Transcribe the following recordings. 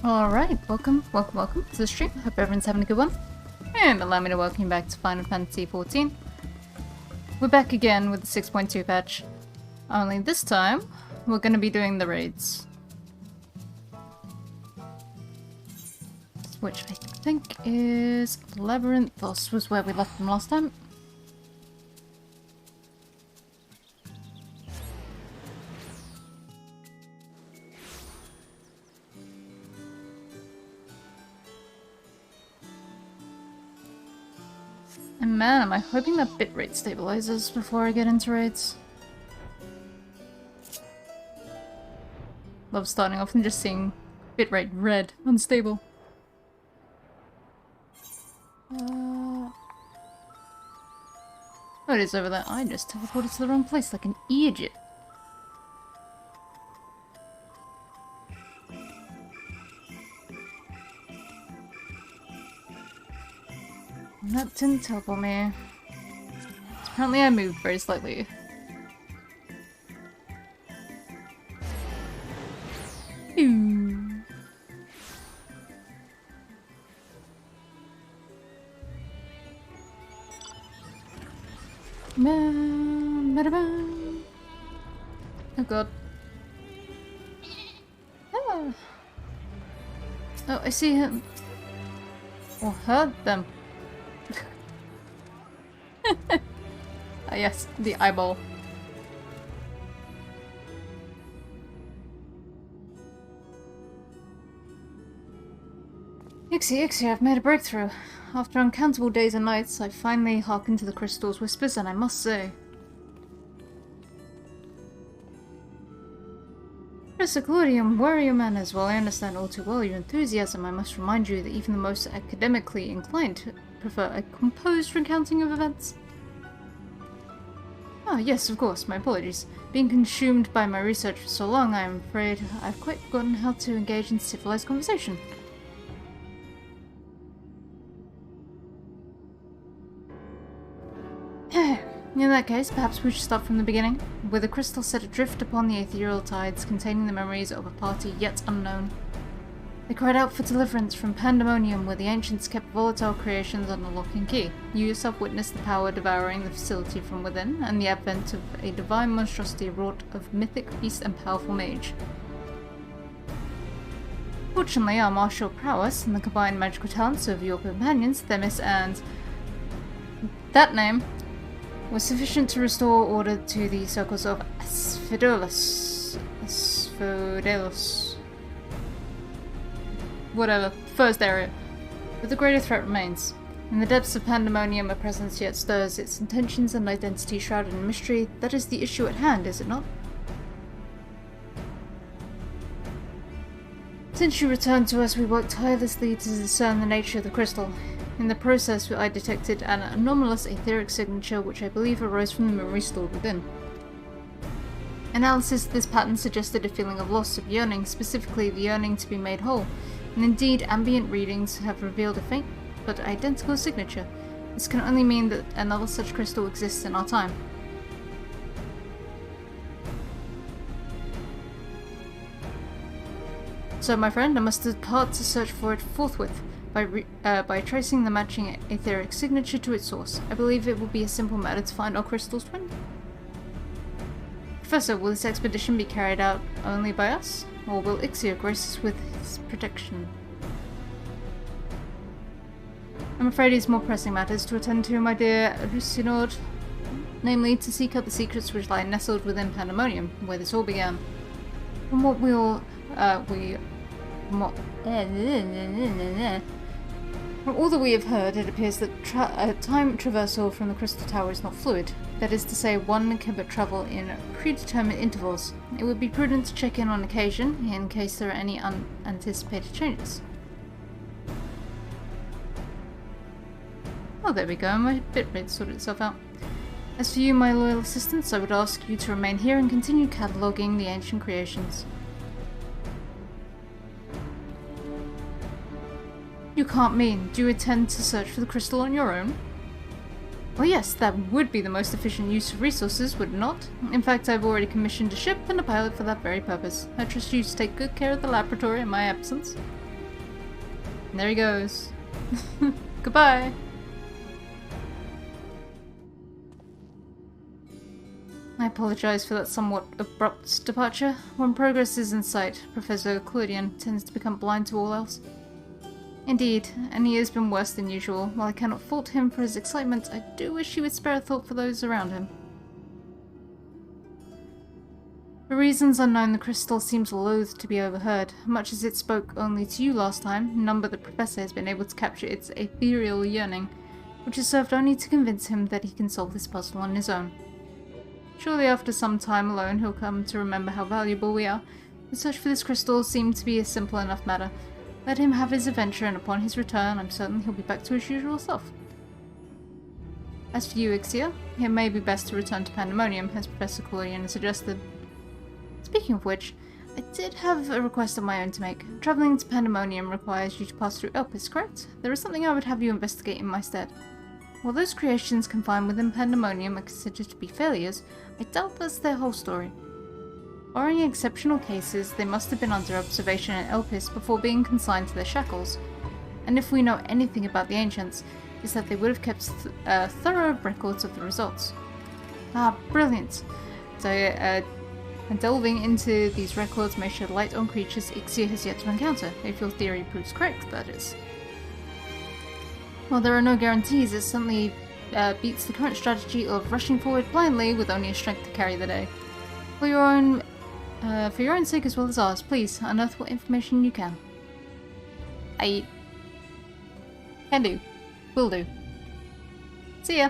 Alright, welcome to the stream. Hope everyone's having a good one. And allow me to welcome you back to Final Fantasy XIV. We're back again with the 6.2 patch. Only this time, we're going to be doing the raids. Which I think is Labyrinthos was where we left them last time. And man, am I hoping that bitrate stabilizes before I get into raids. Love starting off and just seeing bitrate red, unstable. Oh, it is over there. I just teleported to the wrong place like an idiot. That didn't teleport me. Apparently I moved very slightly. Oh god. Ah. Oh, I see him. Or heard them. Ah yes, the eyeball. Ixie, I've made a breakthrough. After uncountable days and nights, I finally hearkened to the crystal's whispers, and I must say... Professor Claudium, where are your manners? While I understand all too well your enthusiasm, I must remind you that even the most academically inclined prefer a composed recounting of events. Ah, yes, of course, my apologies. Being consumed by my research for so long, I am afraid I've quite forgotten how to engage in civilized conversation. In that case, perhaps we should start from the beginning, with a crystal set adrift upon the ethereal tides containing the memories of a party yet unknown. They cried out for deliverance from pandemonium where the ancients kept volatile creations under lock and key. You yourself witnessed the power devouring the facility from within, and the advent of a divine monstrosity wrought of mythic beast and powerful mage. Fortunately, our martial prowess and the combined magical talents of your companions, Themis and... that name! Was sufficient to restore order to the circles of Asphodylus. Whatever, first area. But the greater threat remains. In the depths of pandemonium, a presence yet stirs, its intentions and identity shrouded in mystery. That is the issue at hand, is it not? Since you returned to us, we worked tirelessly to discern the nature of the crystal. In the process, I detected an anomalous etheric signature which I believe arose from the memory stored within. Analysis of this pattern suggested a feeling of loss, of yearning, specifically the yearning to be made whole, and indeed ambient readings have revealed a faint but identical signature. This can only mean that another such crystal exists in our time. So my friend, I must depart to search for it forthwith. By tracing the matching etheric signature to its source. I believe it will be a simple matter to find our crystal's twin. Professor, will this expedition be carried out only by us? Or will Ixia grace us with his protection? I'm afraid it's more pressing matters to attend to, my dear Lucinord. Namely, to seek out the secrets which lie nestled within Pandemonium, where this all began. From what From all that we have heard, it appears that time traversal from the Crystal Tower is not fluid. That is to say, one can but travel in predetermined intervals. It would be prudent to check in on occasion, in case there are any unanticipated changes. Oh, there we go, my bitrate sorted itself out. As for you, my loyal assistants, I would ask you to remain here and continue cataloguing the ancient creations. You can't mean. Do you intend to search for the crystal on your own? Well yes, that would be the most efficient use of resources, would it not? In fact, I've already commissioned a ship and a pilot for that very purpose. I trust you to take good care of the laboratory in my absence. And there he goes. Goodbye. I apologize for that somewhat abrupt departure. When progress is in sight, Professor Claudian tends to become blind to all else. Indeed, and he has been worse than usual. While I cannot fault him for his excitement, I do wish he would spare a thought for those around him. For reasons unknown, the crystal seems loath to be overheard. Much as it spoke only to you last time, none but the Professor has been able to capture its ethereal yearning, which has served only to convince him that he can solve this puzzle on his own. Surely after some time alone he'll come to remember how valuable we are. The search for this crystal seemed to be a simple enough matter. Let him have his adventure, and upon his return I'm certain he'll be back to his usual self. As for you, Ixia, it may be best to return to Pandemonium, as Professor Claudian has suggested. Speaking of which, I did have a request of my own to make. Travelling to Pandemonium requires you to pass through Elpis, correct? There is something I would have you investigate in my stead. While those creations confined within Pandemonium are considered to be failures, I doubt that's their whole story. Barring exceptional cases, they must have been under observation in Elpis before being consigned to their shackles. And if we know anything about the Ancients, it's that they would have kept thorough records of the results. Ah, brilliant! So, delving into these records may shed light on creatures Ixia has yet to encounter, if your theory proves correct, that is. While there are no guarantees, it certainly beats the current strategy of rushing forward blindly with only a strength to carry the day. For your own sake as well as ours, please unearth what information you can. Can do. Will do. See ya.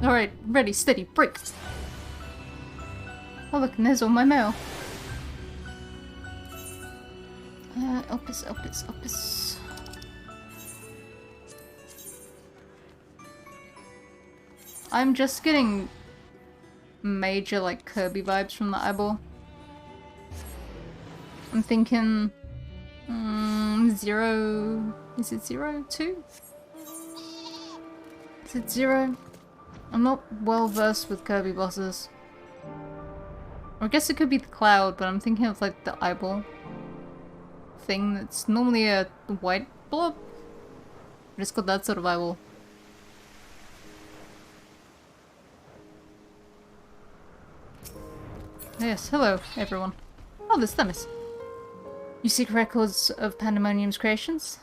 Alright, ready, steady, break! Oh look, and there's all my mail. Elpis. I'm just getting major, like, Kirby vibes from the eyeball. I'm thinking... Zero... Is it 02? Is it 0? I'm not well versed with Kirby bosses. Or I guess it could be the cloud, but I'm thinking of, like, the eyeball thing that's normally a white blob. But it's got that sort of eyeball. Yes, hello, everyone. Oh, there's Themis. You seek records of Pandemonium's creations?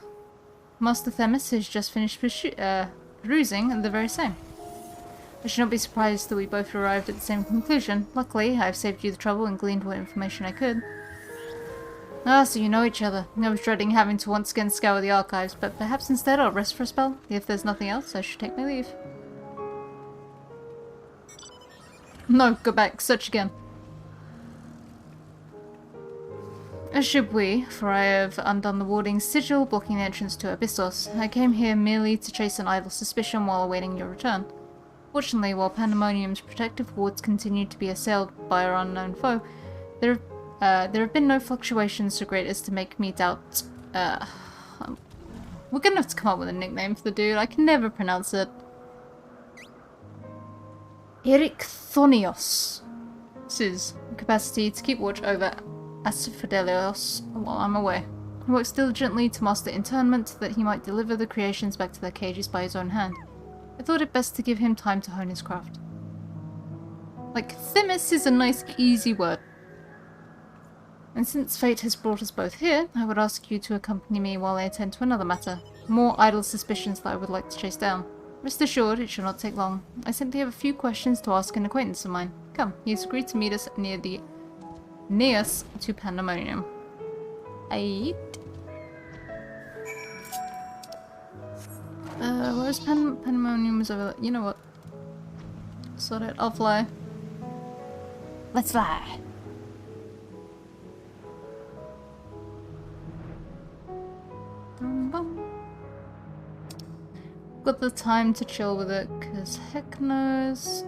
Master Themis has just finished perusing the very same. I should not be surprised that we both arrived at the same conclusion. Luckily, I've saved you the trouble and gleaned what information I could. Ah, so you know each other. I was dreading having to once again scour the archives, but perhaps instead I'll rest for a spell. If there's nothing else, I should take my leave. No, go back. Search again. As should we, for I have undone the warding sigil blocking the entrance to Abyssos. I came here merely to chase an idle suspicion while awaiting your return. Fortunately, while Pandemonium's protective wards continue to be assailed by our unknown foe, there have been no fluctuations so great as to make me doubt... we're gonna have to come up with a nickname for the dude, I can never pronounce it. Erichthonios. This is capacity to keep watch over Asphodelios while I'm away. He works diligently to master internment that he might deliver the creations back to their cages by his own hand. I thought it best to give him time to hone his craft. Like, Themis is a nice, easy word. And since fate has brought us both here, I would ask you to accompany me while I attend to another matter. More idle suspicions that I would like to chase down. Rest assured, it shall not take long. I simply have a few questions to ask an acquaintance of mine. Come, he has agreed to meet us near us to Pandemonium. Aight. Where's Pandemonium is over there. You know what? Sort it, I'll fly. Let's fly! Got the time to chill with it, because heck knows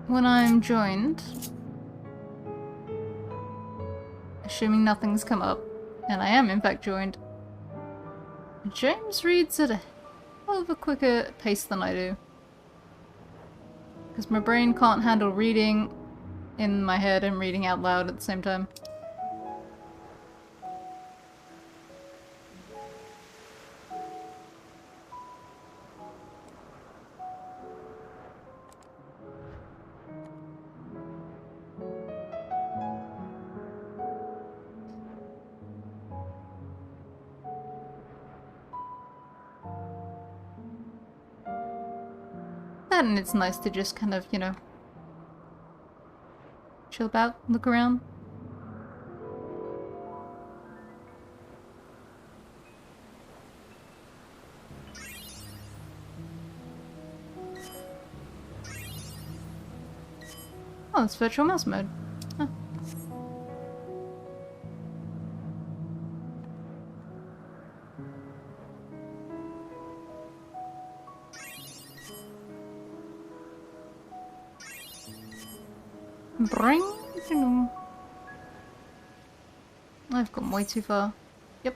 when I'm joined. Assuming nothing's come up, and I am in fact joined. James reads at a hell of a quicker pace than I do. Because my brain can't handle reading in my head and reading out loud at the same time. And it's nice to just kind of, you know, chill about, look around. Oh, it's virtual mouse mode. Huh. Bring. I've gone way too far. Yep.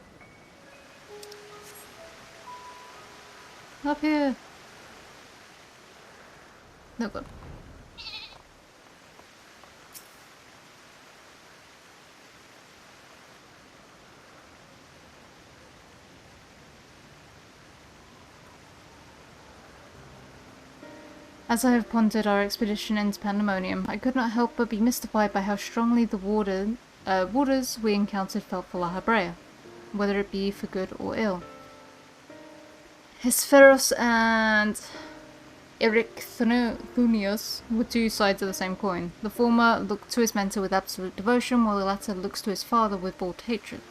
Up here. No good. As I have pondered our expedition into Pandemonium, I could not help but be mystified by how strongly the warders we encountered felt for La Habrea, whether it be for good or ill. Hesperos and Erichthonius were two sides of the same coin. The former looked to his mentor with absolute devotion, while the latter looks to his father with bold hatred.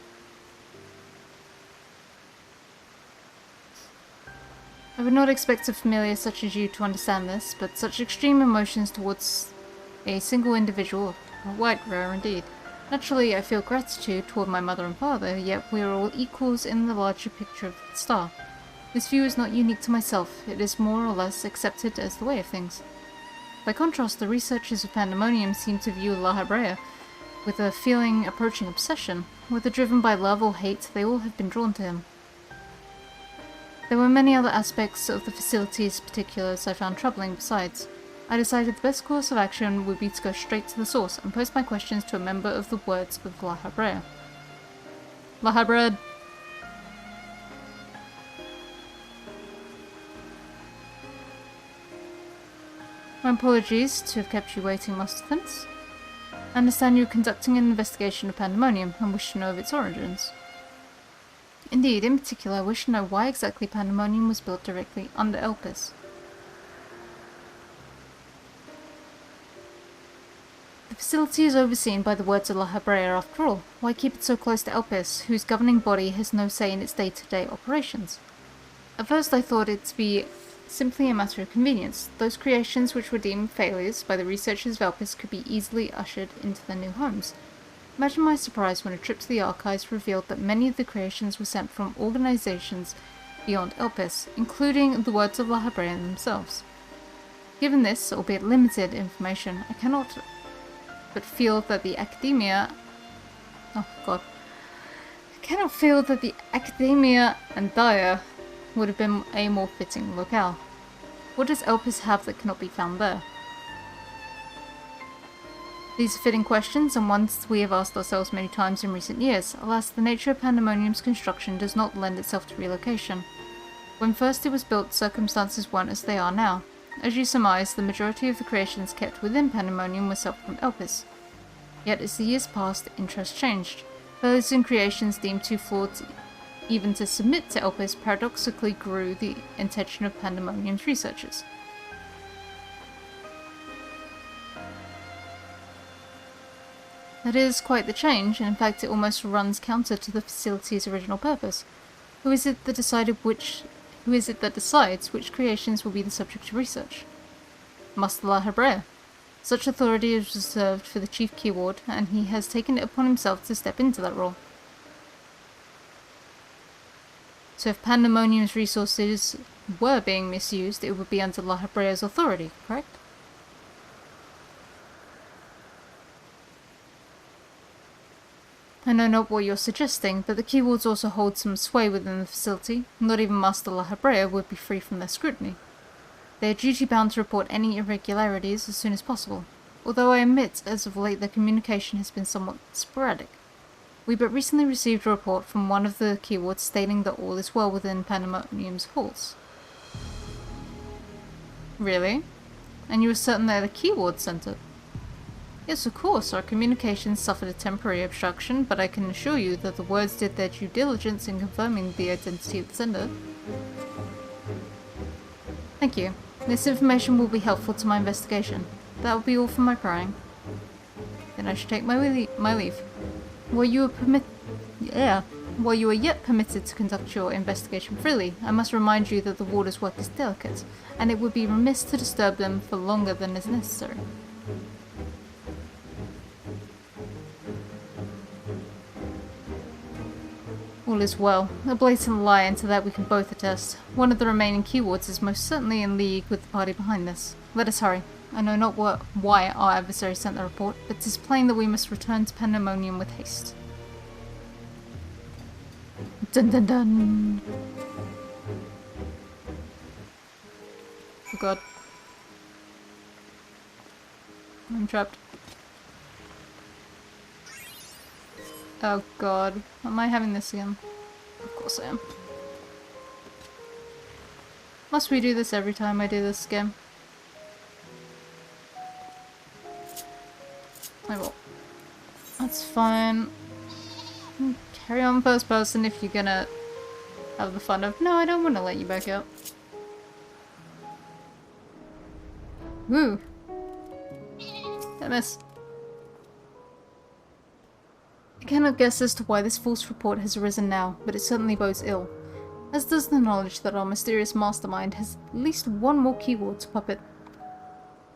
I would not expect a familiar such as you to understand this, but such extreme emotions towards a single individual are quite rare indeed. Naturally, I feel gratitude toward my mother and father, yet we are all equals in the larger picture of the star. This view is not unique to myself, it is more or less accepted as the way of things. By contrast, the researchers of Pandemonium seem to view La Habrea with a feeling approaching obsession. Whether driven by love or hate, they all have been drawn to him. There were many other aspects of the facility's particulars I found troubling besides. I decided the best course of action would be to go straight to the source and post my questions to a member of the Words of La Habrea. La Habrea. My apologies to have kept you waiting, Master Fence. I understand you are conducting an investigation of Pandemonium and wish to know of its origins. Indeed, in particular, I wish to know why exactly Pandemonium was built directly under Elpis. The facility is overseen by the Words of La Habrea after all. Why keep it so close to Elpis, whose governing body has no say in its day-to-day operations? At first I thought it to be simply a matter of convenience. Those creations which were deemed failures by the researchers of Elpis could be easily ushered into their new homes. Imagine my surprise when a trip to the archives revealed that many of the creations were sent from organizations beyond Elpis, including the Words of La Habrea themselves. Given this, albeit limited, information, I cannot but feel that the academia... Oh god. I cannot feel that the academia and Daya would have been a more fitting locale. What does Elpis have that cannot be found there? These are fitting questions, and ones we have asked ourselves many times in recent years. Alas, the nature of Pandemonium's construction does not lend itself to relocation. When first it was built, circumstances weren't as they are now. As you surmise, the majority of the creations kept within Pandemonium were set from Elpis. Yet as the years passed, interest changed. Those in creations deemed too flawed even to submit to Elpis paradoxically grew the attention of Pandemonium's researchers. That is quite the change, and in fact it almost runs counter to the facility's original purpose. Who is it that decides which creations will be the subject of research? Master La Habrea. Such authority is reserved for the Chief Keyword, and he has taken it upon himself to step into that role. So if Pandemonium's resources were being misused, it would be under La Habrea's authority, correct? I know not what you're suggesting, but the Keywards also hold some sway within the facility. Not even Master La Habrea would be free from their scrutiny. They are duty-bound to report any irregularities as soon as possible. although I admit as of late their communication has been somewhat sporadic. We but recently received a report from one of the keywards stating that all is well within Pandemonium's halls. Really? And you were certain they're the keyword center? Yes, of course, our communications suffered a temporary obstruction, but I can assure you that the words did their due diligence in confirming the identity of the sender. Thank you. This information will be helpful to my investigation. That will be all for my prying. Then I should take my leave. While you are yet permitted to conduct your investigation freely, I must remind you that the warder's work is delicate, and it would be remiss to disturb them for longer than is necessary. All is well. A blatant lie, and to that we can both attest. One of the remaining keywards is most certainly in league with the party behind this. Let us hurry. I know not why our adversary sent the report, but 'tis plain that we must return to Pandemonium with haste. Dun dun dun! Oh god. I'm trapped. Oh god. Am I having this again? Of course I am. Must we do this every time I do this game? I will. That's fine. Carry on first person if you're gonna have the fun of— no, I don't want to let you back out. Woo! That miss. I cannot guess as to why this false report has arisen now, but it certainly bodes ill. As does the knowledge that our mysterious mastermind has at least one more keyword to puppet.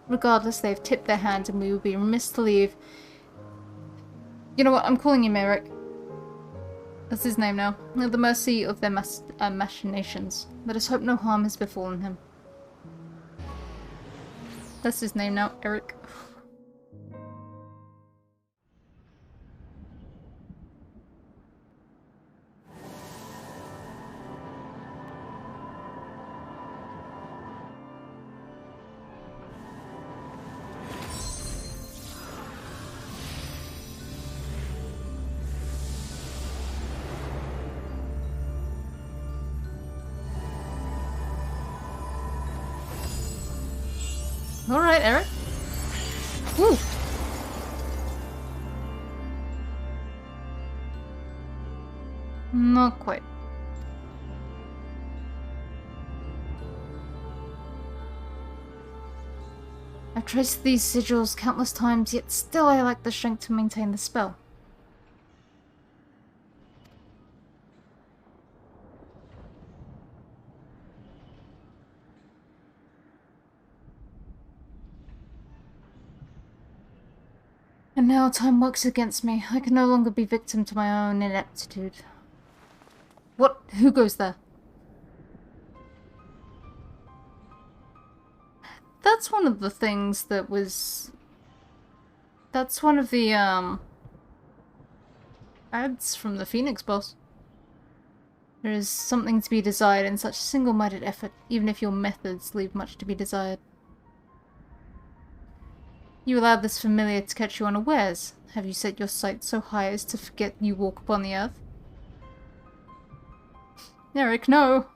Regardless, they have tipped their hand and we would be remiss to leave— you know what, I'm calling him Eric. That's his name now. At the mercy of their machinations. Let us hope no harm has befallen him. That's his name now, Eric. Alright, Eric. Woo! Not quite. I've traced these sigils countless times, yet still I lack the strength to maintain the spell. And now time works against me. I can no longer be victim to my own ineptitude. What? Who goes there? That's one of the things that was... that's one of the, ads from the Phoenix boss. There is something to be desired in such single-minded effort, even if your methods leave much to be desired. You allowed this familiar to catch you unawares. Have you set your sights so high as to forget you walk upon the earth? Eric, no!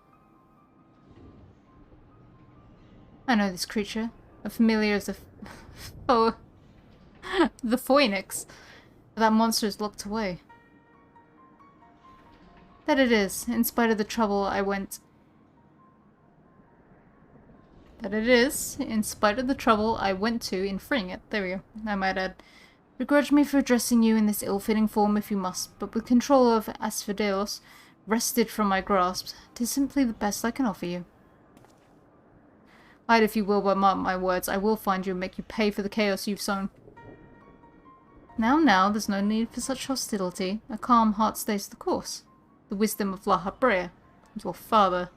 I know this creature. A familiar of the oh, the Phoenix. That monster is locked away. That it is, in spite of the trouble I went... that it is, in spite of the trouble I went to in freeing it. There we go, I might add. Begrudge me for addressing you in this ill-fitting form if you must, but with control of Asphodelos wrested from my grasp, 'tis simply the best I can offer you. Hide if you will, but mark my words, I will find you and make you pay for the chaos you've sown. Now, there's no need for such hostility. A calm heart stays the course. The wisdom of La Habrea, your father.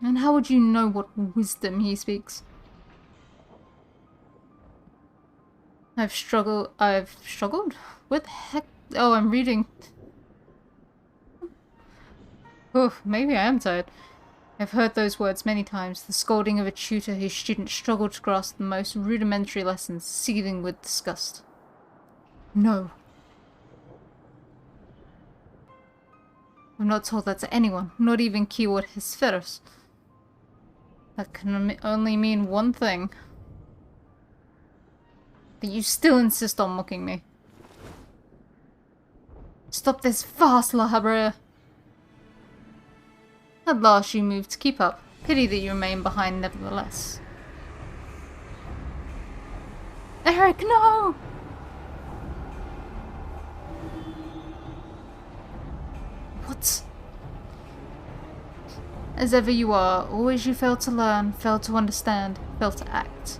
And how would you know what wisdom he speaks? I've struggled? What the heck? Oh, I'm reading. Oh, maybe I am tired. I've heard those words many times, the scolding of a tutor whose students struggle to grasp the most rudimentary lessons, seething with disgust. No. I've not told that to anyone, not even keyword Hesperus. That can only mean one thing. That you still insist on mocking me. Stop this fast, La Habrea! At last you move to keep up. Pity that you remain behind nevertheless. Eric, no! What? As ever you are, always you fail to learn, fail to understand, fail to act.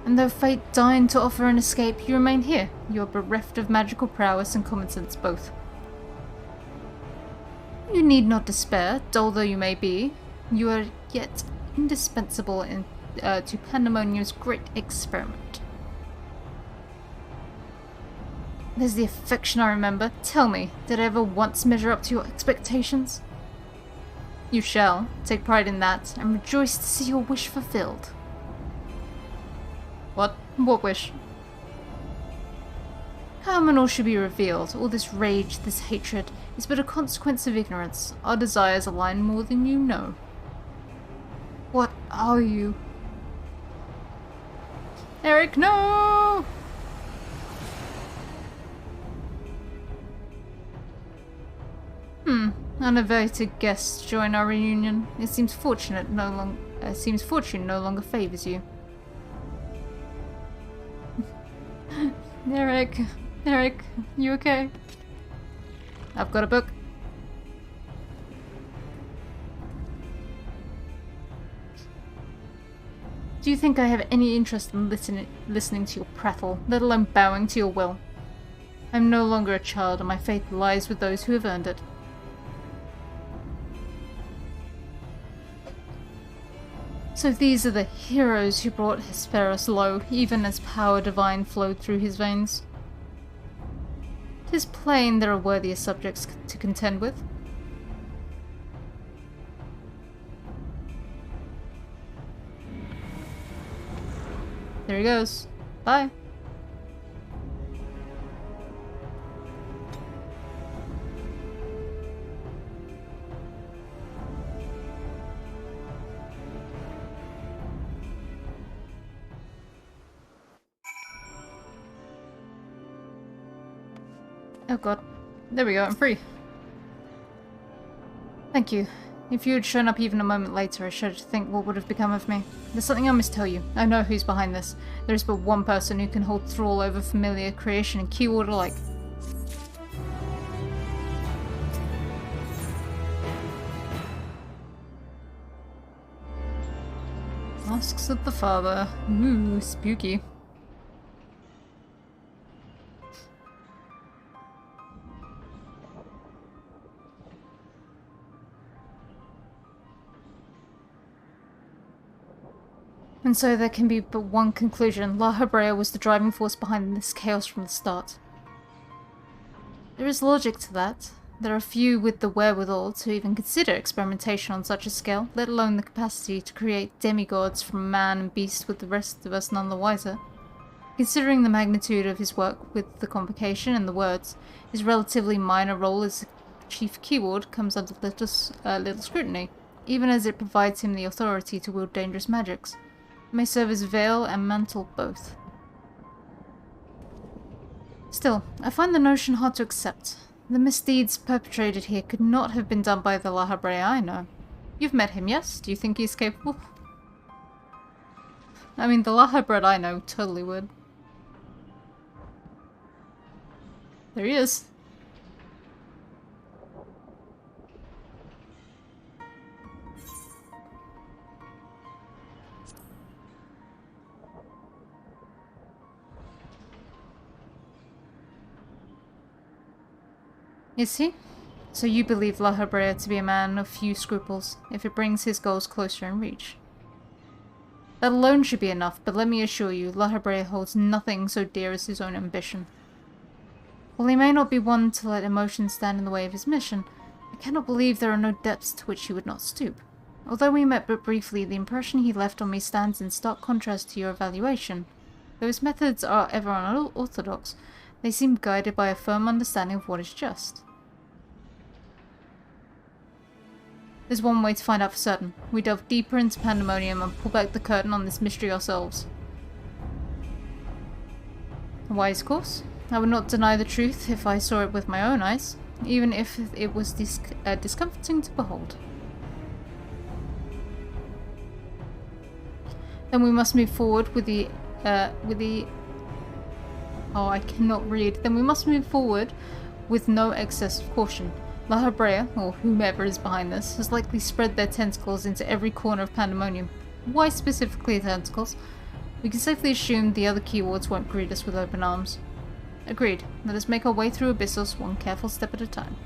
And though fate deigned to offer an escape, you remain here. You are bereft of magical prowess and common sense both. You need not despair, dull though you may be. You are yet indispensable to Pandemonium's great experiment. There's the affection I remember. Tell me, did I ever once measure up to your expectations? You shall. Take pride in that, and rejoice to see your wish fulfilled. What? What wish? Come and all should be revealed. All this rage, this hatred, is but a consequence of ignorance. Our desires align more than you know. What are you? Eric, no! Uninvited guests join our reunion. It seems fortune no longer favors you. Eric, you okay? I've got a book. Do you think I have any interest in listening to your prattle, let alone bowing to your will? I'm no longer a child, and my faith lies with those who have earned it. So these are the heroes who brought Hesperus low, even as power divine flowed through his veins. 'Tis plain there are worthier subjects to contend with. There he goes. Bye. Oh god. There we go, I'm free. Thank you. If you had shown up even a moment later, I shudder to think what would have become of me. There's something I must tell you. I know who's behind this. There is but one person who can hold thrall over familiar creation and keyword alike. Masks of the Father. Ooh, spooky. And so there can be but one conclusion. La Habrea was the driving force behind this chaos from the start. There is logic to that. There are few with the wherewithal to even consider experimentation on such a scale, let alone the capacity to create demigods from man and beast with the rest of us none the wiser. Considering the magnitude of his work with the convocation and the words, his relatively minor role as chief keyword comes under little scrutiny, even as it provides him the authority to wield dangerous magics. It may serve as veil and mantle both. Still, I find the notion hard to accept. The misdeeds perpetrated here could not have been done by the La Habrea I know. You've met him, yes? Do you think he's capable? I mean, the La Habrea I know totally would. There he is. Is he? So you believe La Habrea to be a man of few scruples, if it brings his goals closer in reach. That alone should be enough, but let me assure you, La Habrea holds nothing so dear as his own ambition. While he may not be one to let emotions stand in the way of his mission, I cannot believe there are no depths to which he would not stoop. Although we met but briefly, the impression he left on me stands in stark contrast to your evaluation. Though his methods are ever unorthodox, they seem guided by a firm understanding of what is just. There's one way to find out for certain. We delve deeper into Pandemonium and pull back the curtain on this mystery ourselves. A wise course. I would not deny the truth if I saw it with my own eyes, even if it was discomforting to behold. Then we must move forward with the oh, I cannot read. Then we must move forward with no excess of caution. La Habrea, or whomever is behind this, has likely spread their tentacles into every corner of Pandemonium. Why specifically tentacles? We can safely assume the other keywords won't greet us with open arms. Agreed. Let us make our way through Abyssos one careful step at a time.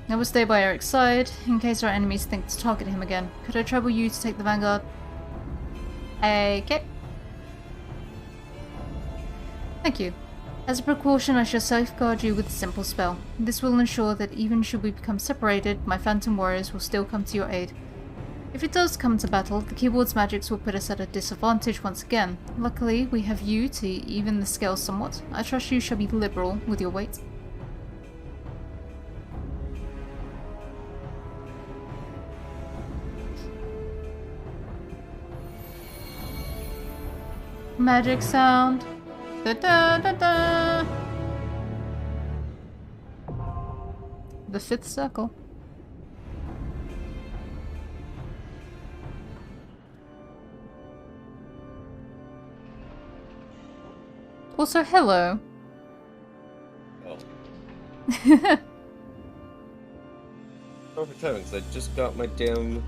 I will stay by Eric's side, in case our enemies think to target him again. Could I trouble you to take the vanguard? Okay. Thank you. As a precaution, I shall safeguard you with a simple spell. This will ensure that even should we become separated, my phantom warriors will still come to your aid. If it does come to battle, the keyboard's magics will put us at a disadvantage once again. Luckily, we have you to even the scales somewhat. I trust you shall be liberal with your weight. Magic sound. Da da da da. The fifth circle. Also, hello. Oh. Perfect timing, because I just got my damn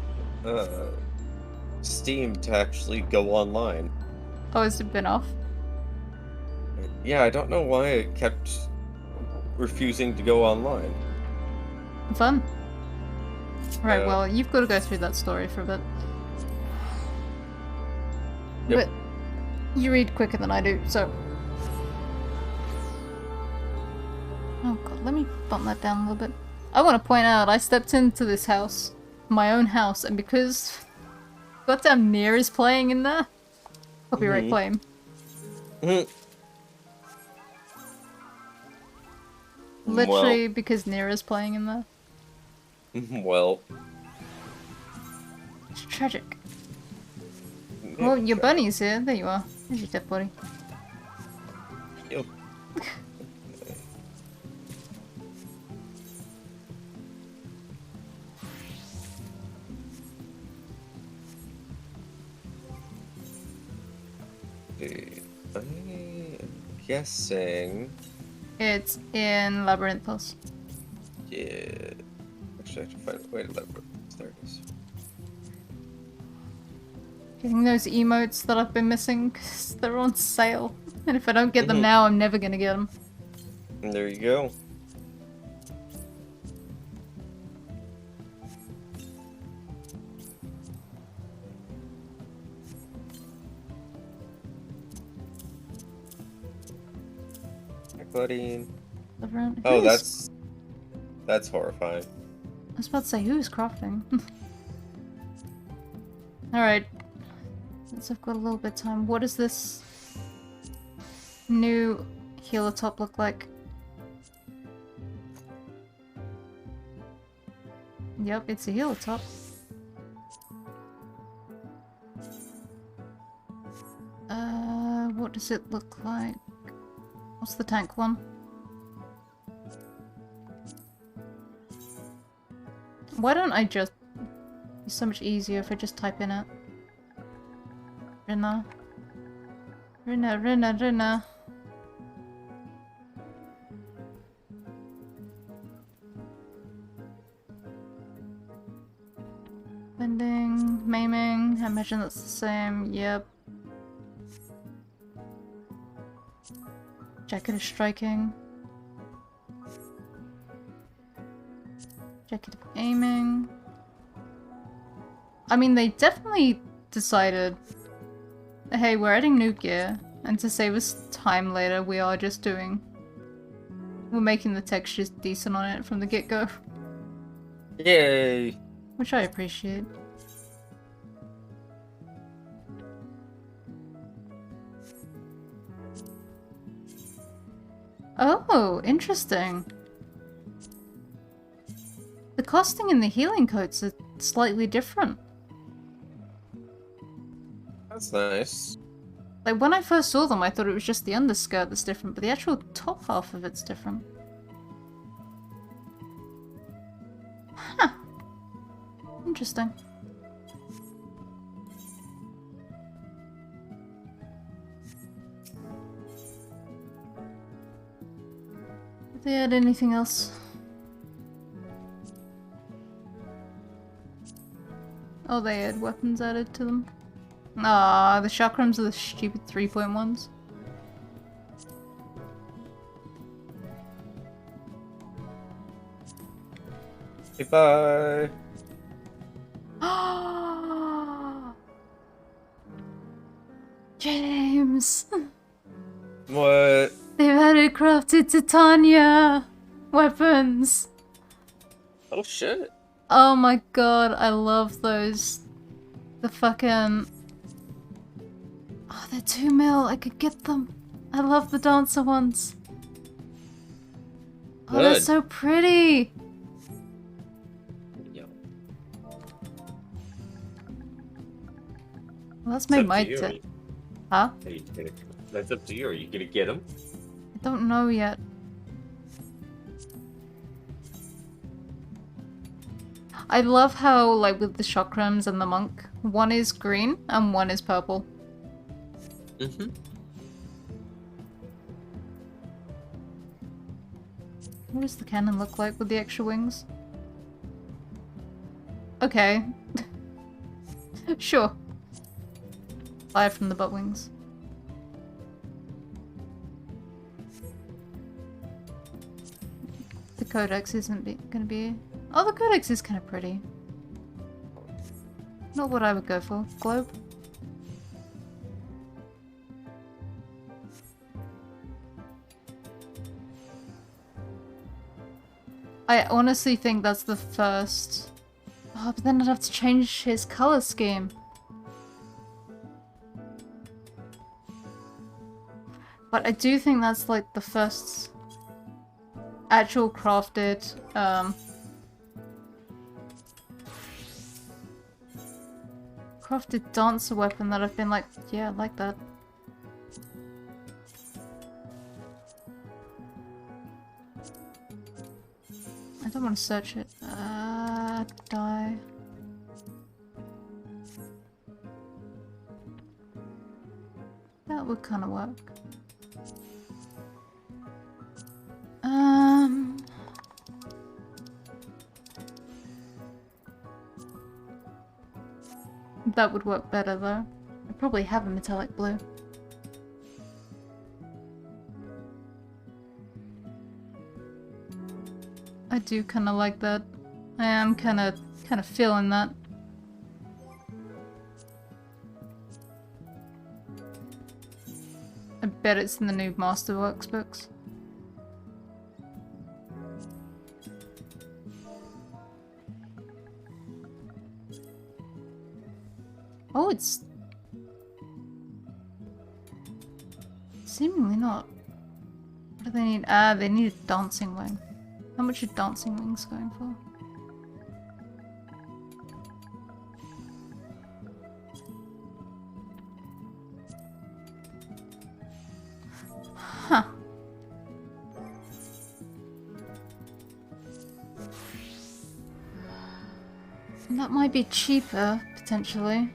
Steam to actually go online. Oh, has it been off? Yeah, I don't know why it kept refusing to go online. Fun. Right, well, you've got to go through that story for a bit. Yep. But you read quicker than I do, so... Oh god, let me bump that down a little bit. I want to point out, I stepped into this house, my own house, and because goddamn Nier is playing in there, copyright claim. Literally because Nier is playing in there. Well. It's tragic. Well, your bunny's here. There you are. There's your dead body. Yep. I'm guessing it's in Labyrinthos. Yeah. Actually, I have to find a way to Labyrinthos. There it is. Getting those emotes that I've been missing because they're on sale. And if I don't get them now, I'm never gonna get them. And there you go. Buddy. Oh, that's horrifying. I was about to say, who's crafting? Alright. Since I've got a little bit of time, what does this new healer top look like? Yep, it's a healer top. What does it look like? What's the tank one? Why don't I just... It's so much easier if I just type in it. Rina. Rina, Rina, Rina. Bending, maiming, I imagine that's the same, yep. Jacket of striking. Jacket of aiming. I mean, they definitely decided, hey, we're adding new gear, and to save us time later, we are just doing We're making the textures decent on it from the get-go. Yay! Which I appreciate. Oh, interesting. The costing and the healing coats are slightly different. That's nice. Like, when I first saw them, I thought it was just the underskirt that's different, but the actual top half of it's different. Huh. Interesting. Did they add anything else? Oh, they had weapons added to them. Ah, the chakrams are the stupid 3.1s. Goodbye. James! What? They've added crafted Titania weapons! Oh shit. Oh my god, I love those. The fucking... Oh, they're 2 mil, I could get them. I love the dancer ones. Oh, they're Good. so pretty! Yo. Well, that's made my That's tip. Huh? That's up to you. Are you gonna get them? I don't know yet. I love how, like, with the chakrams and the monk, one is green and one is purple. Mm-hmm. What does the cannon look like with the extra wings? Okay. Sure. Fire from the butt wings. The codex isn't gonna be... Oh, the codex is kind of pretty. Not what I would go for. Globe? I honestly think that's the first... Oh, but then I'd have to change his color scheme. But I do think that's like the first actual crafted crafted dancer weapon that I've been like, yeah, I like that. I don't want to search it. Die. That would kind of work. That would work better though. I probably have a metallic blue. I do kind of like that. I am kind of feeling that. I bet it's in the new Masterworks books. Oh, it's... seemingly not. What do they need? Ah, they need a dancing wing. How much are dancing wings going for? Huh. That might be cheaper, potentially.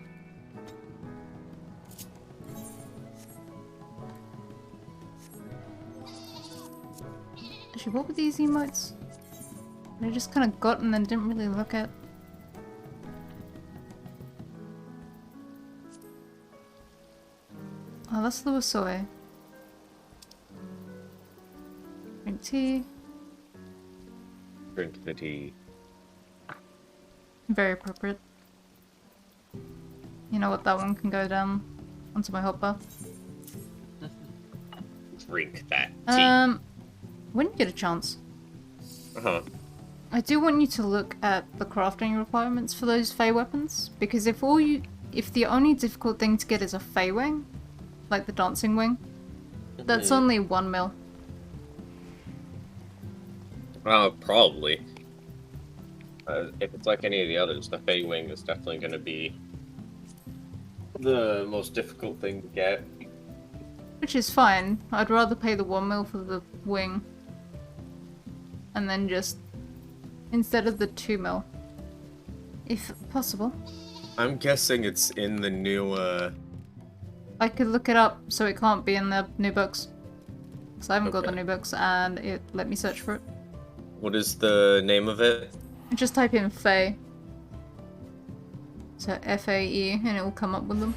Actually, what were these emotes? I just kind of got and then didn't really look at. Oh, that's the Wasoi. Drink tea. Drink the tea. Very appropriate. You know what, that one can go down onto my hopper. Drink that tea. when you get a chance, Uh-huh. I do want you to look at the crafting requirements for those Fey weapons, because if the only difficult thing to get is a Fey wing, like the dancing wing, that's only 1 mil. Probably. If it's like any of the others, the Fey Wing is definitely going to be the most difficult thing to get. Which is fine. I'd rather pay the 1 mil for the wing. And then just... instead of the 2 mil. If possible. I'm guessing it's in the new, I could look it up, so it can't be in the new books. Because I haven't got the Okay. new books, and it let me search for it. What is the name of it? Just type in Fae. So F-A-E, and it will come up with them.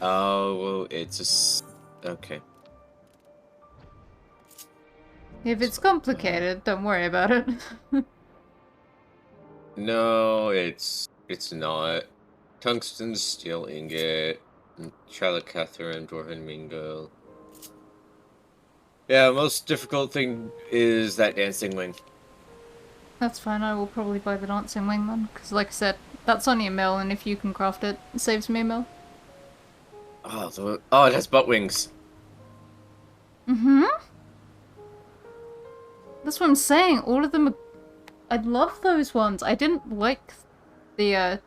Oh, well, it's okay. If it's complicated, don't worry about it. No, it's not. Tungsten, steel ingot, Charlotte Catherine, Dwarven Mingo. Yeah, most difficult thing is that dancing wing. That's fine, I will probably buy the dancing wing then. Because like I said, that's only a mil, and if you can craft it, it saves me a mil. Oh, it has butt wings. Mm-hmm. That's what I'm saying. All of them are... I love those ones. I didn't like the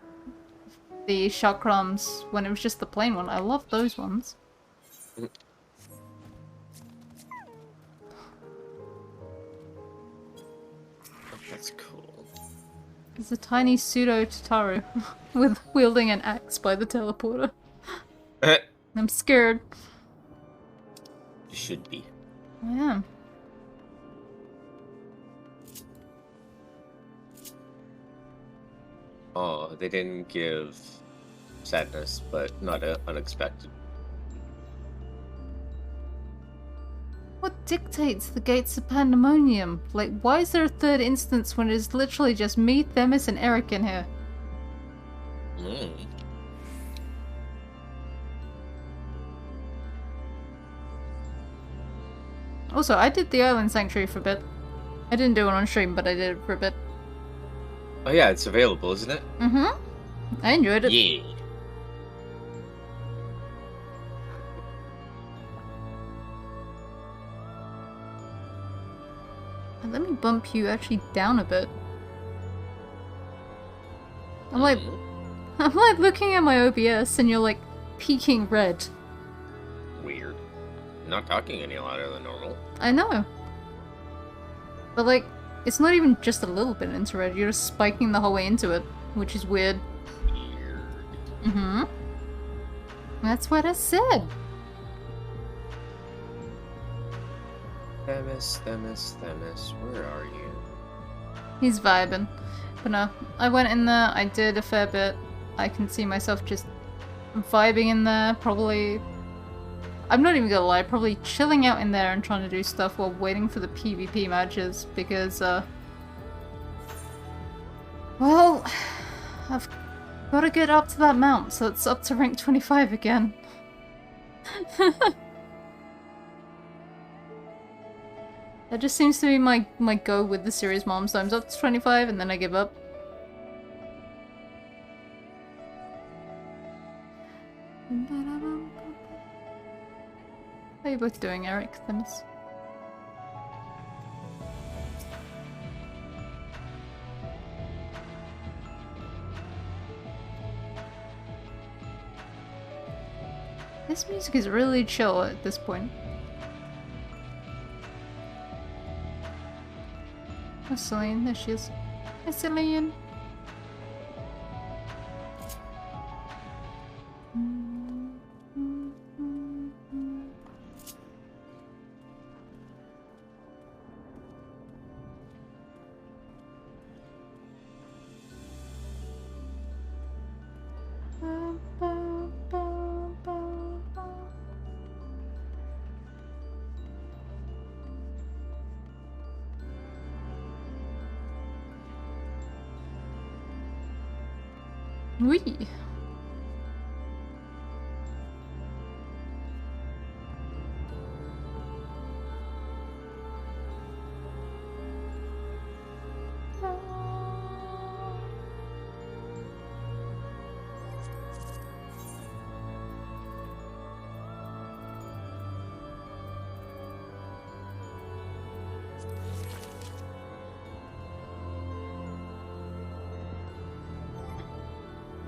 chakrams when it was just the plain one. I love those ones. That's cool. There's a tiny pseudo Tataru with wielding an axe by the teleporter. I'm scared. You should be. I am. Oh, they didn't give sadness, but not unexpected. What dictates the gates of pandemonium? Like, why is there a third instance when it is literally just me, Themis, and Eric in here? Also, I did the Island Sanctuary for a bit. I didn't do it on stream, but I did it for a bit. Oh yeah, it's available, isn't it? Mm-hmm. I enjoyed it. Yeah. Let me bump you actually down a bit. I'm like looking at my OBS and you're like peeking red. Weird. Not talking any louder than normal. I know. But like, it's not even just a little bit into red, you're just spiking the whole way into it, which is weird. Weird. Mm-hmm. That's what I said. Themis, where are you? He's vibing. But no, I went in there, I did a fair bit. I can see myself just vibing in there, probably... I'm not even gonna lie, probably chilling out in there and trying to do stuff while waiting for the PvP matches, because, well, I've gotta get up to that mount, so it's up to rank 25 again. That just seems to be my go with the series mom, so I'm up to 25 and then I give up. How are you both doing, Eric, Themis? This music is really chill at this point. Oh, Celine, there she is. Hi, Celine. Wee.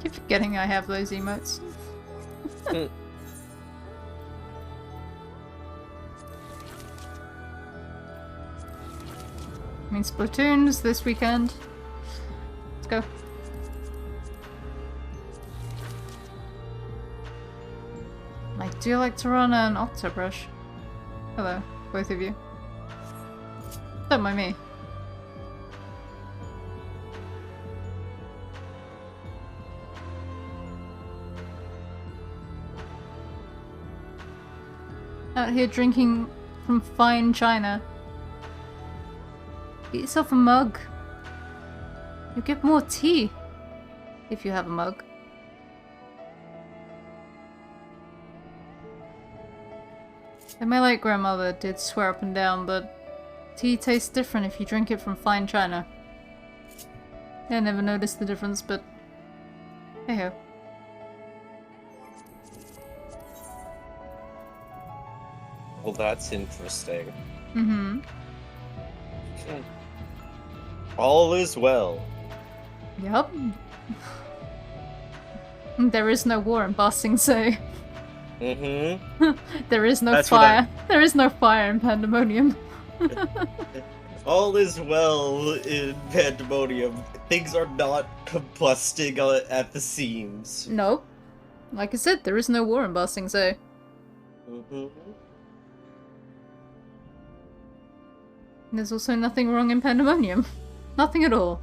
Keep forgetting I have those emotes. I mean, Splatoon's this weekend. Let's go. I do like to run an Octobrush. Hello, both of you. Don't mind me. Out here drinking from fine china. Get yourself a mug. You'll get more tea if you have a mug. And my late grandmother did swear up and down that tea tastes different if you drink it from fine china. I never noticed the difference, but hey ho. Well, that's interesting. Mm-hmm. All is well. Yup. There is no war in Ba Sing Se. Mm-hmm. There is no That's fire. There is no fire in Pandemonium. All is well in Pandemonium. Things are not combusting at the seams. Nope. Like I said, there is no war in Ba Sing Se. Mm-hmm. There's also nothing wrong in Pandemonium. Nothing at all.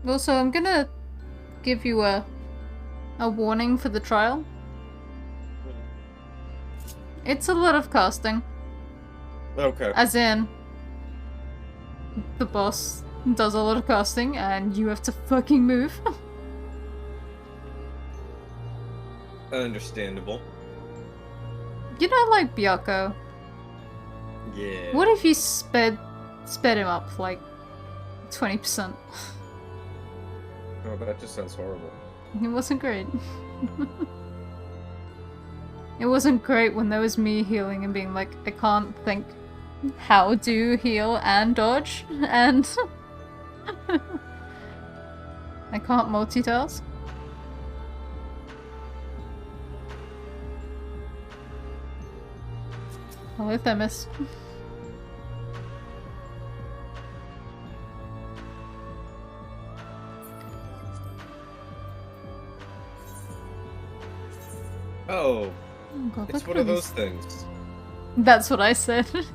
Also, I'm gonna give you a warning for the trial. It's a lot of casting. Okay. As in, the boss does a lot of casting and you have to fucking move. Understandable. You know, like Byakko. Yeah. What if you sped him up like 20%? Oh, that just sounds horrible. It wasn't great. It wasn't great when there was me healing and being like, I can't think how to heal and dodge, and I can't multitask. Hello, Themis. Oh, Oh God, it's look one at of those these- things. That's what I said. Okay.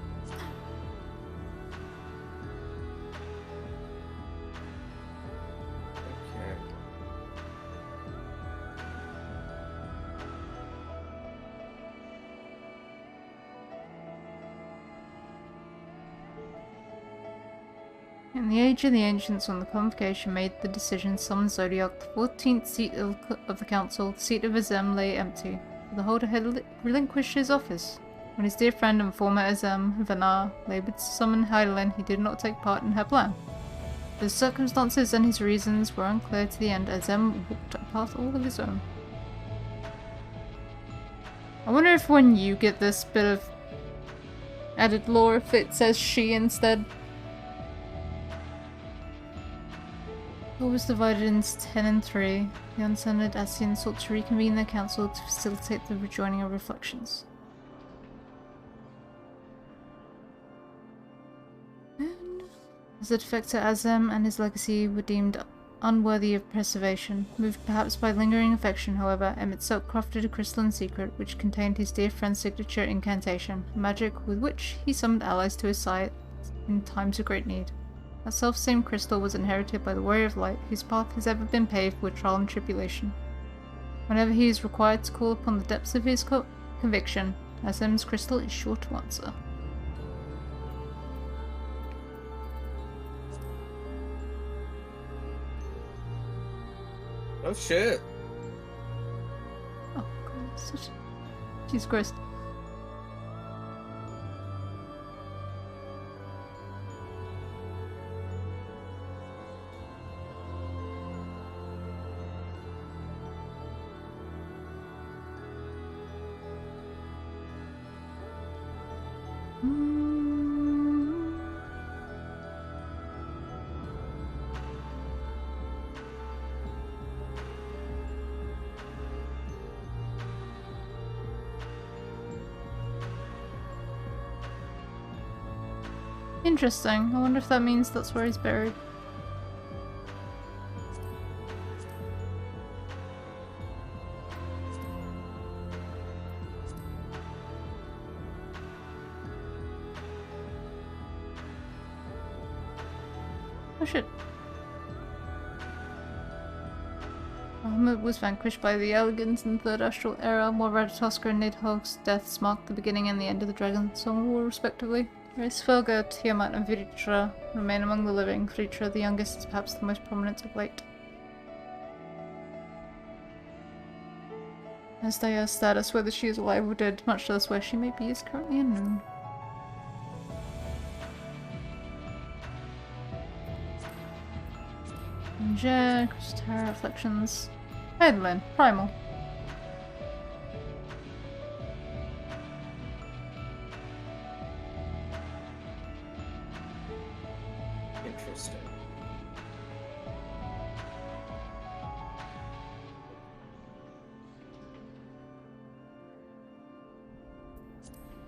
In the age of the ancients, when the Convocation made the decision to summon Zodiac, the 14th seat of the council, the seat of Azem, lay empty. The holder had relinquished his office. When his dear friend and former Azem, Vanar, laboured to summon Hydaelyn, he did not take part in her plan. The circumstances and his reasons were unclear to the end. Azem walked a path all of his own. I wonder if when you get this bit of added lore, if it says she instead. War was divided into 10 and 3. The uncensored Ascians sought to reconvene their council to facilitate the rejoining of reflections. And as the defector Azem and his legacy were deemed unworthy of preservation, moved perhaps by lingering affection, however, Emmett Silk crafted a crystalline secret which contained his dear friend's signature incantation, a magic with which he summoned allies to his side in times of great need. That self-same crystal was inherited by the Warrior of Light, whose path has ever been paved with trial and tribulation. Whenever he is required to call upon the depths of his conviction, Azem's crystal is sure to answer. Oh shit. Oh god, such a... Jesus Christ. Interesting. I wonder if that means that's where he's buried. Oh shit. Bahamut was vanquished by the Elegant in the Third Astral Era, while Ratatoskr and Nidhogg's deaths marked the beginning and the end of the Dragon Song War, respectively. Svelga, Tiamat, and Vritra remain among the living. Vritra, the youngest, is perhaps the most prominent of late. Asdaya's status, whether she is alive or dead, much less where she may be, is currently unknown. Angers, Crystara, Reflections. Eidolon, Primal. Interesting.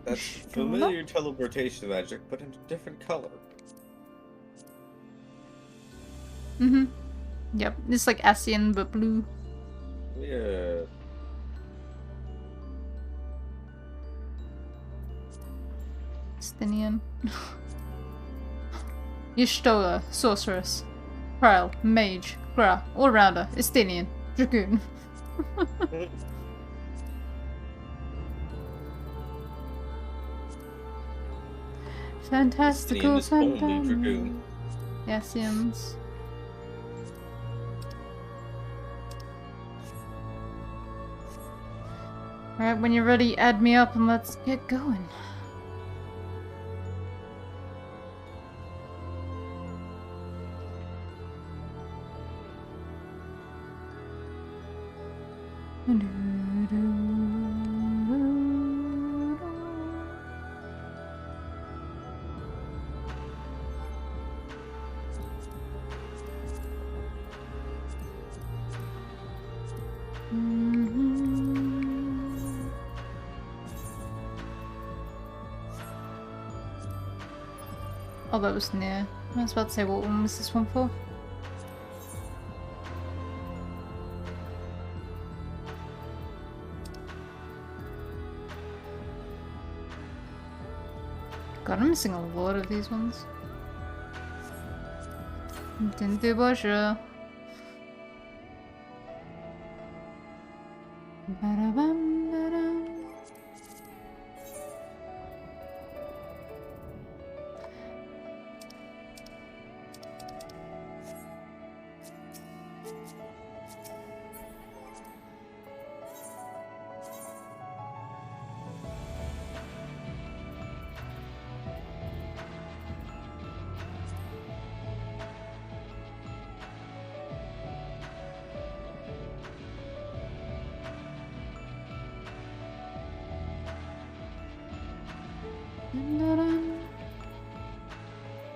That's familiar teleportation magic, but in a different color. Mm-hmm. Yep, it's like Ascian but blue. Yeah. Stinian. Y'shtola, Sorceress. Pryl, Mage. Gra, All-Rounder. Estinian. Dragoon. Fantastical Dragoon. Yassians. Alright, when you're ready, add me up and let's get going. Oh, that was near. I was about to say, what one was this one for? God, I'm missing a lot of these ones. Didn't do bonjour. Ba-da-bum, ba-dum.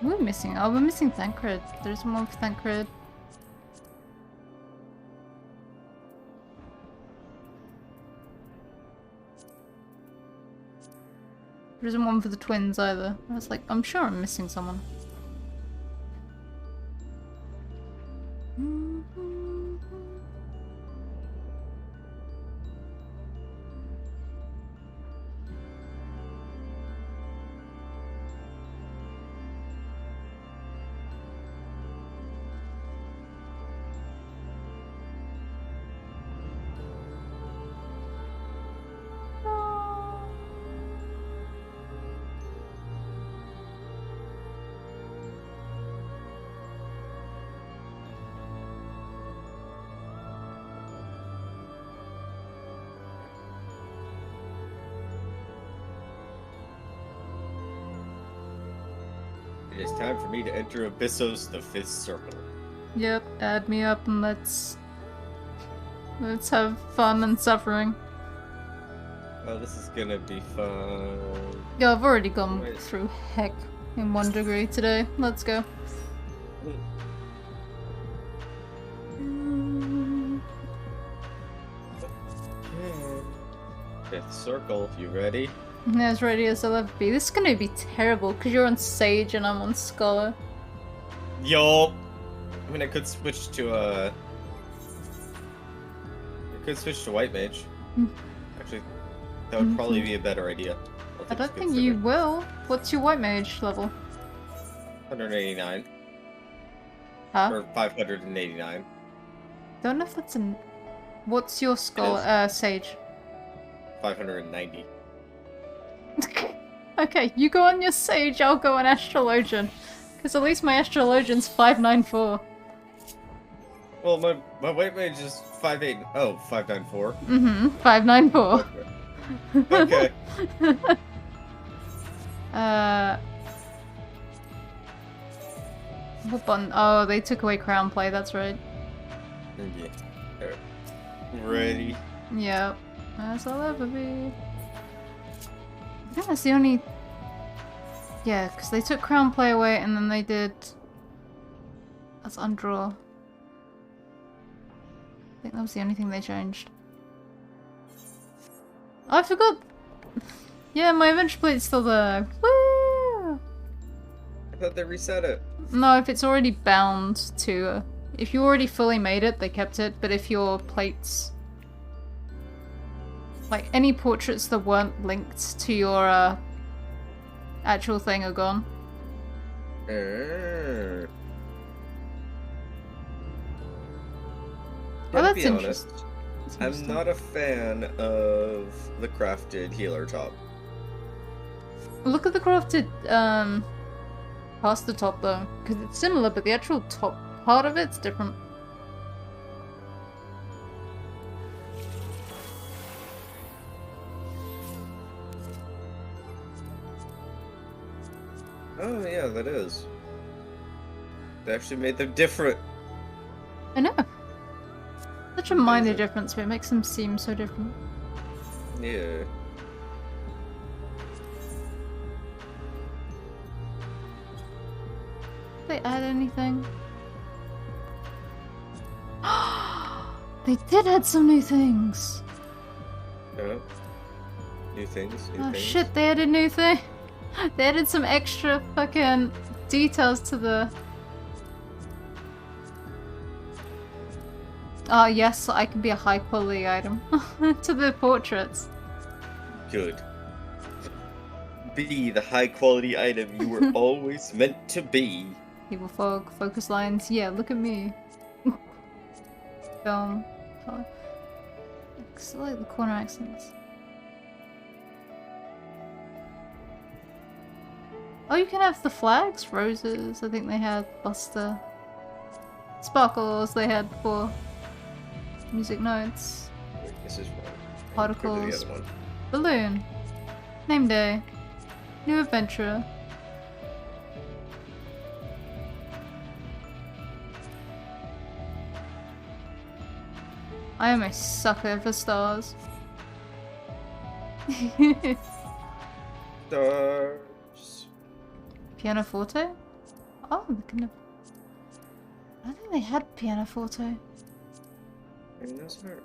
We're missing. Oh, we're missing Thancred. There's one for Thancred. There isn't one for the twins either. I was like, I'm sure I'm missing someone. It is time for me to enter Abyssos, the fifth circle. Yep, add me up and let's have fun and suffering. Oh, this is gonna be fun. Yeah, I've already gone through heck in 1 degree today. Let's go. 5th circle. You ready? As ready as I'll ever be. This is gonna be terrible because you're on Sage and I'm on Scholar. Yo! I mean, I could switch to White Mage. Actually, that would probably be a better idea. I don't think you will. What's your White Mage level? 189. Huh? Or 589. Don't know if that's an. What's your Scholar? Sage. 590. Okay, you go on your Sage, I'll go on Astrologian. Because at least my Astrologian's 594. Well, my White Mage is 5'8". Oh, 594. 594. Okay. What button? Oh, they took away Crown Play, that's right. Yeah. Ready? Yep. As I'll ever be. I think that's the only... Yeah, because they took Crown Play away and then they did... That's Undraw. I think that was the only thing they changed. Oh, I forgot! Yeah, my Adventure Plate's still there. Woo! I thought they reset it. No, if it's already bound to... if you already fully made it, they kept it, but if your plates... Like, any portraits that weren't linked to your, actual thing are gone. Well, that's be honest, interesting. I'm not a fan of the crafted healer top. Look at the crafted, past the top though, because it's similar, but the actual top part of it's different. Oh yeah, that is. They actually made them different. I know. Such a minor difference, but it makes them seem so different. Yeah. Did they add anything? They did add some new things! Yeah. New things, Oh shit, they added new thing. They added some extra fucking details to the... Oh yes, I can be a high quality item. To the portraits. Good. Be the high quality item you were always meant to be. Evil fog, focus lines. Yeah, look at me. Film. I like the corner accents. Oh, you can have the flags, roses. I think they had Buster. Sparkles they had before. Music notes. Wait, this is wrong. Particles. Balloon. Name day. New adventurer. I am a sucker for stars. Stars. Pianoforte? Oh, they can have... I don't think they had pianoforte. I mean, that's not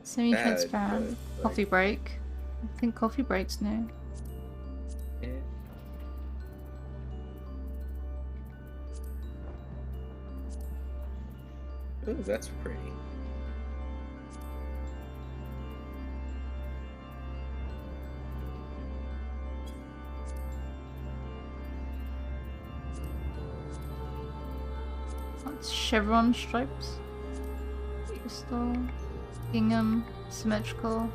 Semi-transparent. bad, but, Coffee break. I think coffee break's new. Yeah. Ooh, that's pretty. That's chevron stripes. Crystal. Gingham. Symmetrical.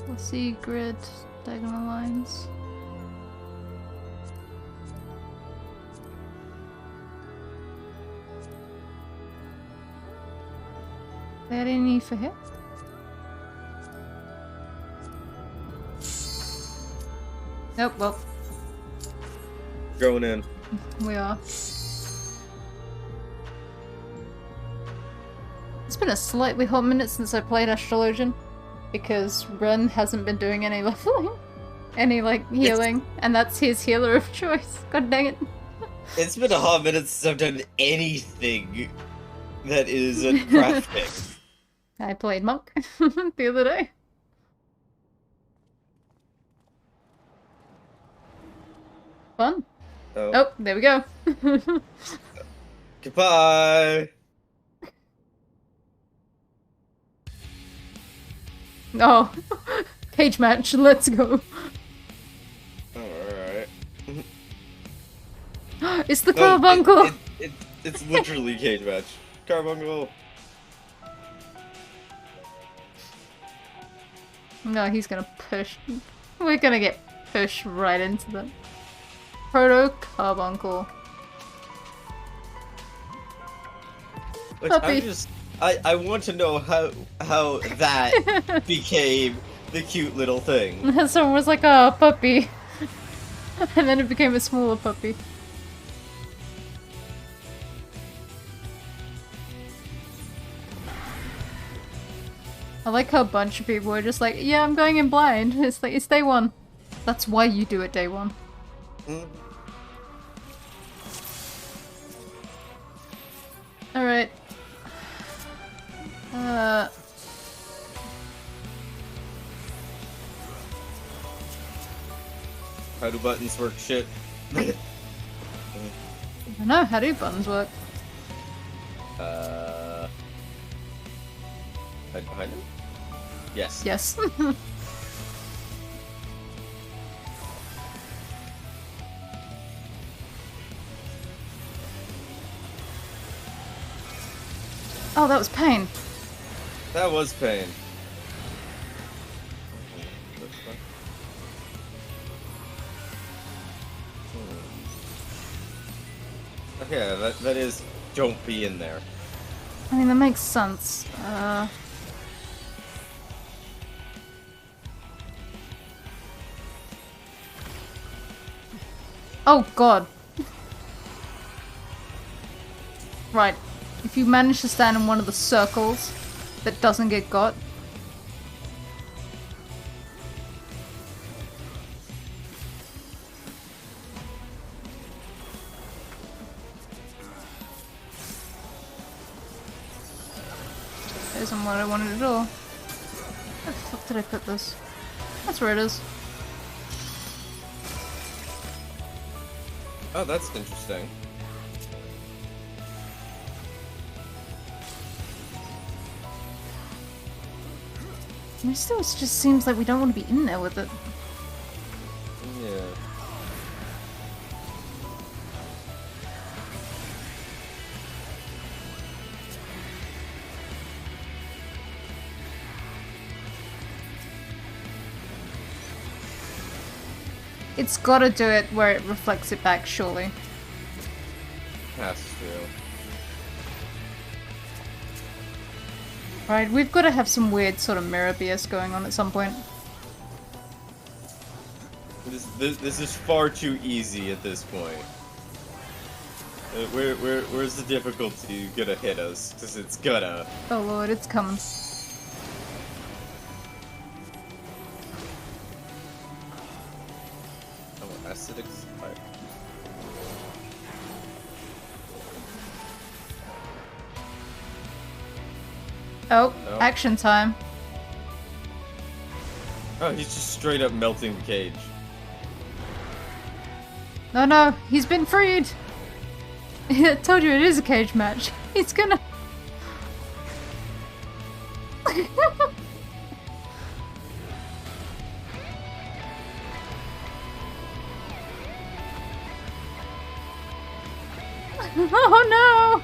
Let's see, grid, diagonal lines. They had any for here? Nope, well. Going in. We are. It's been a slightly hot minute since I played Astrologian, because Ren hasn't been doing any leveling. any, like, healing. And that's his healer of choice. God dang it. It's been a hot minute since I've done anything that isn't crafting. I played Monk the other day. Fun. Oh, there we go. Goodbye! Oh, cage match, let's go. Alright. It's the carbuncle! It's literally cage match. Carbuncle! No, he's gonna push. We're gonna get pushed right into them. Proto carbuncle. Puppy. I want to know how that became the cute little thing. Someone was like, oh, puppy. And then it became a smaller puppy. I like how a bunch of people are just like, yeah, I'm going in blind. It's like, it's day one. That's why you do it day one. Mm. Alright. How do buttons work? Shit. I don't know, how do buttons work? Hide behind him? Yes. Yes. Oh, that was pain. That was pain. Okay, that is, don't be in there. I mean, that makes sense. Oh, God. Right. If you manage to stand in one of the circles that doesn't get got. That isn't what I wanted at all. Where the fuck did I put this? That's where it is. Oh, that's interesting. It still just seems like we don't want to be in there with it. Yeah. It's gotta do it where it reflects it back, surely. Has to. Right, we've gotta have some weird sort of mirror BS going on at some point. This is far too easy at this point. Where's the difficulty gonna hit us? Because it's gonna. Oh lord, it's coming. Oh, acid expired. Oh, No. action time. Oh, he's just straight up melting the cage. No, no, he's been freed! I told you it is a cage match. He's gonna... Oh no!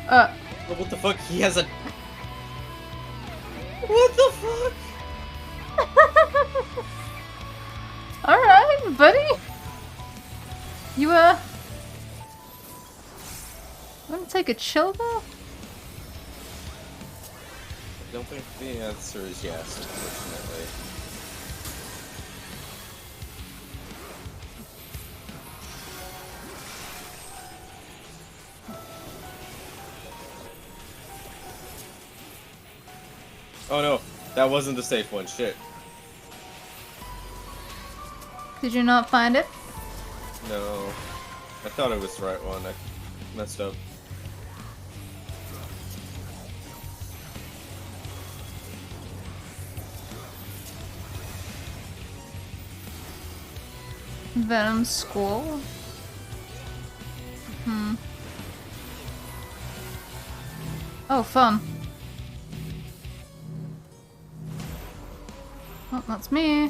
Oh, what the fuck? He has a... What the fuck? Alright, buddy! You, wanna take a chill though? I don't think the answer is yes, unfortunately. Oh no, that wasn't the safe one, shit. Did you not find it? No. I thought it was the right one. I messed up. Venom Squall? Oh, fun. Oh, that's me.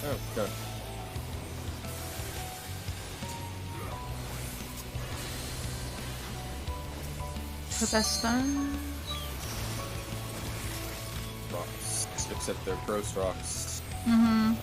Oh, God. The best stone. Rocks. Except they're gross rocks. Mm-hmm.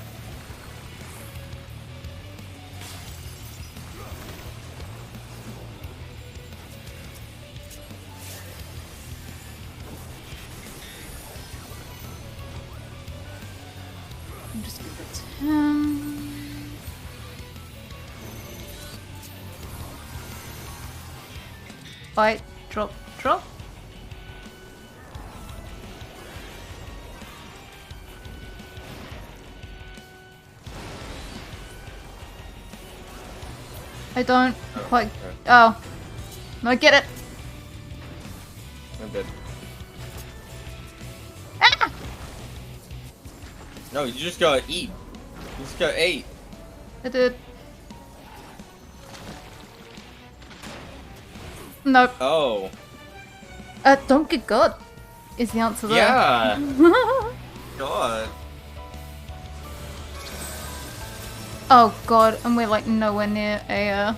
I'll just give it to him. Bite, drop, drop. I don't quite. Okay. Oh, no, I get it. I'm dead. Ah! No, you just gotta eat. You just gotta eat. I did. Nope. Oh. Don't get God is the answer there. Yeah. God. Oh God, and we're like nowhere near a.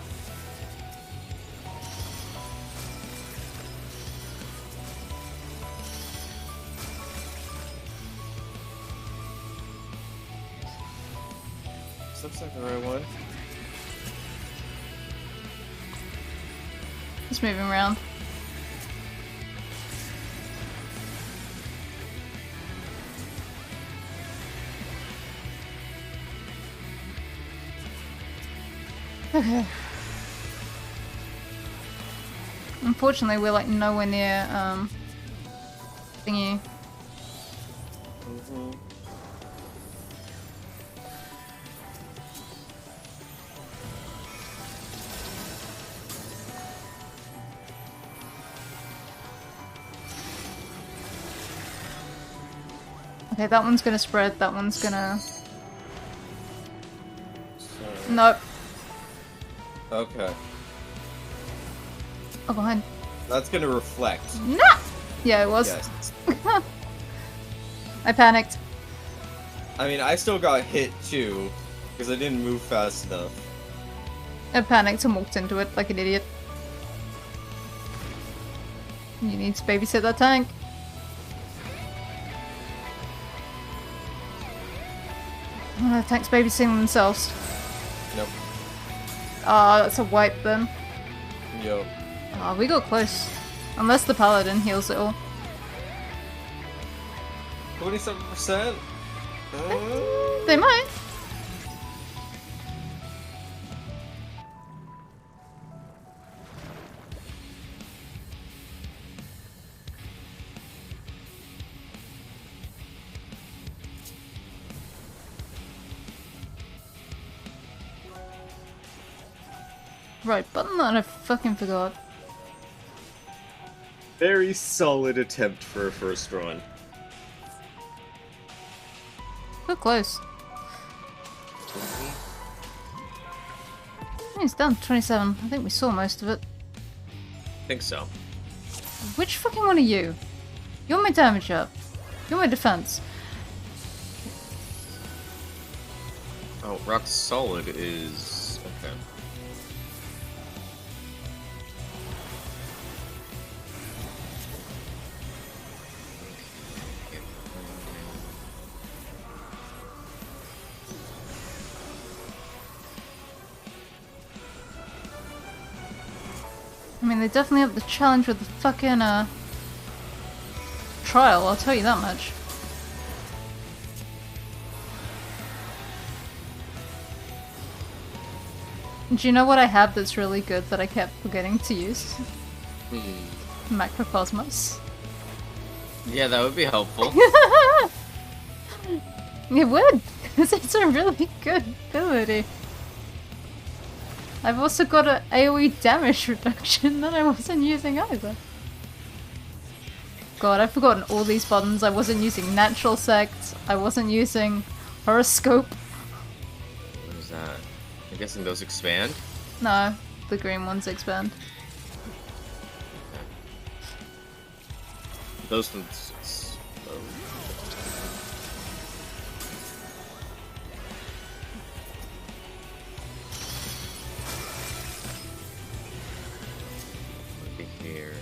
This looks like the right one. Just moving around. Okay. Unfortunately, we're like nowhere near thingy. Mm-hmm. Okay, that one's gonna spread. That one's gonna. So, Nope. okay. Oh, behind. That's gonna reflect. Nah! Yeah, it was. Yes. I panicked. I mean, I still got hit too, because I didn't move fast enough. I panicked and walked into it like an idiot. You need to babysit that tank. Oh, tanks babysitting themselves. Nope. Ah, that's a wipe then. Yo. Ah, we got close. Unless the paladin heals it all. 27%? They might. Right, button that I fucking forgot. Very solid attempt for a first run. So close. It's down to 27. I think we saw most of it. I think so. Which fucking one are you? You're my damage up. You're my defense. Oh, rock solid is okay. I mean, they definitely have the challenge with the fucking, trial, I'll tell you that much. Do you know what I have that's really good that I kept forgetting to use? Macrocosmos. Yeah, that would be helpful. It would, because it's a really good ability. I've also got an AoE damage reduction that I wasn't using either. God, I've forgotten all these buttons. I wasn't using Natural Sect. I wasn't using Horoscope. What is that? I'm guessing those expand? No, the green ones expand. Those ones... Here.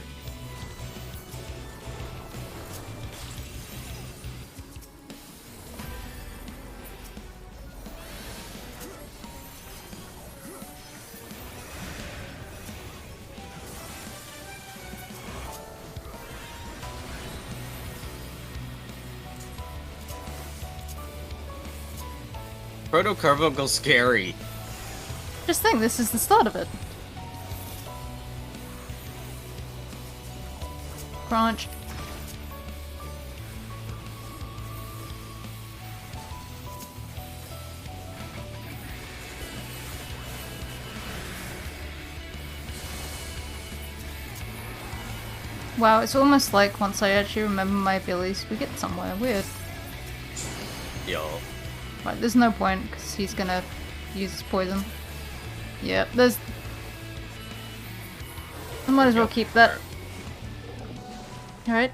Proto Carbuncle scary. Just think, this is the start of it. Crunch. Wow, it's almost like once I actually remember my abilities, we get somewhere weird. Yo. Right, there's no point, because he's gonna use his poison. Yeah, there's... I might as well keep that. Alright,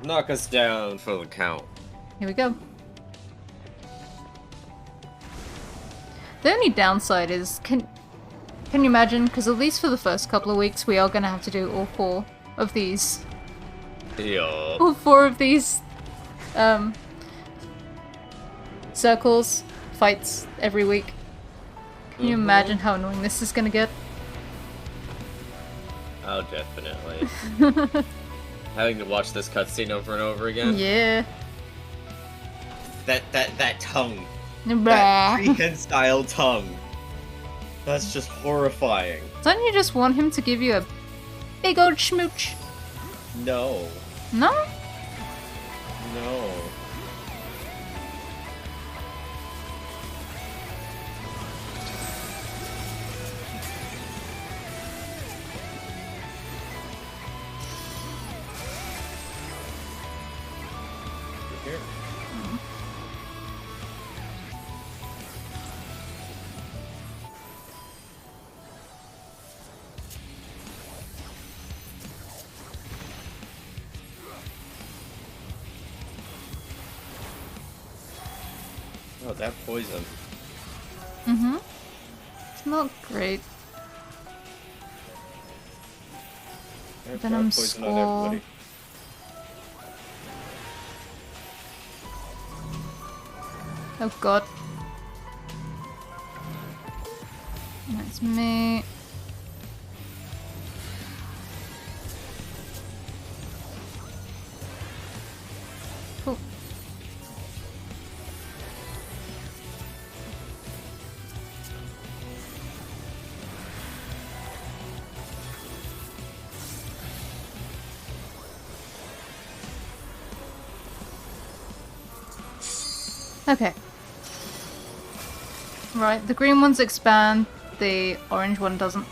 Knock us down for the count. here we go. The only downside is, can you imagine? Because at least for the first couple of weeks, we are gonna have to do all 4 of these. Yo. All 4 of these, circles, fights every week. Can you imagine how annoying this is gonna get? Oh, definitely. Having to watch this cutscene over and over again. Yeah. That tongue. Blah. That freehand-style tongue. That's just horrifying. Don't you just want him to give you a big old schmooch? No. No? No. Here. Oh, that poison. Mm-hmm. It's not great. That Venom poison on Squall. everybody. Oh god. That's me. Cool. Okay. Right, the green ones expand, the orange one doesn't.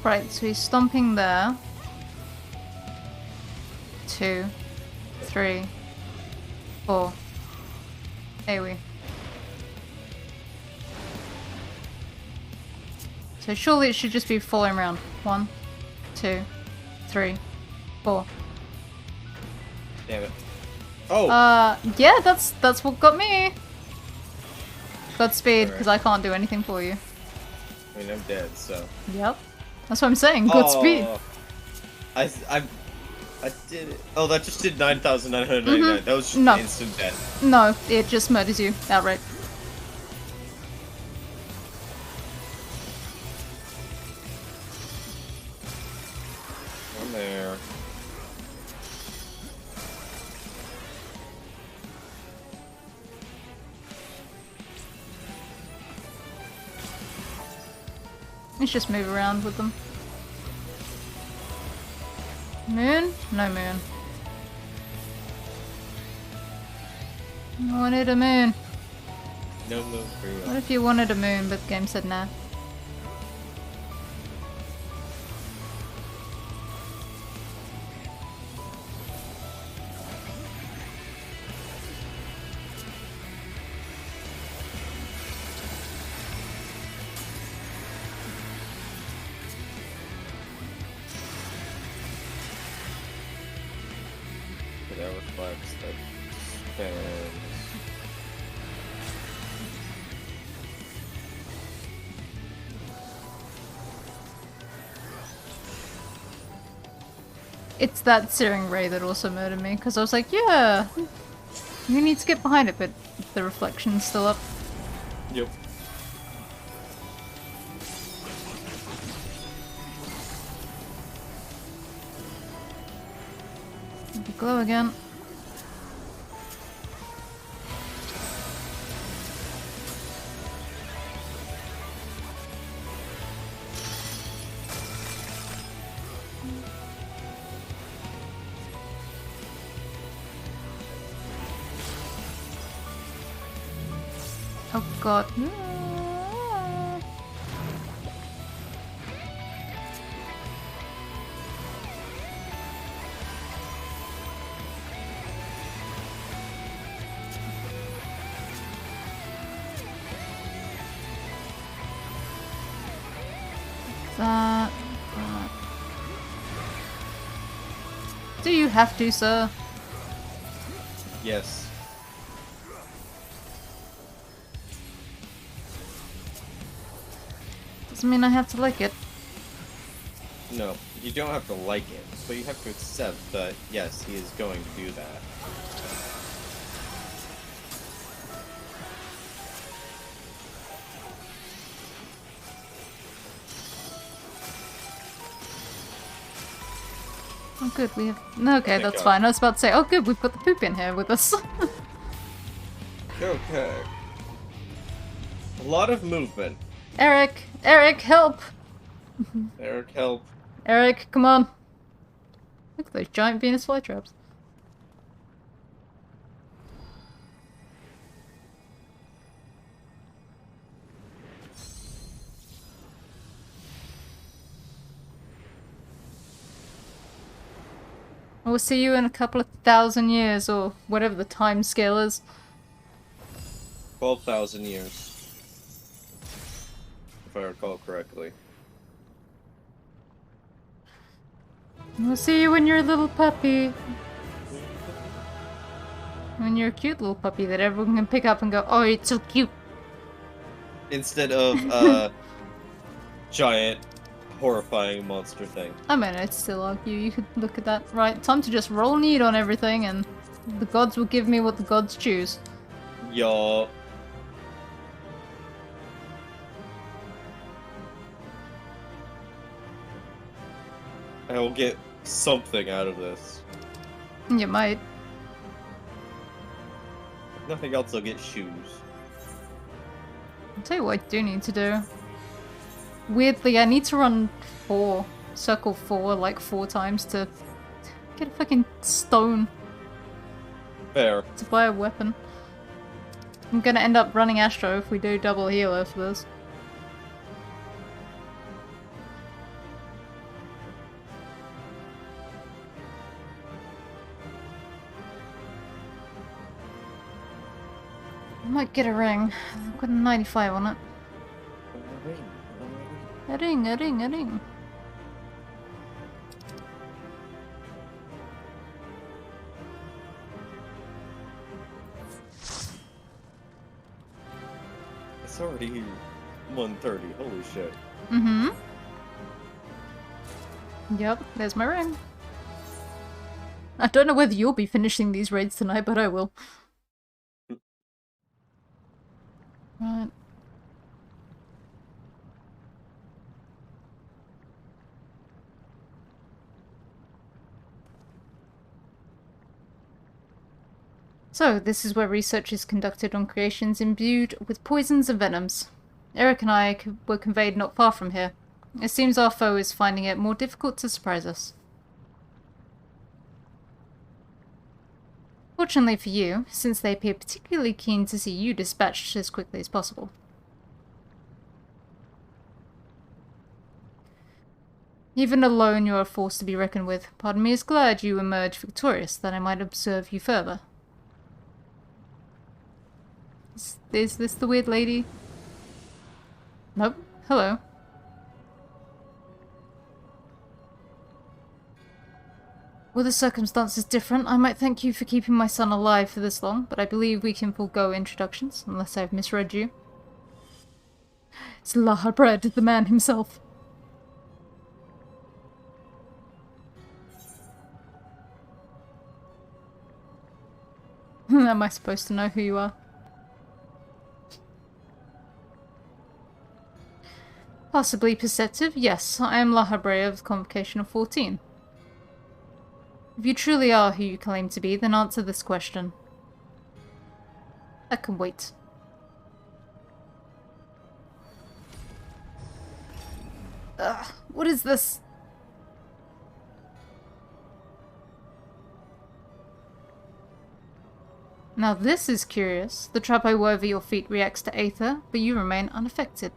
Right, so he's stomping there. 2, 3, 4. AoE. So surely it should just be following around. 1, 2, 3, 4. Damn it. Oh! Yeah, that's what got me. Godspeed, because Alright. I can't do anything for you. I mean, I'm dead, so. Yep. That's what I'm saying. Godspeed. Oh. I did it. Oh, that just did 9,999. That was just No. instant death. No, it just murders you outright. I'm there. Let's just move around with them. Moon? No moon. I wanted a moon. No move for you. What if you wanted a moon, but the game said nah? That reflects that spans. It's that searing ray that also murdered me, because I was like, yeah, you need to get behind it, but the reflection's still up. Yep. Glow again. Oh god. That. Do you have to, sir? Yes. Doesn't mean I have to like it. No, you don't have to like it, but you have to accept that, yes, he is going to do that. Oh good, we have... No, okay, that's fine. I was about to say, oh good, we've got the poop in here with us. Okay. A lot of movement. Eric! Eric, help! Eric, help. Eric, come on. Look at those giant Venus flytraps. We'll see you in a couple of 1,000 years, or whatever the time scale is. 12,000 years. If I recall correctly. We'll see you when you're a little puppy. When you're a cute little puppy that everyone can pick up and go, oh, it's so cute. Instead of, giant, horrifying monster thing. I mean, I'd still argue you could look at that. Right, time to just roll need on everything and the gods will give me what the gods choose. Y'all. I will get something out of this. You might. If nothing else, I'll get shoes. I'll tell you what I do need to do. Weirdly, I need to run circle 4 like 4 times to get a fucking stone Fair. to buy a weapon. I'm gonna end up running Astro if we do double healer for this. I might get a ring. I've got a 95 on it. A ring, a ring, a ring. It's already 1:30. Holy shit. Mm-hmm. Yep, there's my ring. I don't know whether you'll be finishing these raids tonight, but I will. Right. So, this is where research is conducted on creations imbued with poisons and venoms. Eric and I were conveyed not far from here. It seems our foe is finding it more difficult to surprise us. Fortunately for you, since they appear particularly keen to see you dispatched as quickly as possible. Even alone you are a force to be reckoned with. Part of me is glad you emerged victorious, that I might observe you further. Is this the weird lady? Nope. Hello. Were the circumstances different, I might thank you for keeping my son alive for this long, but I believe we can forego introductions, unless I've misread you. It's Lahabred, the man himself. Am I supposed to know who you are? Possibly perceptive, yes. I am Lahabrea of the Convocation of 14. If you truly are who you claim to be, then answer this question. That can wait. Ugh, what is this? Now this is curious. The trap I wove over your feet reacts to aether, but you remain unaffected.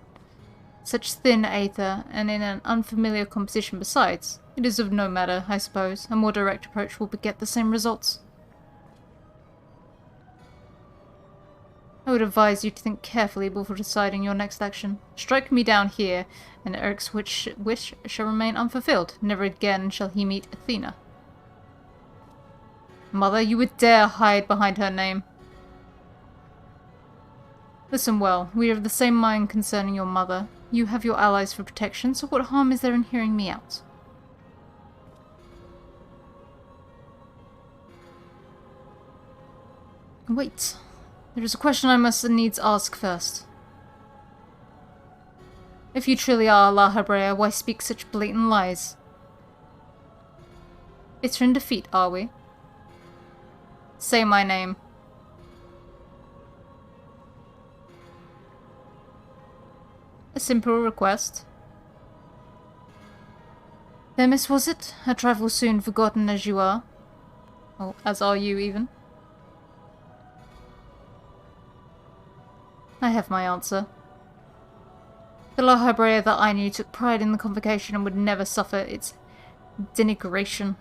Such thin aether, and in an unfamiliar composition besides. It is of no matter, I suppose. A more direct approach will beget the same results. I would advise you to think carefully before deciding your next action. Strike me down here, and Eric's wish shall remain unfulfilled. Never again shall he meet Athena. Mother, you would dare hide behind her name. Listen well, we are of the same mind concerning your mother. You have your allies for protection, so what harm is there in hearing me out? Wait. There is a question I must needs ask first. If you truly are Lahabrea, why speak such blatant lies? Bitter in defeat, are we? Say my name. A simple request. Themis, was it? A trifle soon forgotten as you are. Or as are you, even. I have my answer. The Lahabrea that I knew took pride in the convocation and would never suffer its denigration.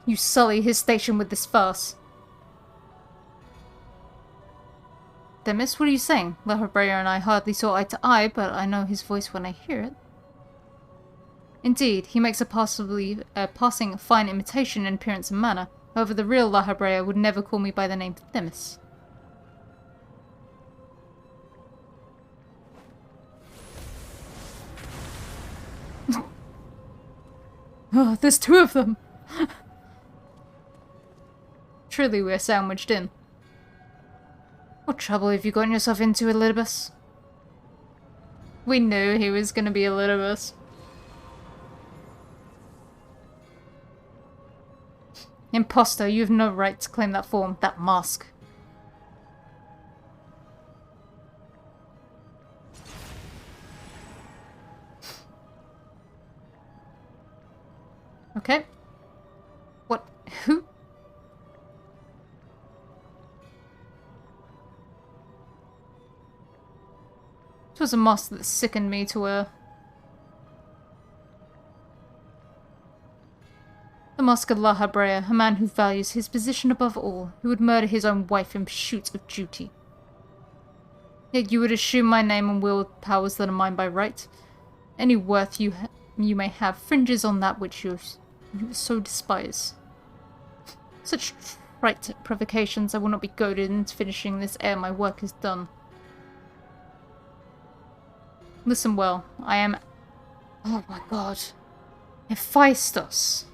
You sully his station with this farce. Themis, what are you saying? Lahabrea and I hardly saw eye to eye, but I know his voice when I hear it. Indeed, he makes a passing fine imitation in appearance and manner. However, the real Lahabrea would never call me by the name Themis. Oh, there's two of them! Truly we are sandwiched in. What trouble have you gotten yourself into, Elidibus? We knew he was going to be Elidibus. Imposter, you have no right to claim that form, that mask. Okay. What? Who? It was a mask that sickened me to her. The mask of Lahabrea, a man who values his position above all, who would murder his own wife in pursuit of duty. Yet you would assume my name and wield powers that are mine by right. Any worth you may have fringes on that which you so despise. Such outright provocations, I will not be goaded into finishing this ere my work is done. Listen well, I am... Oh my god. Hephaestus.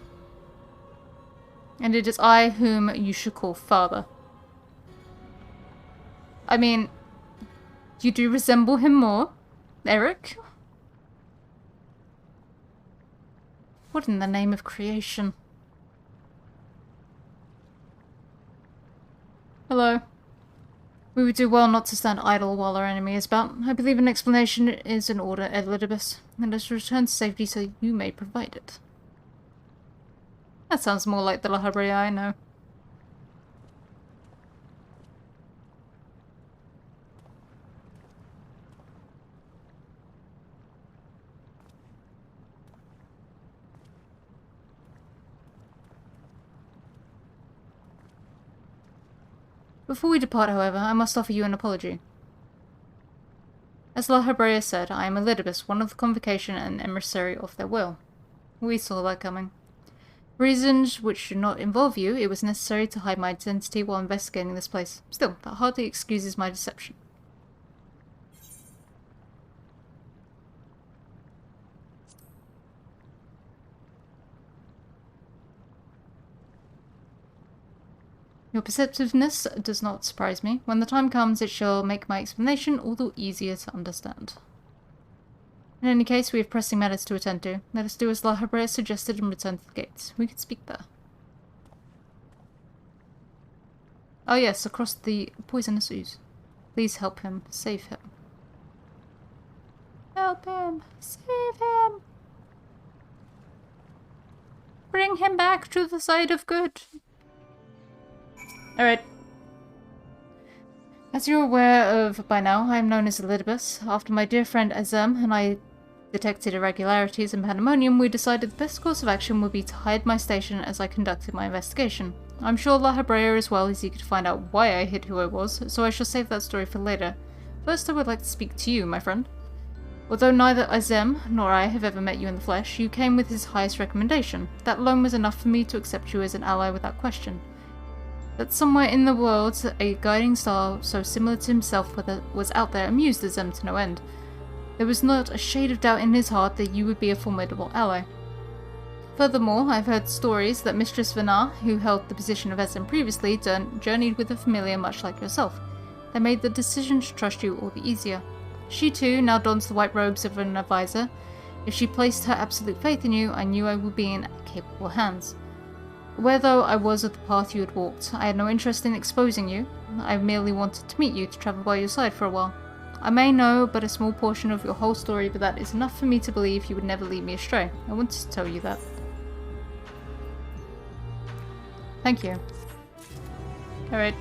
And it is I whom you should call father. I mean, you do resemble him more, Eric? What in the name of creation? Hello. We would do well not to stand idle while our enemy is about. I believe an explanation is in order, Elidibus. Let us return to safety so you may provide it. That sounds more like the La Habrea I know. Before we depart, however, I must offer you an apology. As La Habrea said, I am Elidibus, one of the Convocation and emissary of their will. We saw that coming. For reasons which should not involve you, it was necessary to hide my identity while investigating this place. Still, that hardly excuses my deception. Your perceptiveness does not surprise me. When the time comes, it shall make my explanation all the easier to understand. In any case, we have pressing matters to attend to. Let us do as La Habrea suggested and return to the gates. We can speak there. Oh yes, across the poisonous ooze. Please help him. Save him. Help him. Save him. Bring him back to the side of good. Alright. As you're aware of by now, I am known as Elidibus. After my dear friend Azem and I detected irregularities in Pandemonium, we decided the best course of action would be to hide my station as I conducted my investigation. I'm sure La Habrea as well is eager to find out why I hid who I was, so I shall save that story for later. First, I would like to speak to you, my friend. Although neither Azem nor I have ever met you in the flesh, you came with his highest recommendation. That alone was enough for me to accept you as an ally without question. That somewhere in the world a guiding star so similar to himself was out there amused Azem to no end. There was not a shade of doubt in his heart that you would be a formidable ally. Furthermore, I've heard stories that Mistress Vanar, who held the position of Azem previously, journeyed with a familiar much like yourself. That made the decision to trust you all the easier. She too now dons the white robes of an advisor. If she placed her absolute faith in you, I knew I would be in capable hands. Aware though I was of the path you had walked, I had no interest in exposing you. I merely wanted to meet you, to travel by your side for a while. I may know but a small portion of your whole story, but that is enough for me to believe you would never lead me astray. I wanted to tell you that. Thank you. Alright.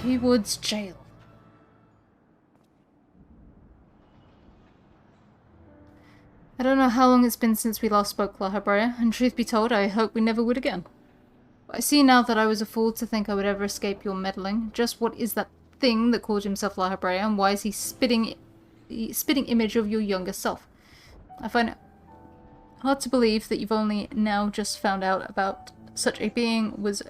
Keywords Jail. I don't know how long it's been since we last spoke, La Habrea, and truth be told, I hope we never would again. I see now that I was a fool to think I would ever escape your meddling. Just what is that thing that called himself La Habrea, and why is he spitting image of your younger self? I find it hard to believe that you've only now just found out about such a being was...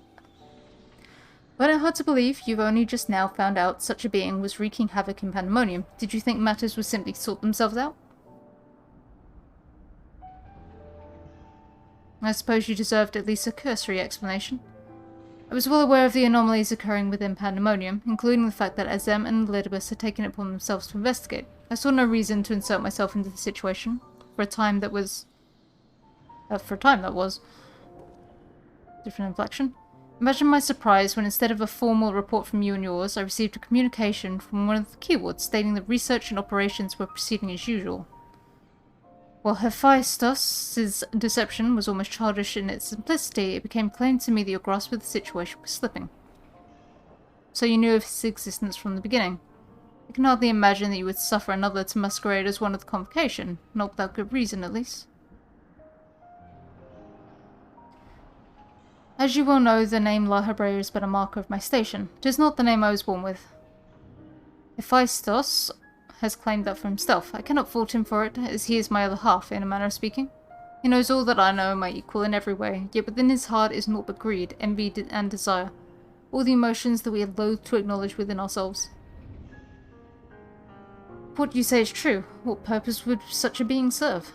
wreaking havoc in Pandemonium. Did you think matters would simply sort themselves out? I suppose you deserved at least a cursory explanation. I was well aware of the anomalies occurring within Pandemonium, including the fact that Azem and Elidibus had taken it upon themselves to investigate. I saw no reason to insert myself into the situation. For a time that was... Different inflection. Imagine my surprise when instead of a formal report from you and yours, I received a communication from one of the keywords stating that research and operations were proceeding as usual. While Hephaestus' deception was almost childish in its simplicity, it became plain to me that your grasp of the situation was slipping. So you knew of his existence from the beginning. I can hardly imagine that you would suffer another to masquerade as one of the Convocation, not without good reason at least. As you well know, the name La Habrea is but a marker of my station. It is not the name I was born with. Hephaestus has claimed that for himself. I cannot fault him for it, as he is my other half, in a manner of speaking. He knows all that I know, my equal in every way, yet within his heart is naught but greed, envy, and desire. All the emotions that we are loath to acknowledge within ourselves. What you say is true. What purpose would such a being serve?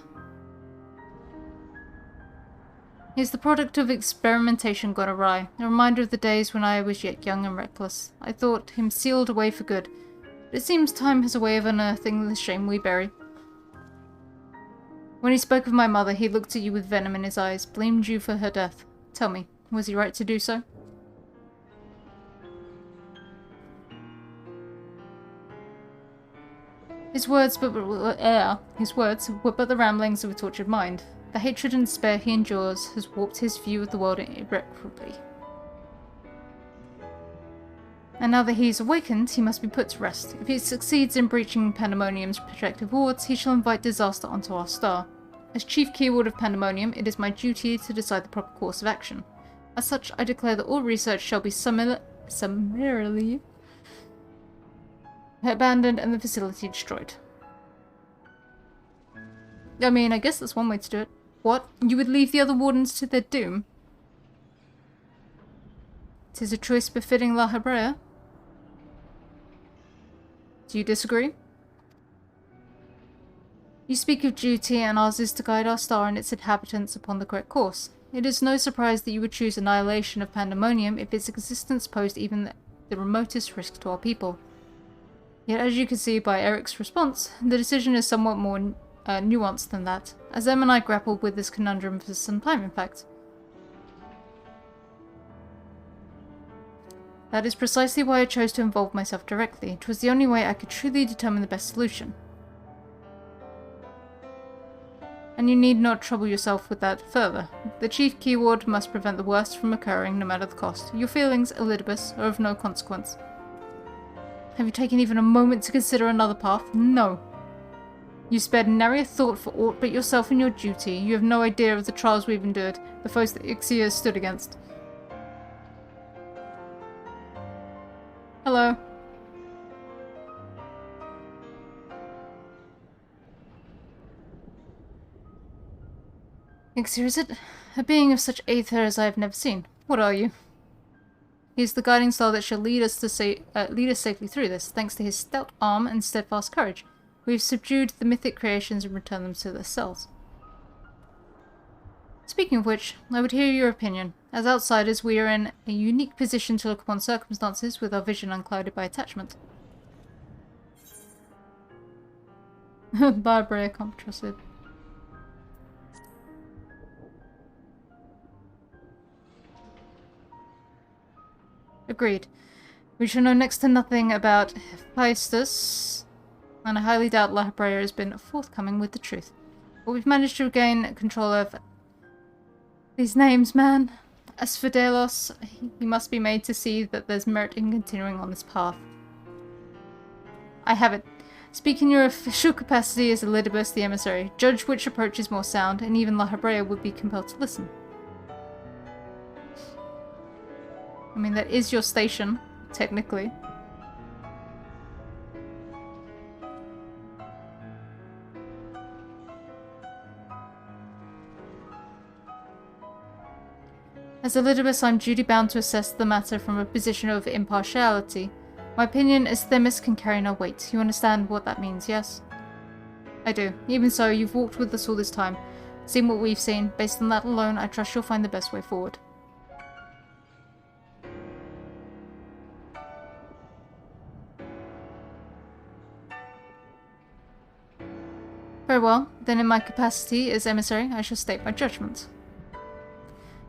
He is the product of experimentation gone awry, a reminder of the days when I was yet young and reckless. I thought him sealed away for good, but it seems time has a way of unearthing the shame we bury. When he spoke of my mother, he looked at you with venom in his eyes, blamed you for her death. Tell me, was he right to do so? His words were but the ramblings of a tortured mind. The hatred and despair he endures has warped his view of the world irreparably. And now that he is awakened, he must be put to rest. If he succeeds in breaching Pandemonium's protective wards, he shall invite disaster onto our star. As Chief Keyword of Pandemonium, it is my duty to decide the proper course of action. As such, I declare that all research shall be summarily abandoned and the facility destroyed. I mean, I guess that's one way to do it. What? You would leave the other wardens to their doom? 'Tis a choice befitting La Hebrea. Do you disagree? You speak of duty, and ours is to guide our star and its inhabitants upon the correct course. It is no surprise that you would choose annihilation of Pandemonium if its existence posed even the remotest risk to our people. Yet as you can see by Eric's response, the decision is somewhat more nuanced than that, as Em and I grappled with this conundrum for some time, in fact. That is precisely why I chose to involve myself directly. It was the only way I could truly determine the best solution. And you need not trouble yourself with that further. The Chief Keyword must prevent the worst from occurring, no matter the cost. Your feelings, Elidibus, are of no consequence. Have you taken even a moment to consider another path? No. You spared nary a thought for aught but yourself and your duty. You have no idea of the trials we've endured, the foes that XIV has stood against. Hello. XIV, is it? A being of such aether as I have never seen. What are you? He is the guiding star that shall lead us safely through this. Thanks to his stout arm and steadfast courage, we have subdued the mythic creations and returned them to their cells. Speaking of which, I would hear your opinion. As outsiders, we are in a unique position to look upon circumstances with our vision unclouded by attachment. Barbara, I can't be trusted. Agreed. We shall know next to nothing about Hephaestus, and I highly doubt La Hebrea has been forthcoming with the truth. But we've managed to regain control of these names, man. As for Delos, he must be made to see that there's merit in continuing on this path. I have it. Speak in your official capacity as Elidibus the emissary. Judge which approach is more sound, and even La Hebrea would be compelled to listen. I mean, that is your station, technically. As Elidibus, I'm duty-bound to assess the matter from a position of impartiality. My opinion as Themis can carry no weight. You understand what that means, yes? I do. Even so, you've walked with us all this time. Seen what we've seen. Based on that alone, I trust you'll find the best way forward. Very well. Then in my capacity as emissary, I shall state my judgment.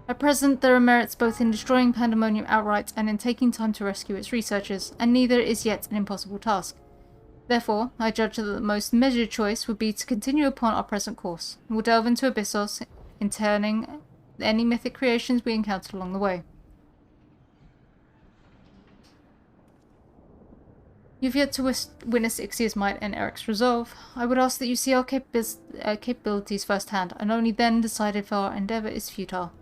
At present, there are merits both in destroying Pandemonium outright and in taking time to rescue its researchers, and neither is yet an impossible task. Therefore, I judge that the most measured choice would be to continue upon our present course. We'll delve into Abyssos, interning any mythic creations we encountered along the way. You've yet to witness Ixia's might and Eric's resolve. I would ask that you see our capabilities firsthand, and only then decide if our endeavour is futile.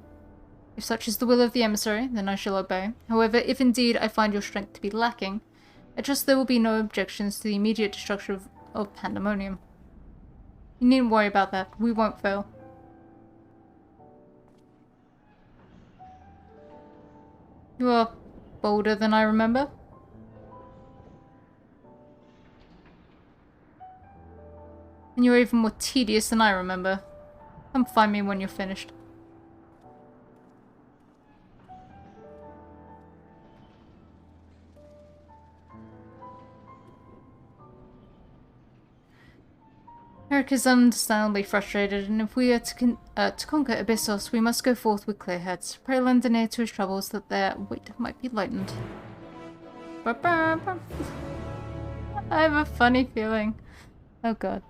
If such is the will of the emissary, then I shall obey. However, if indeed I find your strength to be lacking, I trust there will be no objections to the immediate destruction of Pandemonium. You needn't worry about that. We won't fail. You are bolder than I remember. And you're even more tedious than I remember. Come find me when you're finished. Eric is understandably frustrated, and if we are to conquer Abyssos, we must go forth with clear heads. Pray lend an ear to his troubles that their weight might be lightened. I have a funny feeling. Oh god.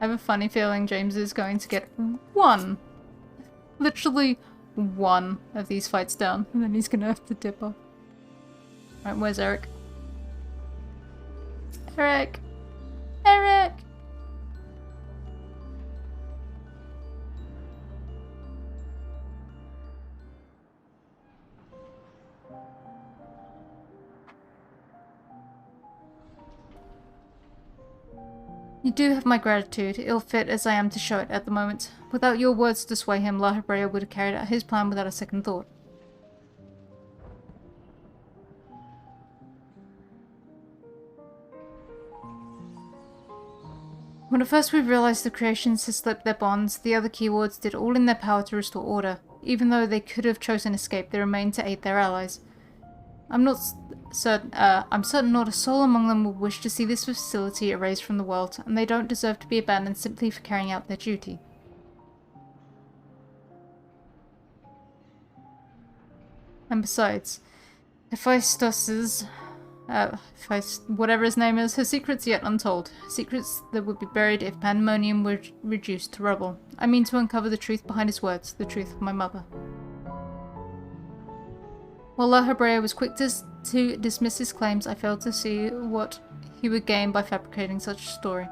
I have a funny feeling James is going to get one, literally one of these fights down, and then he's gonna have to dip off. Right, where's Eric? Eric! Eric! You do have my gratitude, ill-fit as I am to show it at the moment. Without your words to sway him, La Habrea would have carried out his plan without a second thought. When at first we realized the creations had slipped their bonds, the other keywords did all in their power to restore order. Even though they could have chosen escape, they remained to aid their allies. I'm certain not a soul among them would wish to see this facility erased from the world, and they don't deserve to be abandoned simply for carrying out their duty. And besides, Hephaestus's whatever his name is, her secrets yet untold. Secrets that would be buried if Pandemonium were reduced to rubble. I mean to uncover the truth behind his words, the truth of my mother. While La Habrea was quick to dismiss his claims, I failed to see what he would gain by fabricating such a story.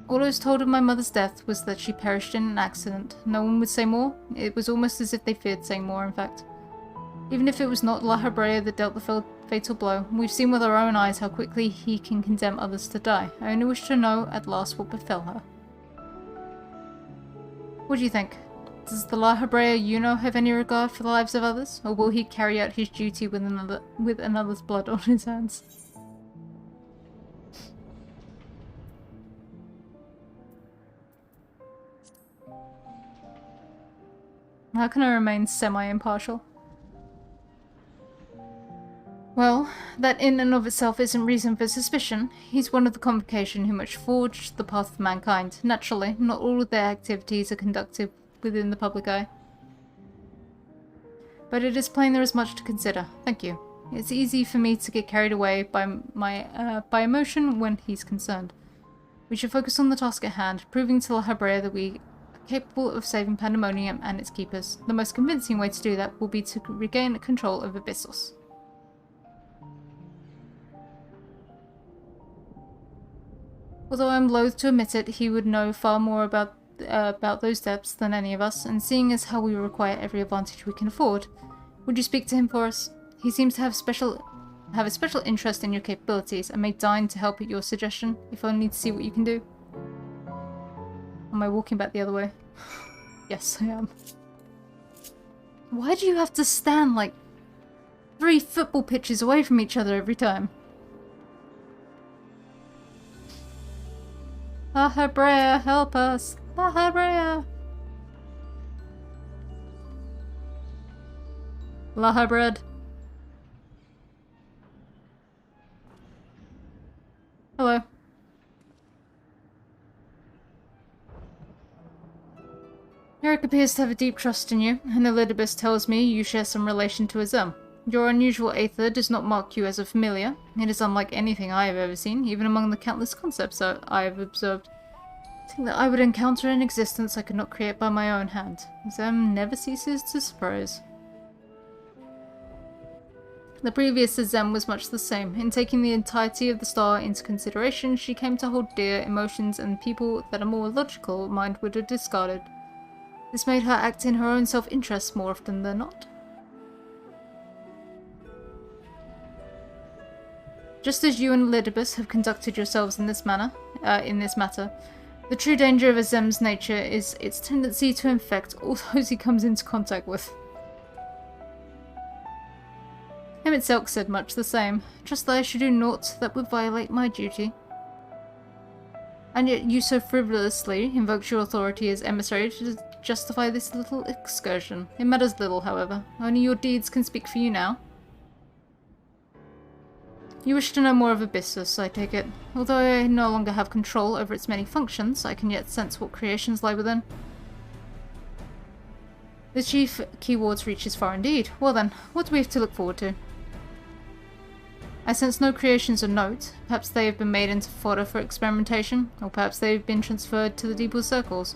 All I was told of my mother's death was that she perished in an accident. No one would say more. It was almost as if they feared saying more, in fact. Even if it was not La Habrea that dealt the fatal blow, we've seen with our own eyes how quickly he can condemn others to die. I only wish to know, at last, what befell her. What do you think? Does the La Habrea you know have any regard for the lives of others? Or will he carry out his duty with another's blood on his hands? How can I remain semi-impartial? Well, that in and of itself isn't reason for suspicion. He's one of the convocation who much forged the path of mankind. Naturally, not all of their activities are conducted within the public eye. But it is plain there is much to consider. Thank you. It's easy for me to get carried away by emotion when he's concerned. We should focus on the task at hand, proving to La Habrea that we are capable of saving Pandemonium and its keepers. The most convincing way to do that will be to regain control of Abyssos. Although I'm loath to admit it, he would know far more about those depths than any of us, and seeing as how we require every advantage we can afford, would you speak to him for us? He seems to have a special interest in your capabilities, and may deign to help at your suggestion, if only to see what you can do. Am I walking back the other way? Yes, I am. Why do you have to stand like 3 football pitches away from each other every time? La Habrea, help us! La Habrea! La Habrea. Hello. Eric appears to have a deep trust in you, and Elidibus tells me you share some relation to Azem. Your unusual aether does not mark you as a familiar. It is unlike anything I have ever seen, even among the countless concepts I have observed. Something that I would encounter in existence I could not create by my own hand. Azem never ceases to surprise. The previous Azem was much the same. In taking the entirety of the star into consideration, she came to hold dear emotions and people that a more logical mind would have discarded. This made her act in her own self-interest more often than not. Just as you and Elidibus have conducted yourselves in this matter, The true danger of a Zem's nature is its tendency to infect all those he comes into contact with. Him itself said much the same, just that I should do naught that would violate my duty. And yet you so frivolously invoked your authority as emissary to justify this little excursion. It matters little, however. Only your deeds can speak for you now. You wish to know more of Abyssus, I take it. Although I no longer have control over its many functions, I can yet sense what creations lie within. The chief keywords reaches far indeed. Well then, what do we have to look forward to? I sense no creations of note. Perhaps they have been made into fodder for experimentation, or perhaps they have been transferred to the deeper circles.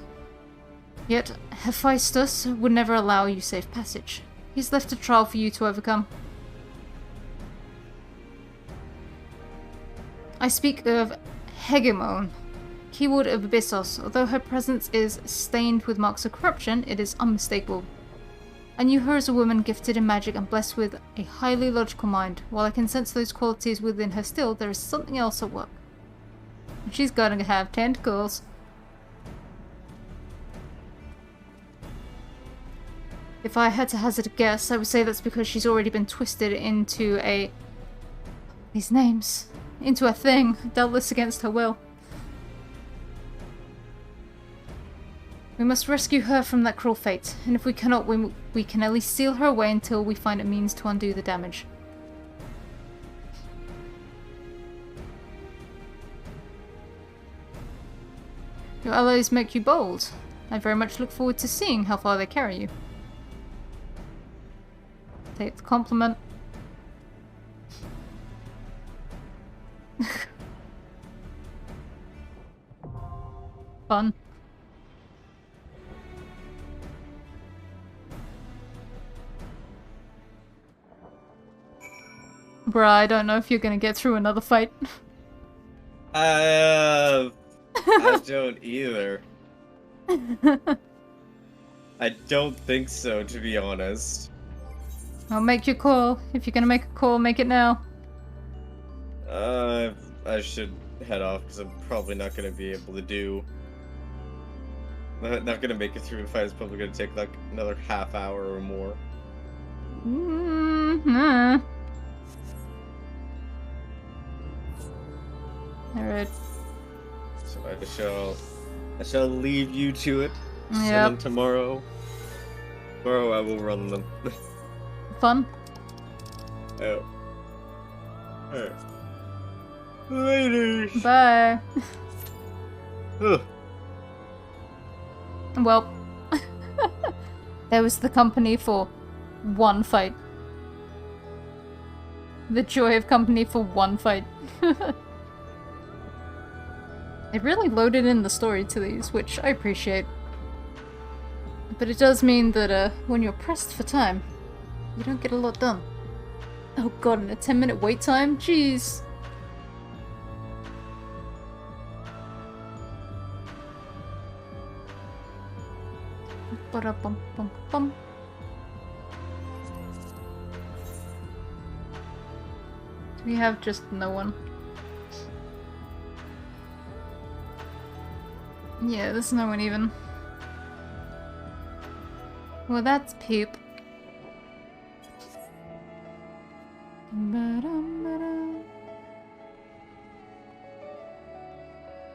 Yet, Hephaestus would never allow you safe passage. He's left a trial for you to overcome. I speak of Hegemon, keyword of Abyssos. Although her presence is stained with marks of corruption, it is unmistakable. I knew her as a woman gifted in magic and blessed with a highly logical mind. While I can sense those qualities within her still, there is something else at work. And she's gonna have tentacles. If I had to hazard a guess, I would say that's because she's already been twisted into these names. Into a thing, doubtless against her will. We must rescue her from that cruel fate, and if we cannot, we can at least seal her away until we find a means to undo the damage. Your allies make you bold. I very much look forward to seeing how far they carry you. Take the compliment. Fun. Bruh, I don't know if you're gonna get through another fight. I don't either. I don't think so, to be honest. I'll make your call. If you're gonna make a call, make it now. I should head off because I'm probably not gonna be able to do. Not gonna make it through the fight. It's probably gonna take like another half hour or more. Alright. So I shall leave you to it. Yep. And then tomorrow I will run them. Fun. Oh. Alright. Later. Bye. Ugh. Well, there was the company for one fight. The joy of company for one fight. They really loaded in the story to these, which I appreciate. But it does mean that when you're pressed for time, you don't get a lot done. Oh god, and a 10-minute wait time? Jeez. Ba-da-bum-bum-bum. We have just no one. Yeah, there's no one even. Well, that's poop.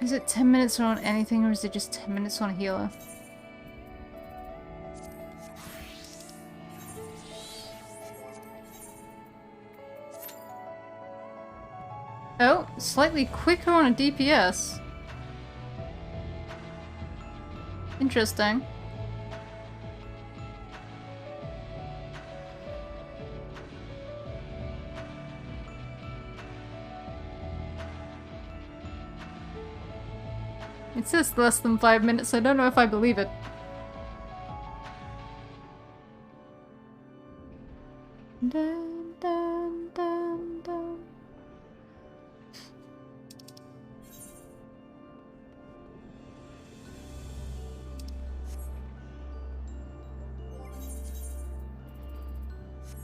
Is it 10 minutes on anything, or is it just 10 minutes on a healer? Oh, slightly quicker on a DPS. Interesting. It says less than 5 minutes, I don't know if I believe it. Dun, dun, dun, dun.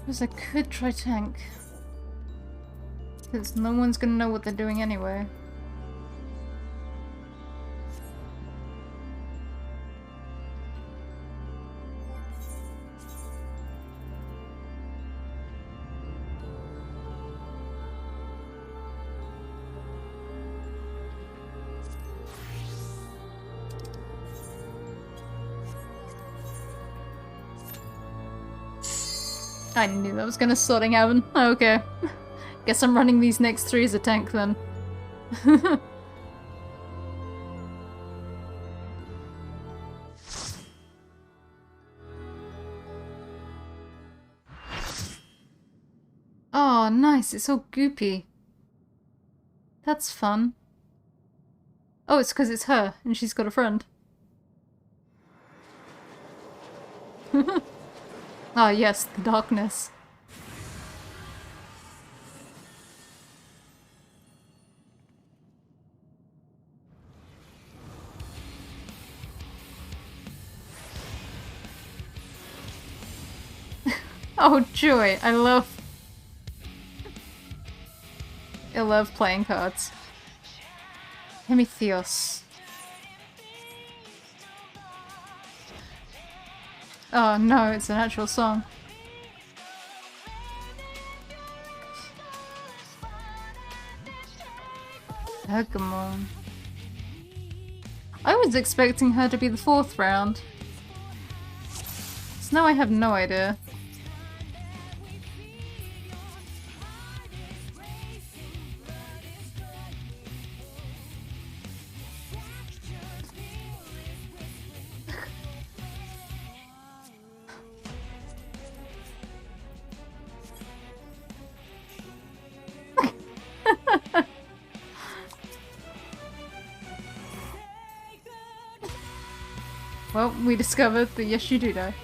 Because I could try tank. Since no one's gonna know what they're doing anyway. I knew that was gonna sorting happen. Okay. Guess I'm running these next 3 as a tank then. Oh, nice. It's all goopy. That's fun. Oh, it's because it's her and she's got a friend. Ah, yes, the darkness. Oh, joy. I love playing cards. Prometheus. Oh no, it's an actual song. Pergamon. I was expecting her to be the 4th round. So now I have no idea. Well, we discovered that yes, you do die.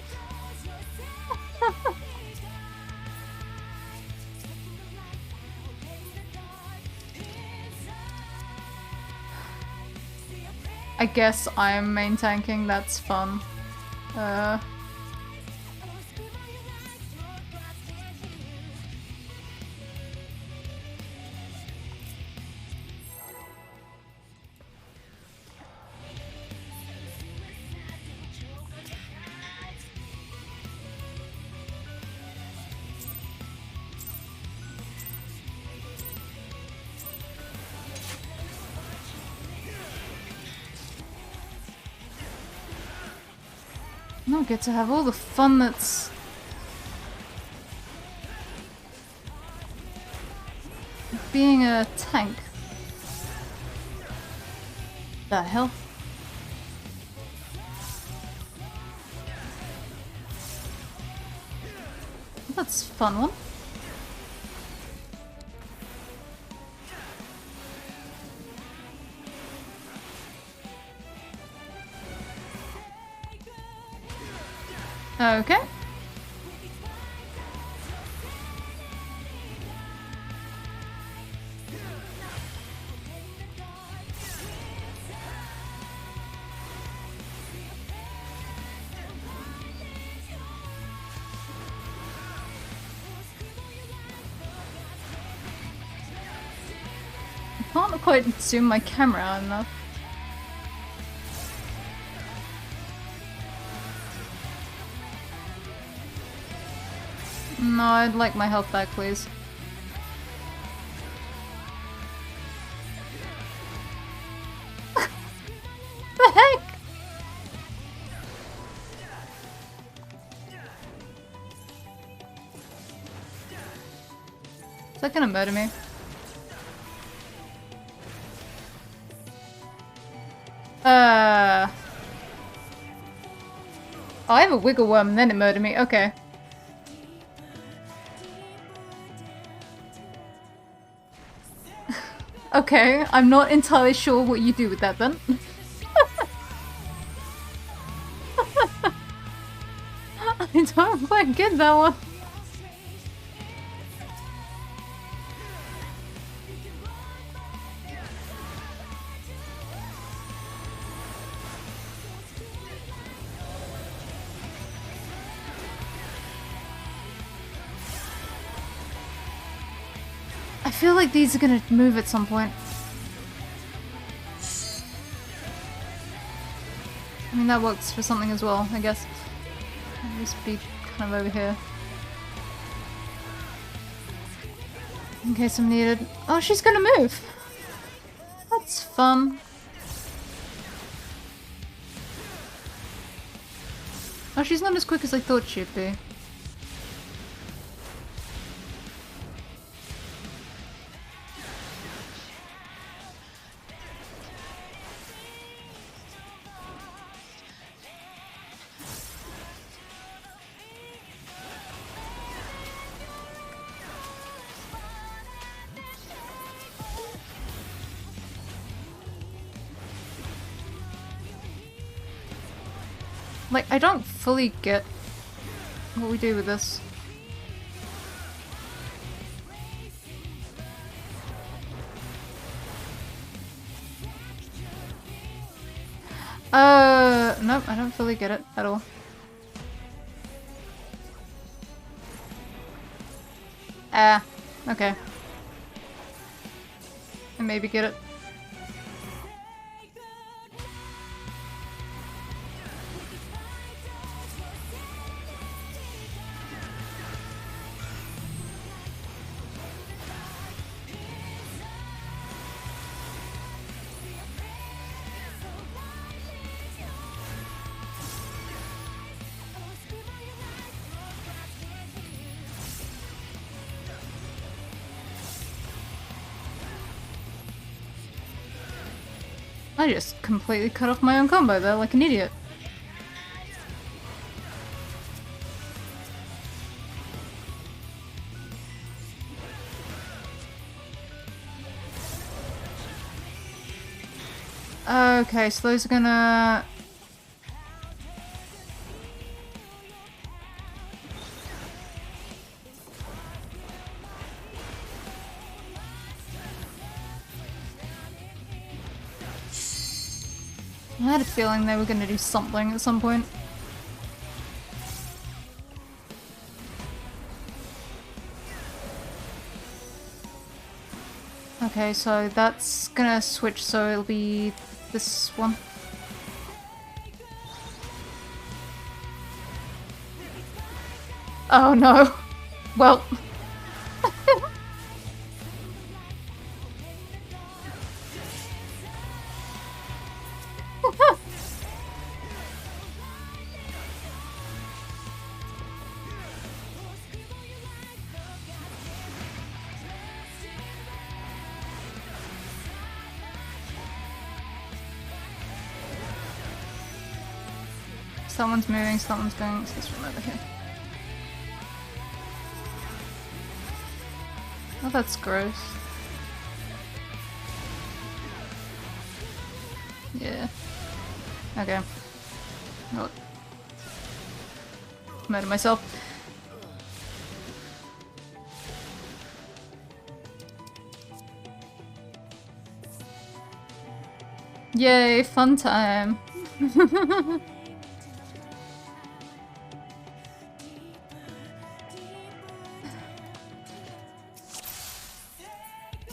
I guess I'm main tanking, that's fun. I don't get to have all the fun that's... being a tank. The hell? That's a fun one. Okay. I can't quite zoom my camera out enough. No, I'd like my health back, please. The heck? Is that gonna murder me? Oh, I have a wiggle worm and then it murdered me. Okay. Okay, I'm not entirely sure what you do with that then. I don't quite get that one. I feel like these are gonna move at some point. I mean, that works for something as well, I guess. I'll just be kind of over here. In case I'm needed. Oh, she's gonna move! That's fun. Oh, she's not as quick as I thought she'd be. Like, I don't fully get what we do with this. Nope, I don't fully get it at all. Ah, okay. I maybe get it. I just completely cut off my own combo there like an idiot. Okay, so those are gonna... I had a feeling they were gonna do something at some point. Okay, so that's gonna switch, so it'll be this one. Oh no. Well. Someone's moving, someone's going. It's this one over here. Oh, that's gross. Yeah. Okay. Oh. Murder myself. Yay, fun time.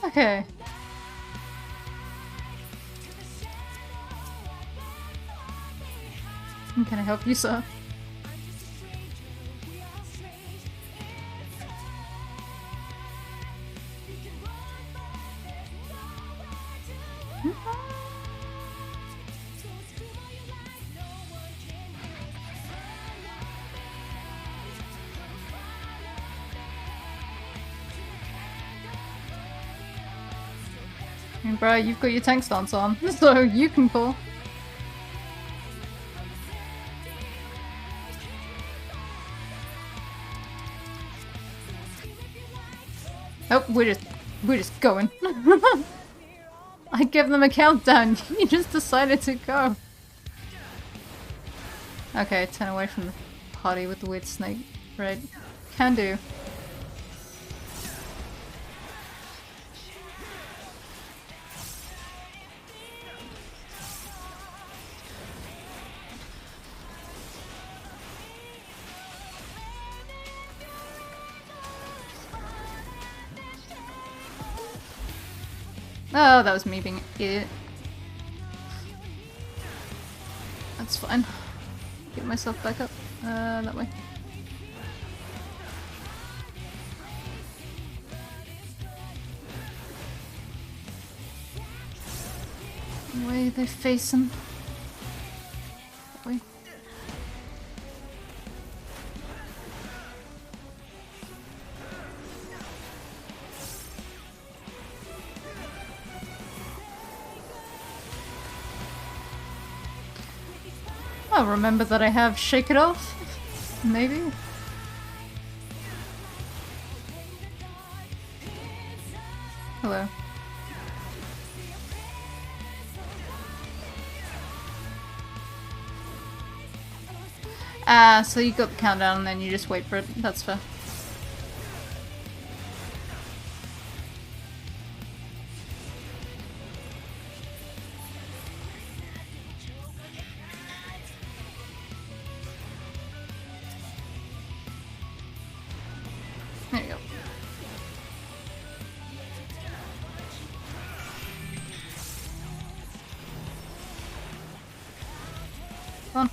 Okay. Can I help you, sir? Bro, you've got your tank stance on, so you can pull. Oh, we're just going. I gave them a countdown. You just decided to go. Okay, turn away from the party with the weird snake. Right. Can do. Oh, that was me being an idiot. That's fine. Get myself back up. That way. Where are they facing? That way. I'll remember that I have Shake It Off. Maybe? Hello. So you got the countdown and then you just wait for it. That's fair. There you go. Come on.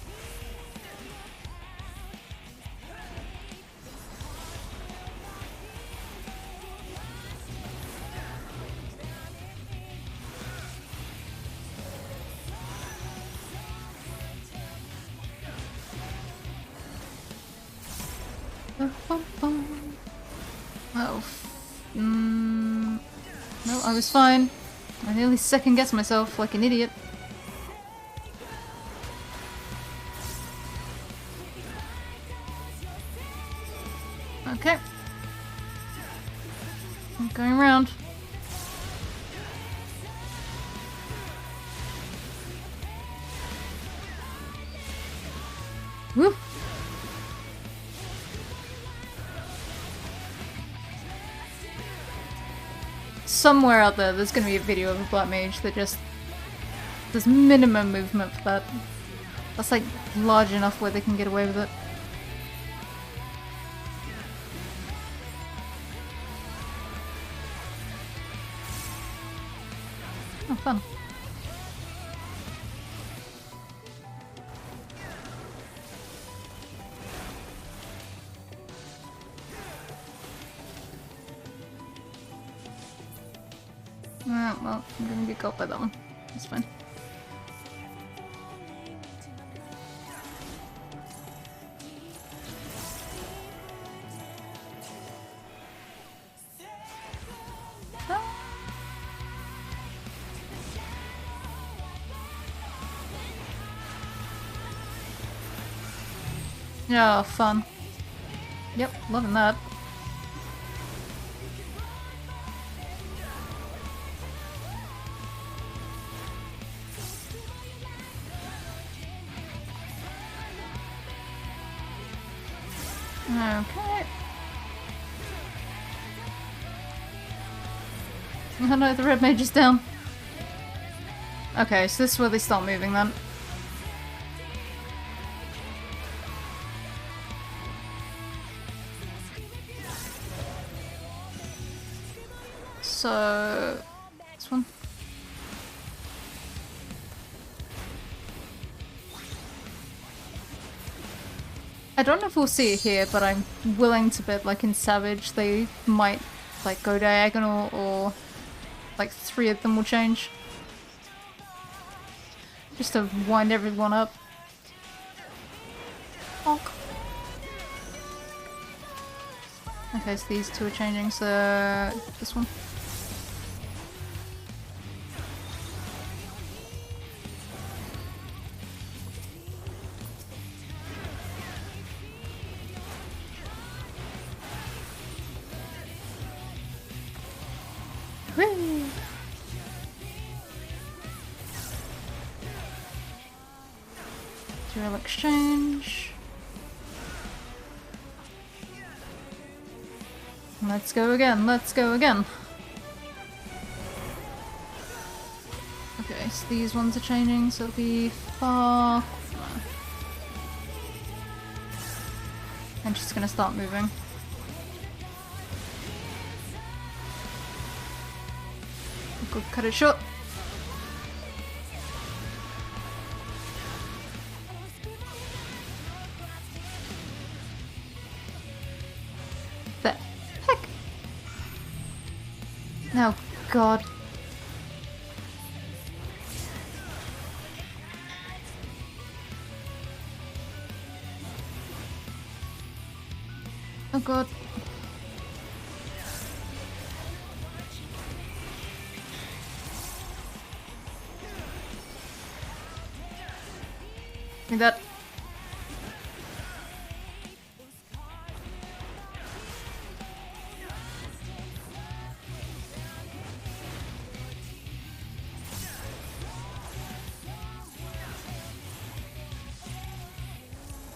Oh. No, I was fine. I nearly second-guessed myself like an idiot. Okay. I'm going around. Woo! Somewhere out there, there's gonna be a video of a black mage that just does minimum movement for that. That's like large enough where they can get away with it. Oh, fun. Well, I'm gonna get caught by that one. That's fine. Oh, fun. Yep, loving that. Okay. Oh no, the red mage is down. Okay, so this is where they start moving then. So... this one. I don't know if we'll see it here, but I'm willing to bet, like in Savage, they might like go diagonal, or like 3 of them will change. Just to wind everyone up. Honk. Okay, so these 2 are changing, so this one. Whee! Dual exchange. Let's go again, let's go again. Okay, so these ones are changing, so it'll be far. And she's gonna start moving. Go cut it short. The heck? Oh god. Oh god. Like that.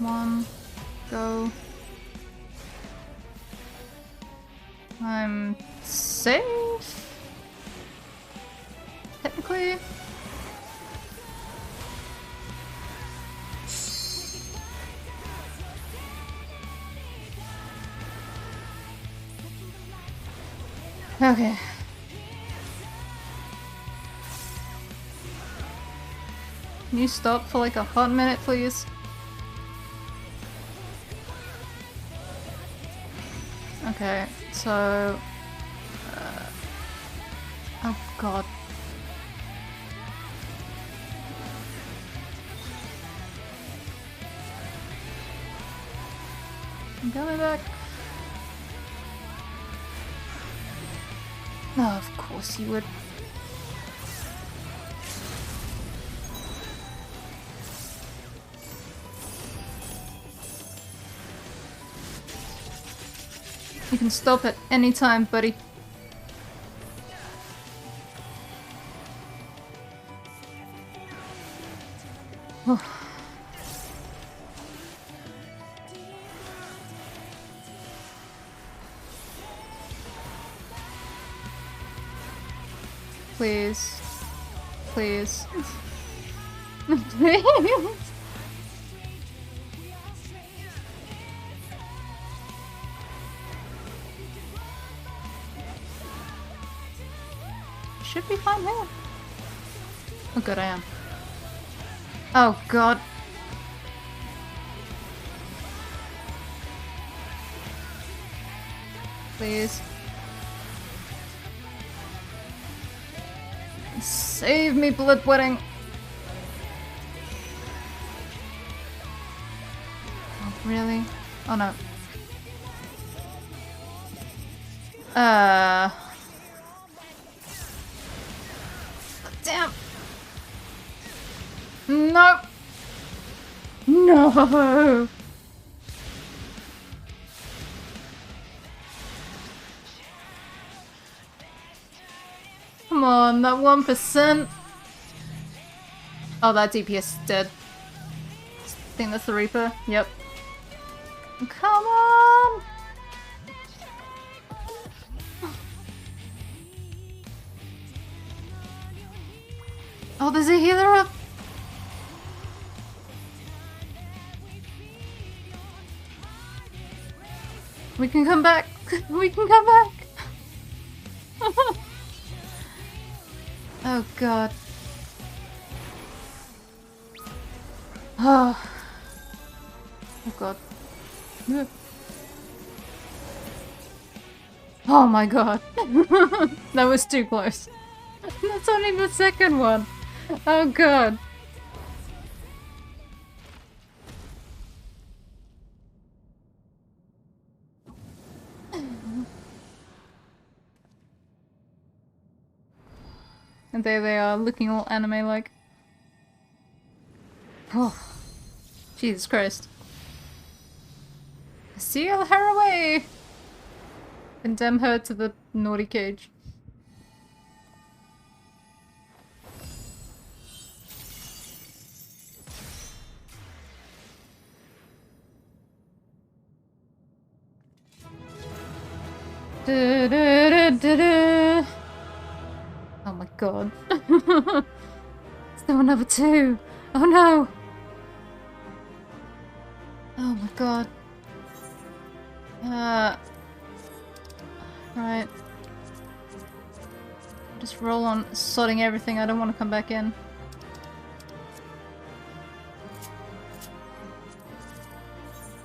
1, go. I'm safe? Technically? Okay. Can you stop for like a hot minute, please? Okay, so... oh god. I'm coming back. No, of course you would. You can stop at any time, buddy. Oh. Please. Please. Please. Should be fine here. Oh good, I am. Oh god. Please. Save me, blood wedding. Oh, really? Oh no. Damn. No. No. Come on, that 1%. Oh, that DPS is dead. I think that's the Reaper. Yep. Come on. Oh, there's a healer up! We can come back! We can come back! Oh god. Oh. Oh god. Oh my god. That was too close. That's only the second one. Oh god. And there they are, looking all anime-like. Oh. Jesus Christ. Seal her away! Condemn her to the naughty cage. Da, da, da, da, da. Oh my god. Still another 2. Oh no! Oh my god. Right. Just roll on sodding everything. I don't want to come back in.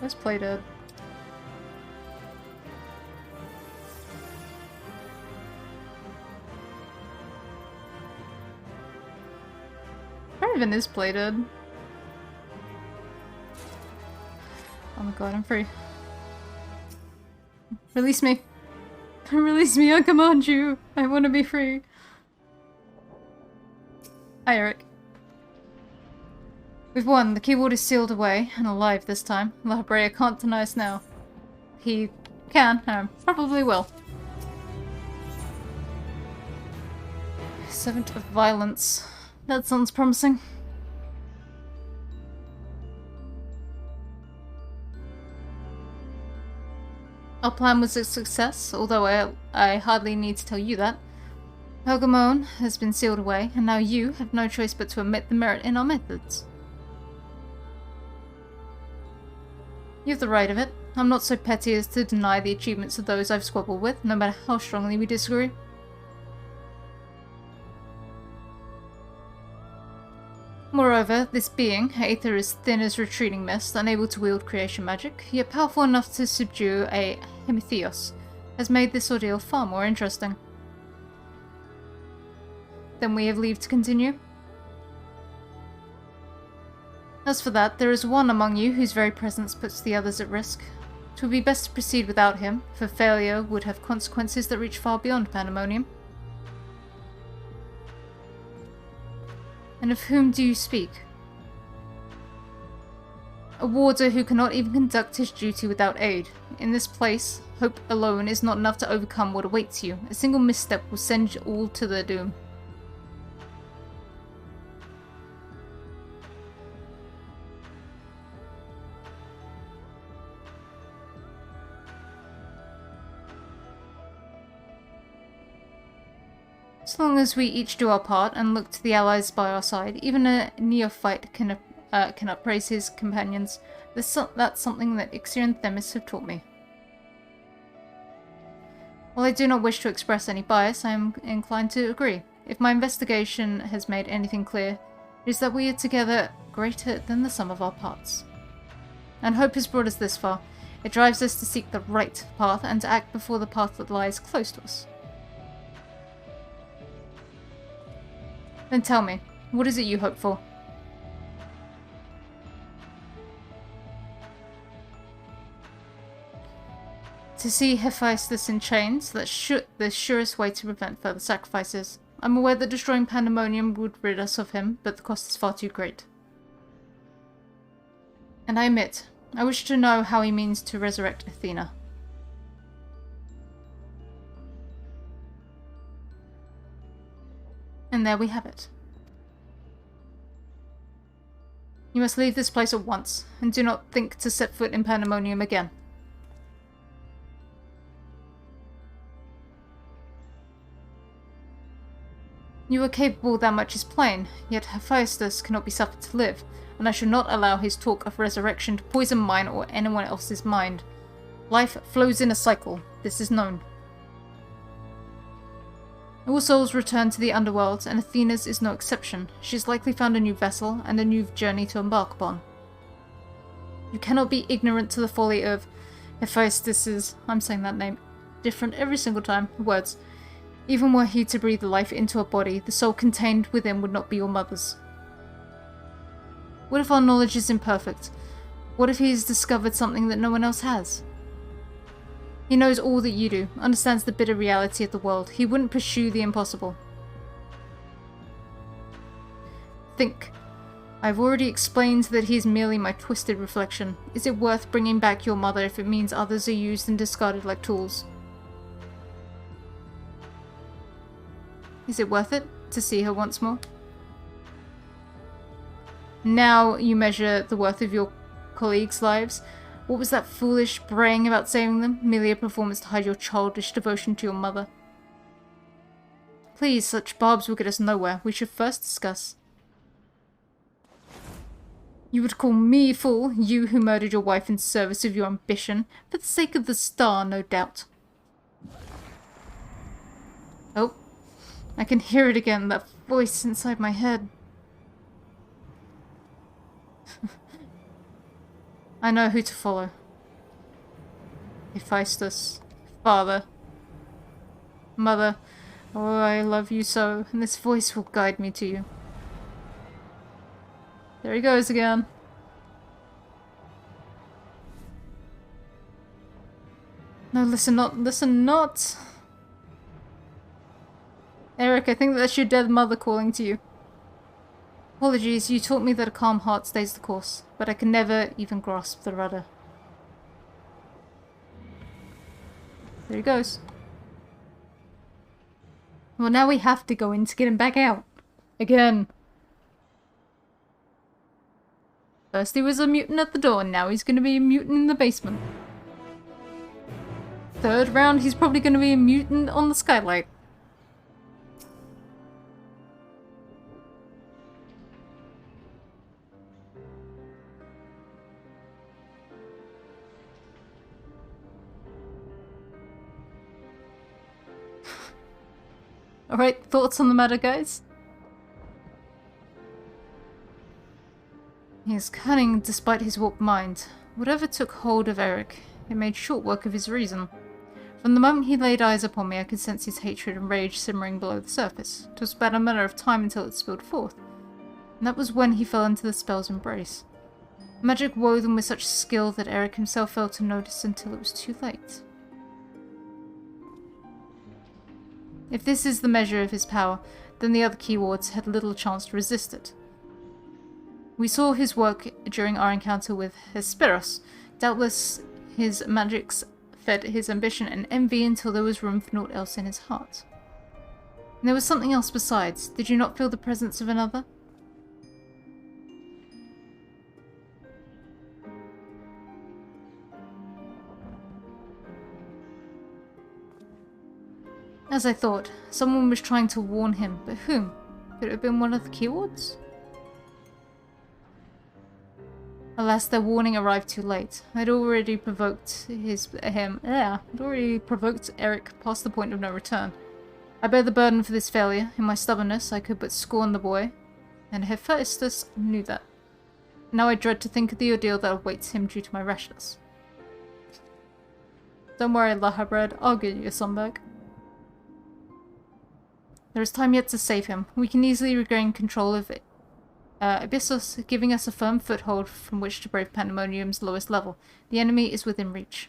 Let's play dead. Where even is plated? Oh my god, I'm free. Release me. Release me, I command you. I want to be free. Hi, Eric. We've won. The keyboard is sealed away, and alive this time. La Brea can't deny us now. He can, and probably will. Servant of Violence. That sounds promising. Our plan was a success, although I hardly need to tell you that. Pergamon has been sealed away, and now you have no choice but to admit the merit in our methods. You have the right of it. I'm not so petty as to deny the achievements of those I've squabbled with, no matter how strongly we disagree. Moreover, this being, Aether is thin as retreating mist, unable to wield creation magic, yet powerful enough to subdue a Hemitheos, has made this ordeal far more interesting. Then we have leave to continue. As for that, there is one among you whose very presence puts the others at risk. It would be best to proceed without him, for failure would have consequences that reach far beyond Pandemonium. And of whom do you speak? A warder who cannot even conduct his duty without aid. In this place, hope alone is not enough to overcome what awaits you. A single misstep will send you all to their doom. As long as we each do our part and look to the allies by our side, even a neophyte can appraise his companions. That's something that Ixir and Themis have taught me. While I do not wish to express any bias, I am inclined to agree. If my investigation has made anything clear, it is that we are together greater than the sum of our parts. And hope has brought us this far. It drives us to seek the right path and to act before the path that lies close to us. Then tell me, what is it you hope for? To see Hephaestus in chains, that's the surest way to prevent further sacrifices. I'm aware that destroying Pandemonium would rid us of him, but the cost is far too great. And I admit, I wish to know how he means to resurrect Athena. And there we have it. You must leave this place at once, and do not think to set foot in Pandemonium again. You are capable, that much is plain, yet Hephaestus cannot be suffered to live, and I shall not allow his talk of resurrection to poison mine or anyone else's mind. Life flows in a cycle, this is known. All souls return to the underworld, and Athena's is no exception. She has likely found a new vessel and a new journey to embark upon. You cannot be ignorant to the folly of Hephaestus's, I'm saying that name different every single time, words. Even were he to breathe life into a body, the soul contained within would not be your mother's. What if our knowledge is imperfect? What if he has discovered something that no one else has? He knows all that you do, understands the bitter reality of the world. He wouldn't pursue the impossible. Think. I've already explained that he is merely my twisted reflection. Is it worth bringing back your mother if it means others are used and discarded like tools? Is it worth it to see her once more? Now you measure the worth of your colleagues' lives. What was that foolish braying about saving them? Merely a performance to hide your childish devotion to your mother. Please, such barbs will get us nowhere. We should first discuss. You would call me fool, you who murdered your wife in service of your ambition, for the sake of the star, no doubt. Oh, I can hear it again, that voice inside my head. I know who to follow. Hephaestus, father, mother, oh, I love you so, and this voice will guide me to you. There he goes again. No, listen not. Eric, I think that's your dead mother calling to you. Apologies, you taught me that a calm heart stays the course, but I can never even grasp the rudder. There he goes. Well, now we have to go in to get him back out. Again. First he was a mutant at the door, and now he's going to be a mutant in the basement. third round, he's probably going to be a mutant on the skylight. Alright, thoughts on the matter, guys? He is cunning despite his warped mind. Whatever took hold of Eric, it made short work of his reason. From the moment he laid eyes upon me, I could sense his hatred and rage simmering below the surface. It was but a matter of time until it spilled forth. And that was when he fell into the spell's embrace. Magic woven with such skill that Eric himself failed to notice until it was too late. If this is the measure of his power, then the other keywards had little chance to resist it. We saw his work during our encounter with Hesperos. Doubtless his magics fed his ambition and envy until there was room for naught else in his heart. And there was something else besides. Did you not feel the presence of another? As I thought, someone was trying to warn him, but whom? Could it have been one of the keywards? Alas, their warning arrived too late. I'd already provoked Eric past the point of no return. I bear the burden for this failure. In my stubbornness, I could but scorn the boy, and Hephaestus knew that. Now I dread to think of the ordeal that awaits him due to my rashness. Don't worry, Lahabred, I'll get you some back. There is time yet to save him. We can easily regain control of it. Abyssos, giving us a firm foothold from which to brave Pandemonium's lowest level. The enemy is within reach.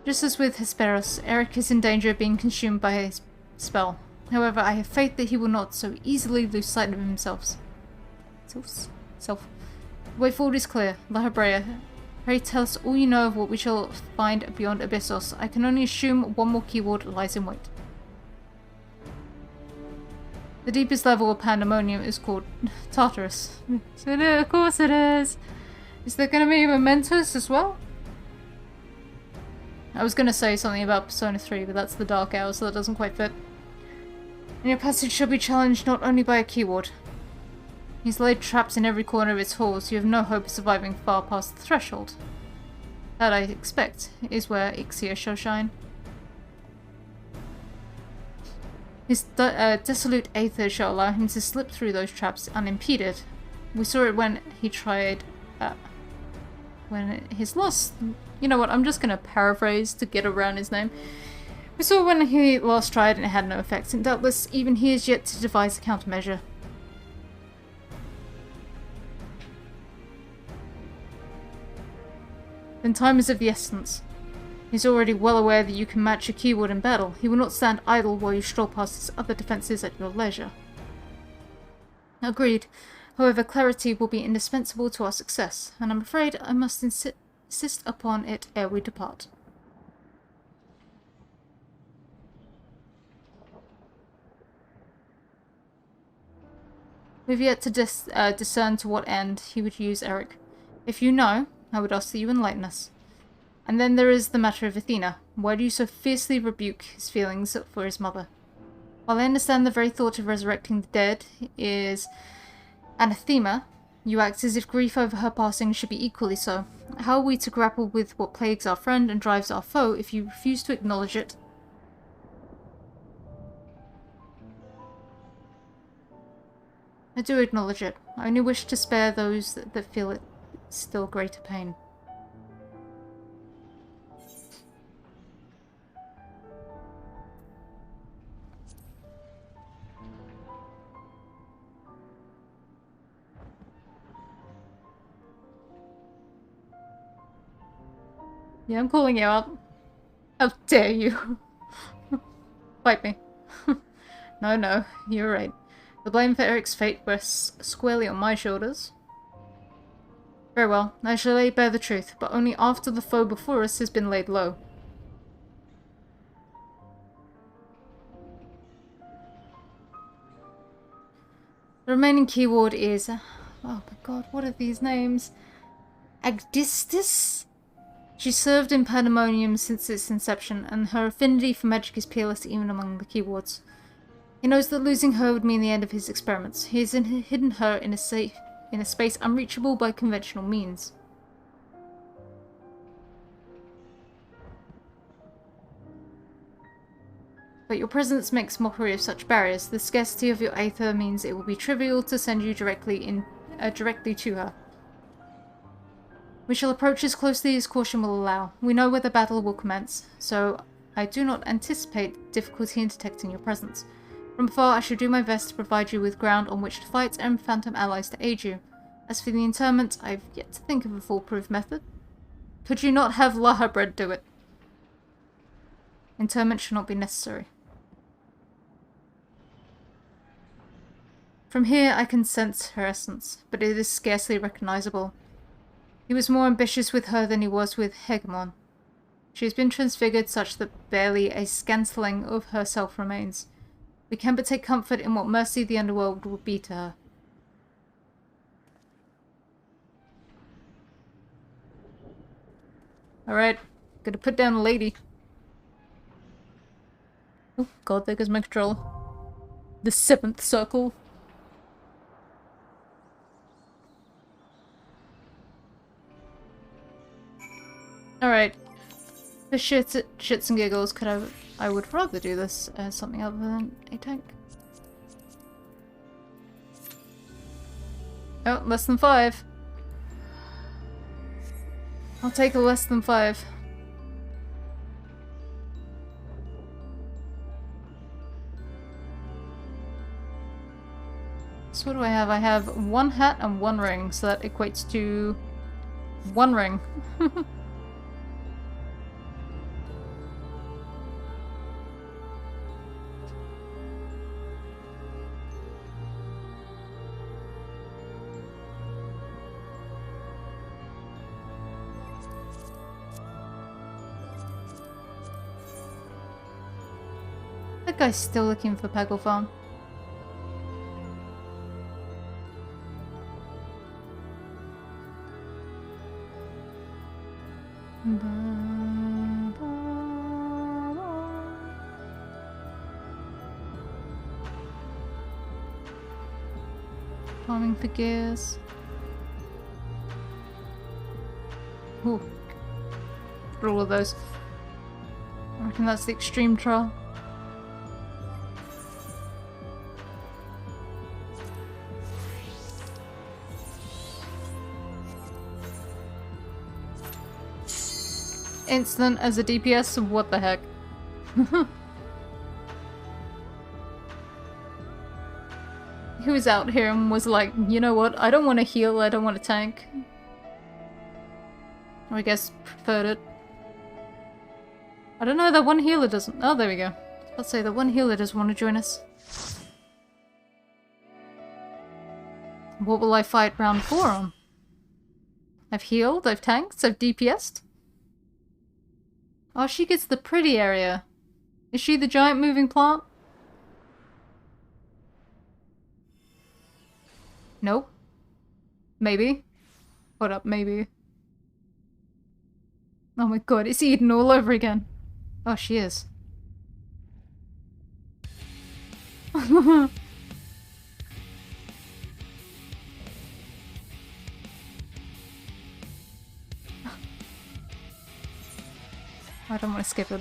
Just as with Hesperos, Eric is in danger of being consumed by his spell. However, I have faith that he will not so easily lose sight of himself. The way forward is clear. Lahabrea, pray tell us all you know of what we shall find beyond Abyssos. I can only assume one more keyword lies in wait. The deepest level of Pandemonium is called Tartarus. Of course it is! Is there going to be mementos as well? I was going to say something about Persona 3, but that's the Dark Hour, so that doesn't quite fit. And your passage shall be challenged not only by a keyword. He's laid traps in every corner of its halls. You have no hope of surviving far past the threshold. That, I expect, is where Ixia shall shine. His dissolute aether shall allow him to slip through those traps unimpeded. We saw it when he tried... when his last... You know what, I'm just gonna paraphrase to get around his name. We saw it when he last tried and it had no effect, and doubtless even he is yet to devise a countermeasure. Then time is of the essence. He's already well aware that you can match a keyword in battle. He will not stand idle while you stroll past his other defences at your leisure. Agreed. However, clarity will be indispensable to our success, and I'm afraid I must insist upon it ere we depart. We've yet to discern to what end he would use Eric. If you know, I would ask that you enlighten us. And then there is the matter of Athena. Why do you so fiercely rebuke his feelings for his mother? While I understand the very thought of resurrecting the dead is anathema, you act as if grief over her passing should be equally so. How are we to grapple with what plagues our friend and drives our foe if you refuse to acknowledge it? I do acknowledge it. I only wish to spare those that feel it still greater pain. Yeah, I'm calling you out. How dare you? Fight me. No, you're right. The blame for Eric's fate rests squarely on my shoulders. Very well, I shall bear the truth, but only after the foe before us has been laid low. The remaining keyword is Oh my god, what are these names? Agdistis? She served in Pandemonium since its inception, and her affinity for magic is peerless even among the keywords. He knows that losing her would mean the end of his experiments. He has hidden her in a space unreachable by conventional means. But your presence makes mockery of such barriers. The scarcity of your aether means it will be trivial to send you directly to her. We shall approach as closely as caution will allow. We know where the battle will commence, so I do not anticipate difficulty in detecting your presence. From afar, I shall do my best to provide you with ground on which to fight and phantom allies to aid you. As for the interment, I've yet to think of a foolproof method. Could you not have Lahabred do it? Interment should not be necessary. From here I can sense her essence, but it is scarcely recognizable. He was more ambitious with her than he was with Hegemon. She has been transfigured such that barely a scantling of herself remains. We can but take comfort in what mercy the underworld will be to her. Alright, gotta put down a lady. Oh god, there goes my controller. The 7th circle. Alright. For shits and giggles, I would rather do this as something other than a tank. Oh, less than 5. I'll take a less than 5. So what do I have? I have 1 hat and 1 ring, so that equates to 1 ring. That guy's still looking for Peggle Farm. Farming for gears. Ooh. For all of those. I reckon that's the extreme trial. Instant as a DPS? What the heck? He was out here and was like, you know what, I don't want to heal, I don't want to tank. Or I guess preferred it. I don't know, that one healer doesn't- oh, there we go. Let's say the one healer doesn't want to join us. What will I fight round 4 on? I've healed, I've tanked, I've DPS'd. Oh, she gets the pretty area. Is she the giant moving plant? Nope. Maybe. Hold up, maybe. Oh my god, it's Eden all over again. Oh, she is. I don't want to skip it.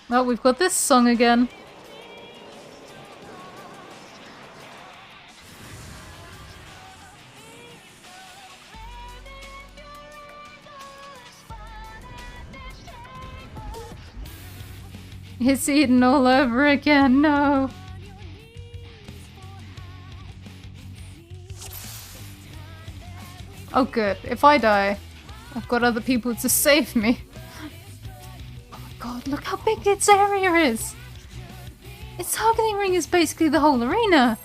Well, we've got this song again. It's Eden all over again, no! Oh good, if I die, I've got other people to save me. God, look how big its area is! Its targeting ring is basically the whole arena!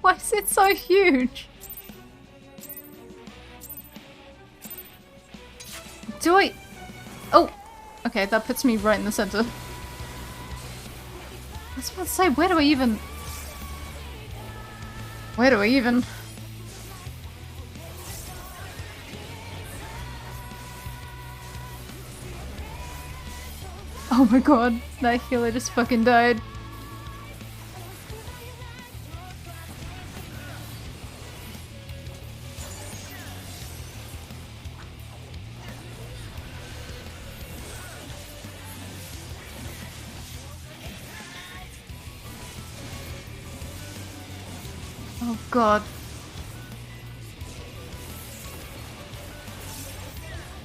Why is it so huge? Do I... Oh! Okay, that puts me right in the center. I was about to say, where do I even... Where do I even? Oh my god, that healer just fucking died. Oh god.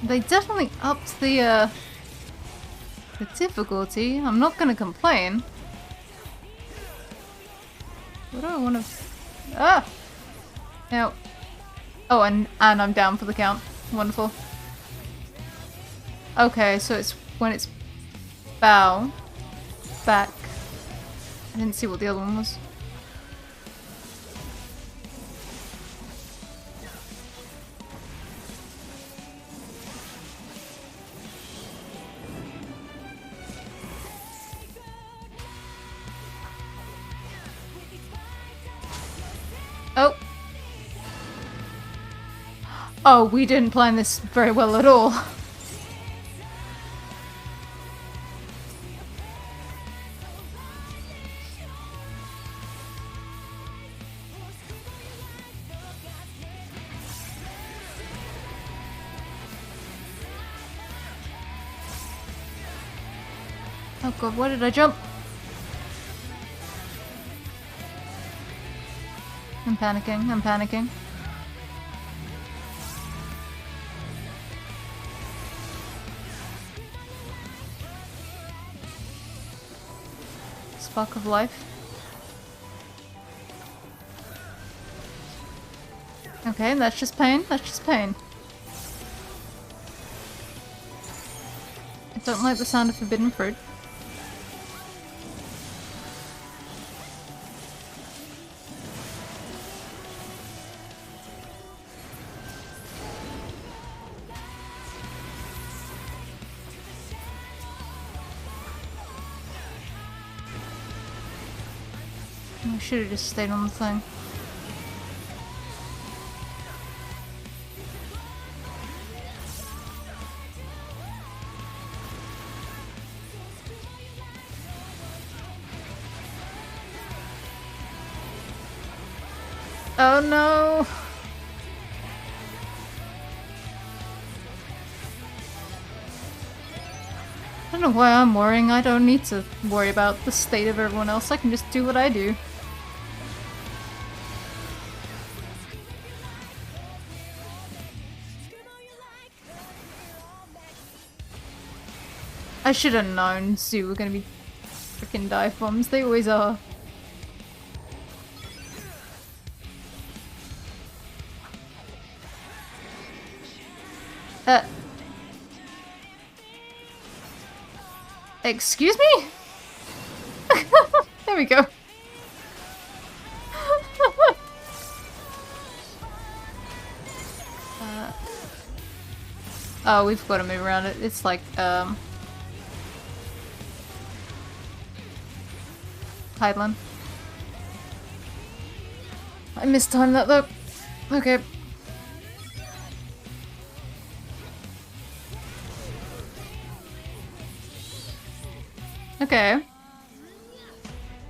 They definitely upped the difficulty. I'm not gonna complain. What do I want to... Ah! Now... Oh, and I'm down for the count. Wonderful. Okay, so it's when it's bow, back. I didn't see what the other one was. Oh. Oh, we didn't plan this very well at all. Oh god, where did I jump? I'm panicking, I'm panicking. Spark of life. Okay, that's just pain, that's just pain. I don't like the sound of forbidden fruit. I should have just stayed on the thing. Oh no! I don't know why I'm worrying. I don't need to worry about the state of everyone else. I can just do what I do. I should have known Zoo were gonna be freaking dive bombs. They always are. Excuse me? There we go. Oh, we've got to move around it. It's like, Highland. I mistimed that though. Okay. Okay.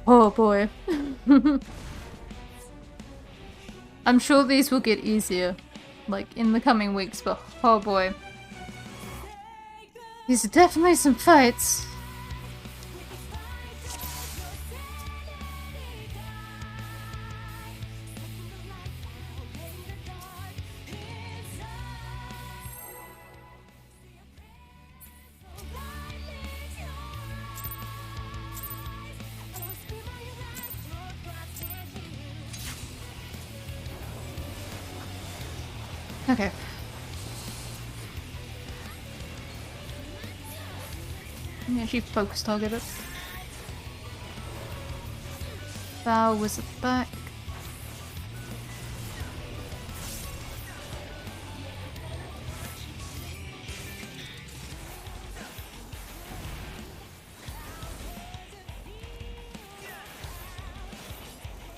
Oh boy. I'm sure these will get easier, like, in the coming weeks, but oh boy. These are definitely some fights. Okay. Yeah, she focus targeted. Bow was at the back.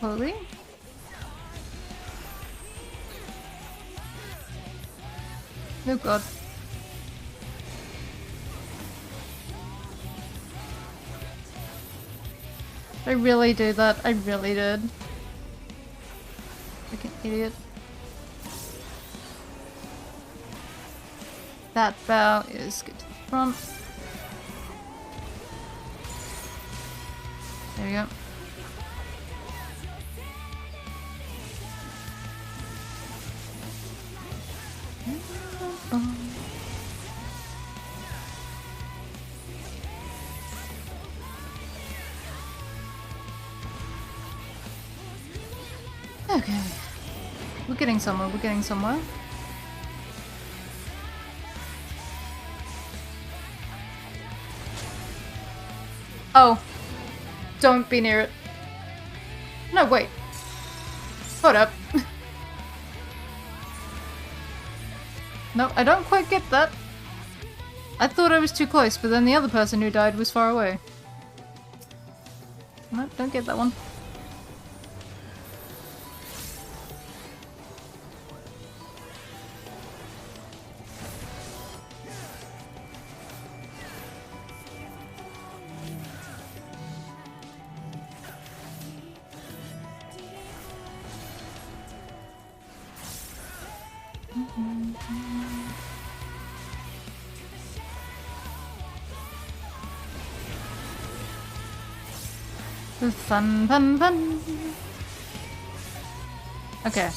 Holy. Oh god. I really did that. I really did. Like an idiot. That bow is good to the front. There we go. Okay. We're getting somewhere, we're getting somewhere. Oh. Don't be near it. No, wait. Hold up. No, I don't quite get that. I thought I was too close, but then the other person who died was far away. No, don't get that one. Fun, fun, fun. Okay.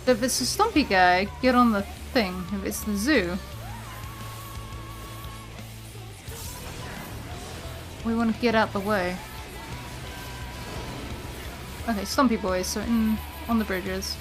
So if it's a stumpy guy, get on the thing. If it's the zoo, we want to get out the way. Okay, stumpy boys, so on the bridges.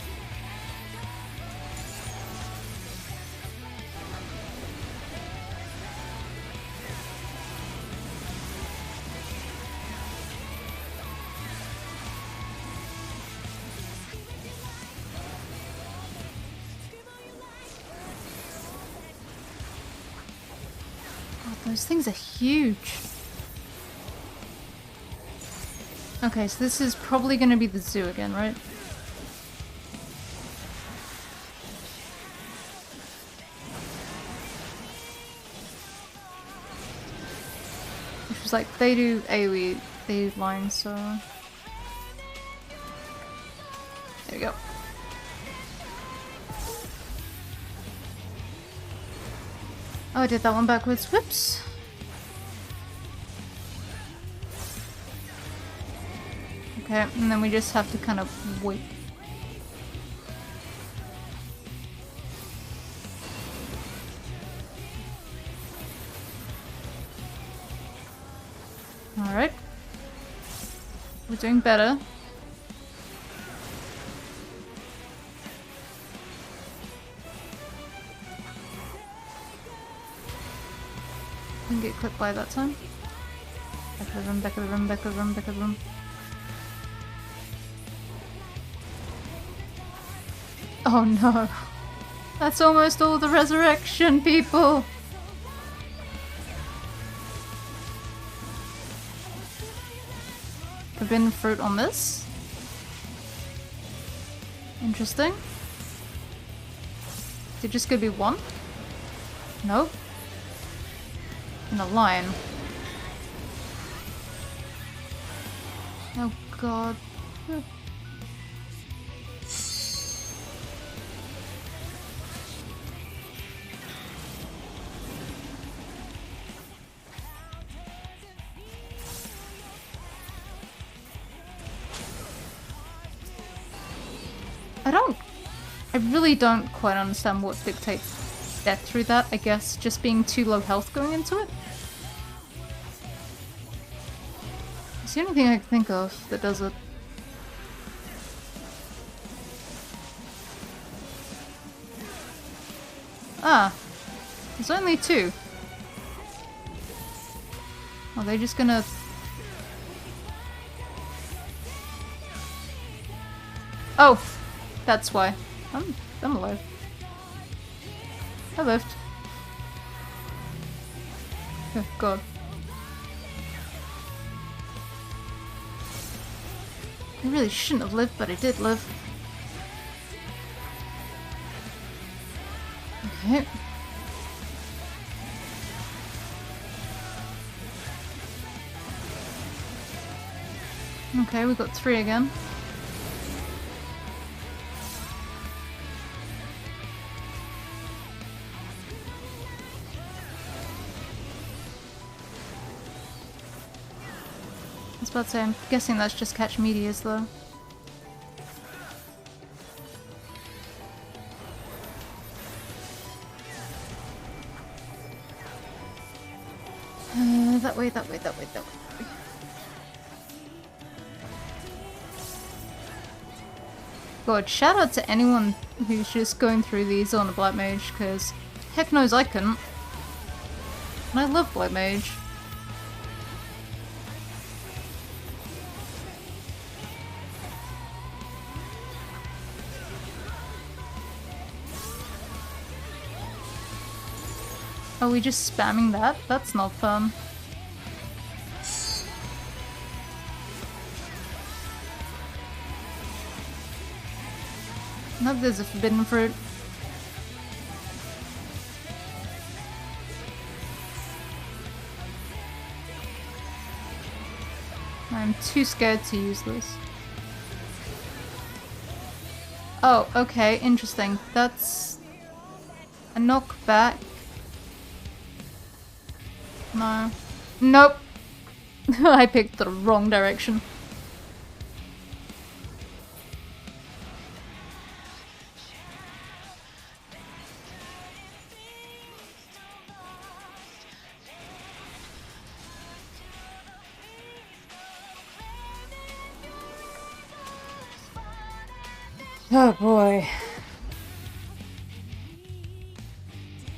Those things are huge. Okay, so this is probably going to be the zoo again, right? Which was like, they do AoE, they do lines, so... There we go. Oh, I did that one backwards. Whoops. Okay, and then we just have to kind of wait. Alright. We're doing better. Didn't get clipped by that time. Back of the room, back of the room, back of the room, back of the room. Oh no. That's almost all the resurrection, people! Forbidden fruit on this. Interesting. Is it just gonna be one? Nope. And a lion. Oh god. I really don't quite understand what dictates death through that. I guess just being too low health going into it. It's the only thing I can think of that does it. Ah, there's only two. Are they just gonna... Oh, that's why. I'm alive. I lived. Oh god. I really shouldn't have lived, but I did live. Okay. Okay, we've got 3 again. I was about to say, I'm guessing that's just catch meteors though. That way, that way, that way, that way. God, shout out to anyone who's just going through these on a Black Mage, because heck knows I couldn't. And I love Black Mage. Are we just spamming that? That's not fun. Not there's a forbidden fruit. I'm too scared to use this. Oh, okay, interesting. That's a knockback. No. Nope. I picked the wrong direction. Oh boy.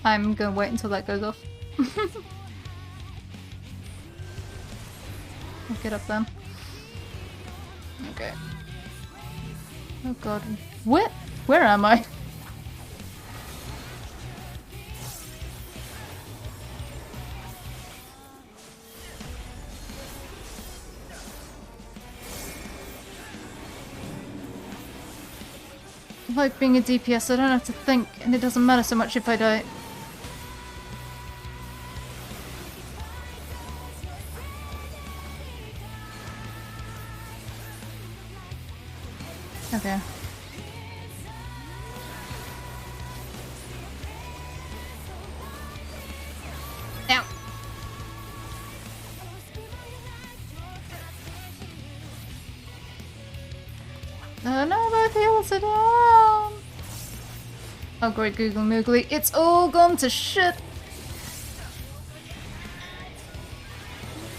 I'm gonna wait until that goes off. I'll get up then. Okay. Oh god. Where am I? Like being a DPS, I don't have to think, and it doesn't matter so much if I die. Okay. Ow. No, both heals are down. Oh great Google Moogly, it's all gone to shit.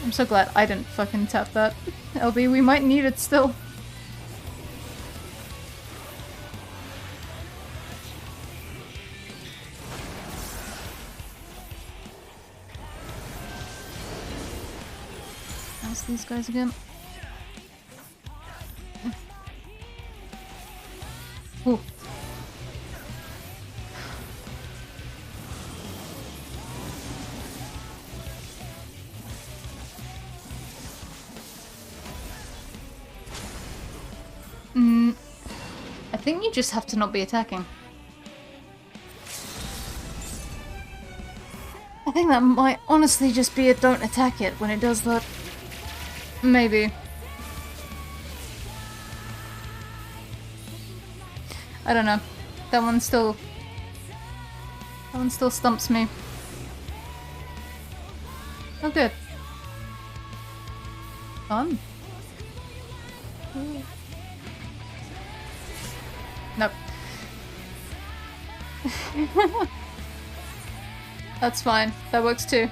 I'm so glad I didn't fucking tap that. LB, we might need it still. How's these guys again? Ooh. I think you just have to not be attacking. I think that might honestly just be a don't attack it when it does that. Maybe. I don't know. That one still stumps me. Oh good. Fun. Ooh. Nope. That's fine. That works too.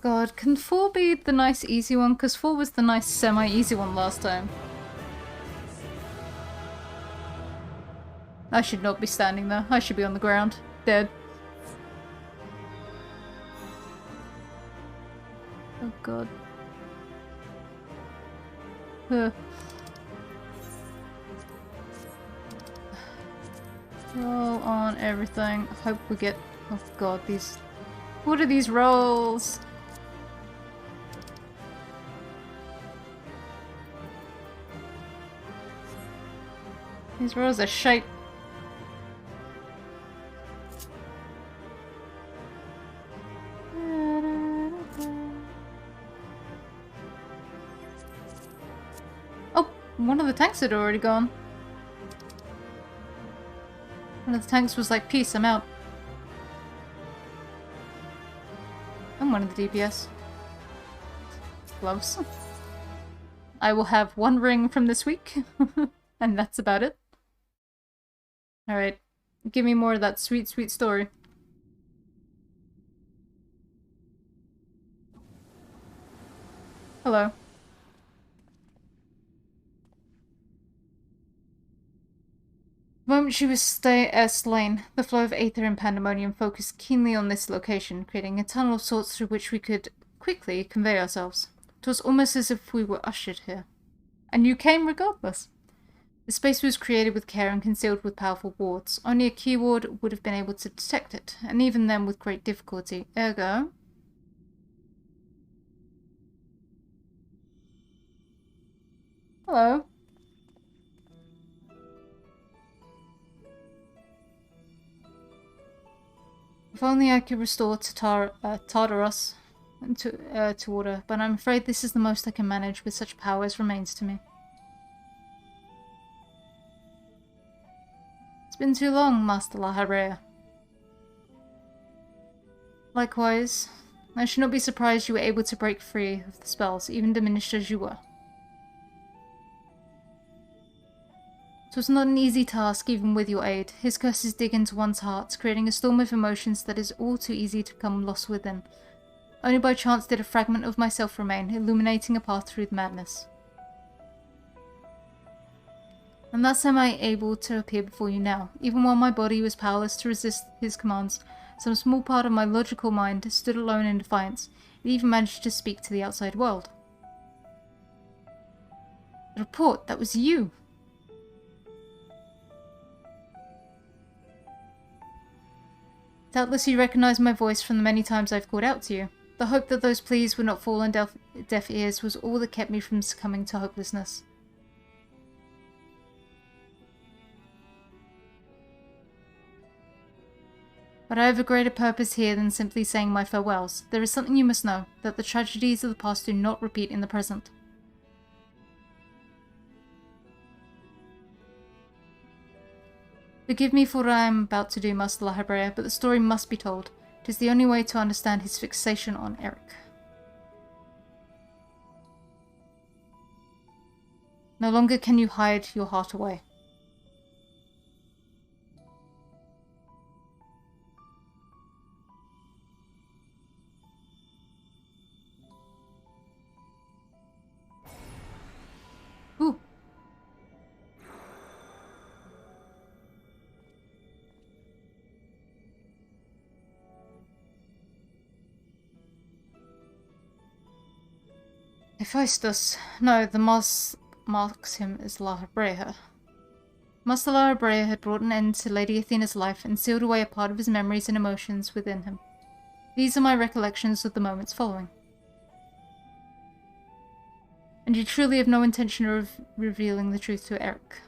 God, can 4 be the nice easy one? Because 4 was the nice semi-easy one last time. I should not be standing there. I should be on the ground. Dead. Oh god. Roll on everything. Hope we get... Oh god, these... What are these rolls? These rows are shite. Oh, one of the tanks had already gone. One of the tanks was like, peace, I'm out. And one of the DPS. Gloves. I will have one ring from this week, and that's about it. Alright, give me more of that sweet, sweet story. Hello. The moment she was slain, the flow of aether and pandemonium focused keenly on this location, creating a tunnel of sorts through which we could quickly convey ourselves. It was almost as if we were ushered here. And you came regardless. The space was created with care and concealed with powerful wards. Only a key ward would have been able to detect it, and even then with great difficulty. Ergo... Hello. If only I could restore Tartaros to order, but I'm afraid this is the most I can manage with such power as remains to me. It's been too long, Master Lahabrea. Likewise, I should not be surprised you were able to break free of the spells, even diminished as you were. It was not an easy task, even with your aid. His curses dig into one's heart, creating a storm of emotions that is all too easy to become lost within. Only by chance did a fragment of myself remain, illuminating a path through the madness. And thus am I able to appear before you now. Even while my body was powerless to resist his commands, some small part of my logical mind stood alone in defiance. It even managed to speak to the outside world. The report, that was you! Doubtless you recognize my voice from the many times I've called out to you. The hope that those pleas would not fall on deaf ears was all that kept me from succumbing to hopelessness. But I have a greater purpose here than simply saying my farewells. There is something you must know, that the tragedies of the past do not repeat in the present. Forgive me for what I am about to do, Master Lahabrea, but the story must be told. It is the only way to understand his fixation on Eric. No longer can you hide your heart away. Ooh. Hephaestus. No, the Mars marks him as Lahabrea. Master Lahabrea had brought an end to Lady Athena's life and sealed away a part of his memories and emotions within him. These are my recollections of the moments following. And you truly have no intention of revealing the truth to Eric.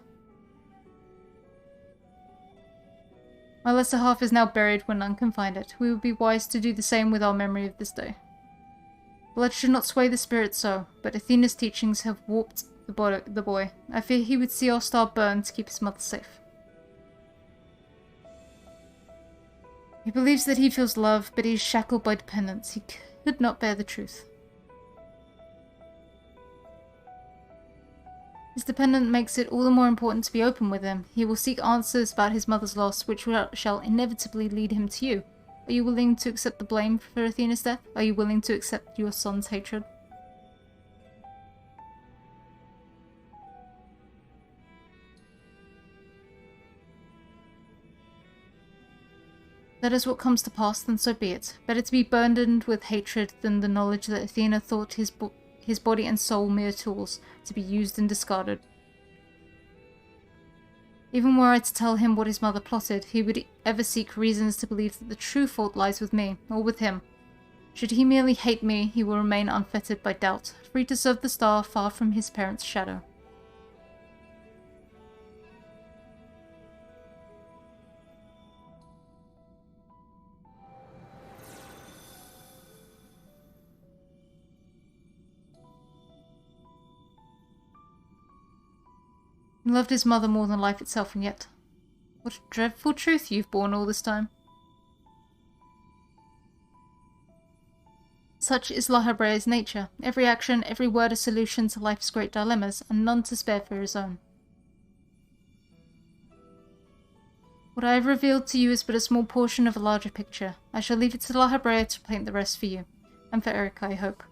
My lesser half is now buried where none can find it. We would be wise to do the same with our memory of this day. Blood should not sway the spirit so, but Athena's teachings have warped the boy. I fear he would see our star burn to keep his mother safe. He believes that he feels love, but he is shackled by dependence. He could not bear the truth. His dependent makes it all the more important to be open with him. He will seek answers about his mother's loss, which shall inevitably lead him to you. Are you willing to accept the blame for Athena's death? Are you willing to accept your son's hatred? That is what comes to pass, then so be it. Better to be burdened with hatred than the knowledge that Athena thought his body and soul mere tools, to be used and discarded. Even were I to tell him what his mother plotted, he would ever seek reasons to believe that the true fault lies with me, or with him. Should he merely hate me, he will remain unfettered by doubt, free to serve the star far from his parents' shadow. loved his mother more than life itself, and yet... What a dreadful truth you've borne all this time. Such is La Habrea's nature. Every action, every word a solution to life's great dilemmas, and none to spare for his own. What I have revealed to you is but a small portion of a larger picture. I shall leave it to La Habrea to paint the rest for you. And for Eric, I hope.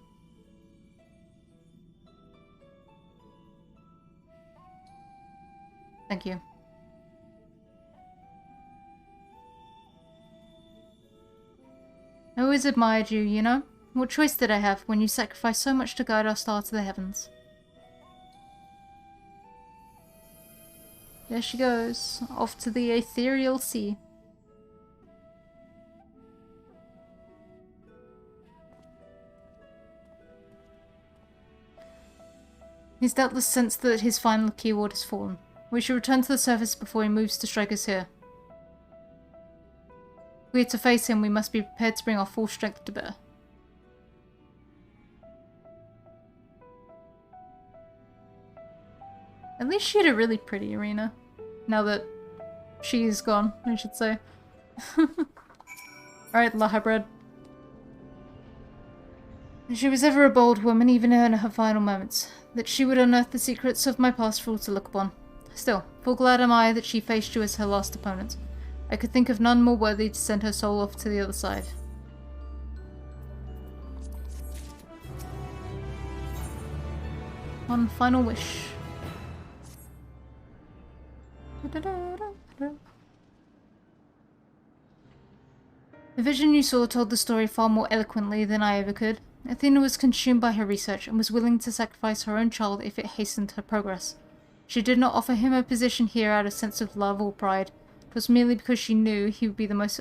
Thank you. I always admired you, you know? What choice did I have when you sacrificed so much to guide our star to the heavens? There she goes, off to the ethereal sea. He's doubtless sensed that his final keyword has fallen. We should return to the surface before he moves to strike us here. If we are to face him, we must be prepared to bring our full strength to bear. At least she had a really pretty arena. Now that she's gone, I should say. Alright, La Habrea. She was ever a bold woman, even in her final moments. That she would unearth the secrets of my past for all to look upon. Still, full glad am I that she faced you as her last opponent. I could think of none more worthy to send her soul off to the other side. One final wish. The vision you saw told the story far more eloquently than I ever could. Athena was consumed by her research and was willing to sacrifice her own child if it hastened her progress. She did not offer him a position here out of sense of love or pride. It was merely because she knew he would be the most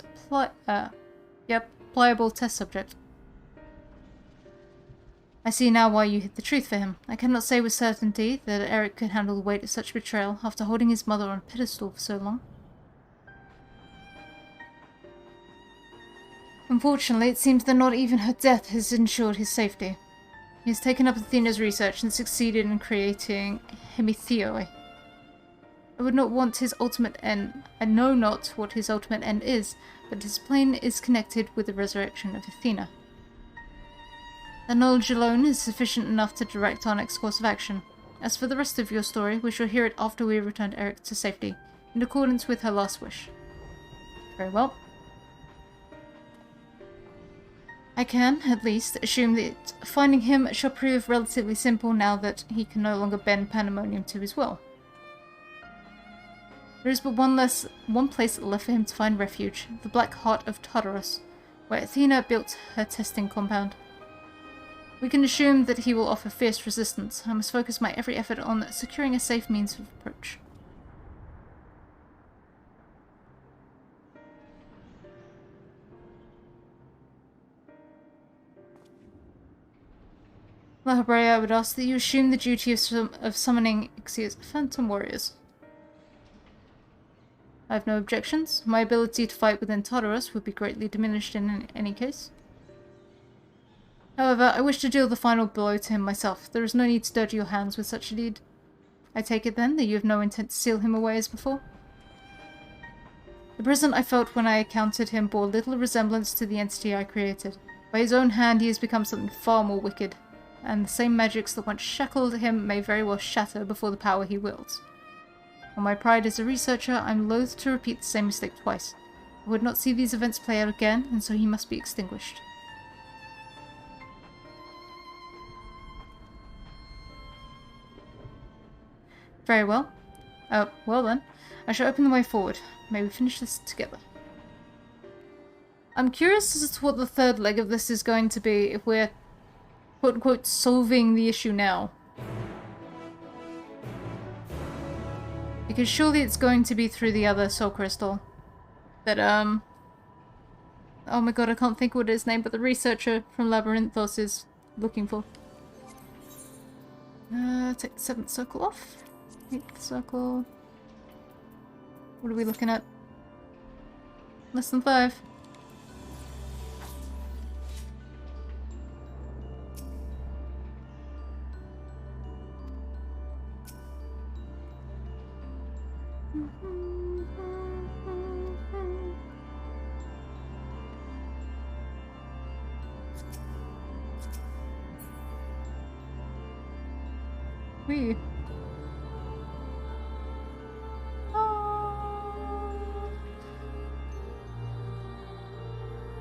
pliable test subject. I see now why you hid the truth for him. I cannot say with certainty that Eric could handle the weight of such betrayal after holding his mother on a pedestal for so long. Unfortunately, it seems that not even her death has ensured his safety. He has taken up Athena's research and succeeded in creating hemitheoi. I would not want his ultimate end. I know not what his ultimate end is, but his plan is connected with the resurrection of Athena. That knowledge alone is sufficient enough to direct our next course of action. As for the rest of your story, we shall hear it after we return Eric to safety, in accordance with her last wish. Very well. I can, at least, assume that finding him shall prove relatively simple now that he can no longer bend pandemonium to his will. There is but one place left for him to find refuge, the Black Heart of Tartarus, where Athena built her testing compound. We can assume that he will offer fierce resistance. I must focus my every effort on securing a safe means of approach. La Habrea, I would ask that you assume the duty of summoning XIV's Phantom Warriors. I have no objections. My ability to fight within Tartarus would be greatly diminished in any case. However, I wish to deal the final blow to him myself. There is no need to dirty your hands with such a deed. I take it then that you have no intent to seal him away as before? The present I felt when I encountered him bore little resemblance to the entity I created. By his own hand he has become something far more wicked, and the same magics that once shackled him may very well shatter before the power he wields. On my pride as a researcher, I am loath to repeat the same mistake twice. I would not see these events play out again, and so he must be extinguished. Very well. Well then. I shall open the way forward. May we finish this together. I'm curious as to what the third leg of this is going to be if we're quote-unquote solving the issue now. Because surely it's going to be through the other soul crystal. That, oh my god, I can't think what his name, but the researcher from Labyrinthos is looking for. Take the 7th circle off. 8th circle. What are we looking at? Less than 5. Whee.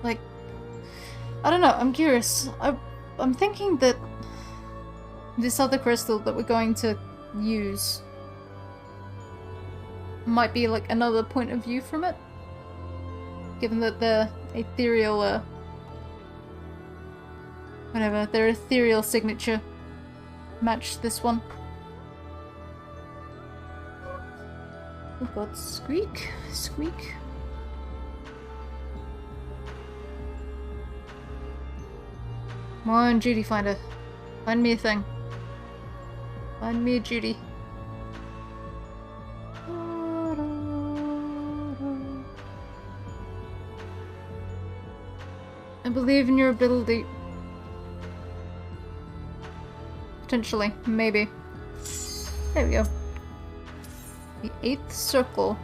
Like, I don't know, I'm curious. I'm thinking that this other crystal that we're going to use might be like another point of view from it. Given that the ethereal, whatever, their ethereal signature matched this one. Oh god, squeak, squeak. Come on, Judy, find her. Find me a thing. Find me a Judy. I believe in your ability. Potentially. Maybe. There we go. The 8th circle.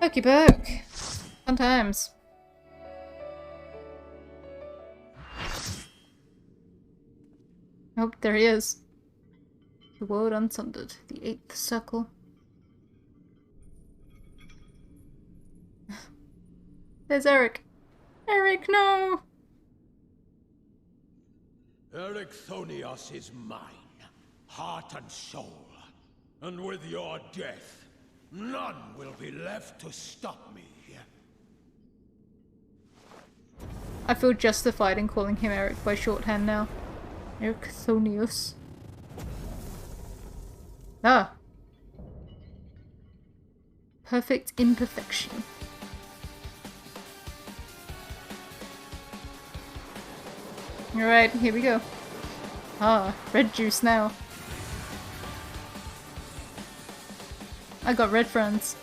Okey poke. Fun times. Oh, there he is. The word unsundered. The 8th circle. There's Eric. Eric, no! Ericthonios is mine, heart and soul. And with your death, none will be left to stop me. I feel justified in calling him Eric by shorthand now. Ericthonios. Ah. Perfect imperfection. Alright, here we go. Ah, red juice now. I got red friends.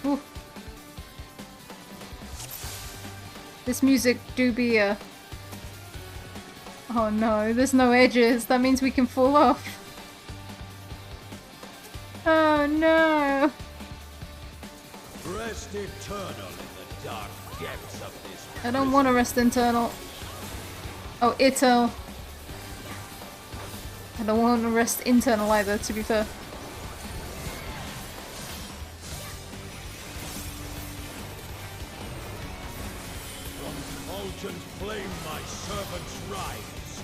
Ooh. This music do be a... Oh no, there's no edges. That means we can fall off. Oh no! Rest eternal in the dark depths of this. I don't want to rest internal. Oh, eternal. I don't want to rest internal either, to be fair. From fulgent flame my servants rise.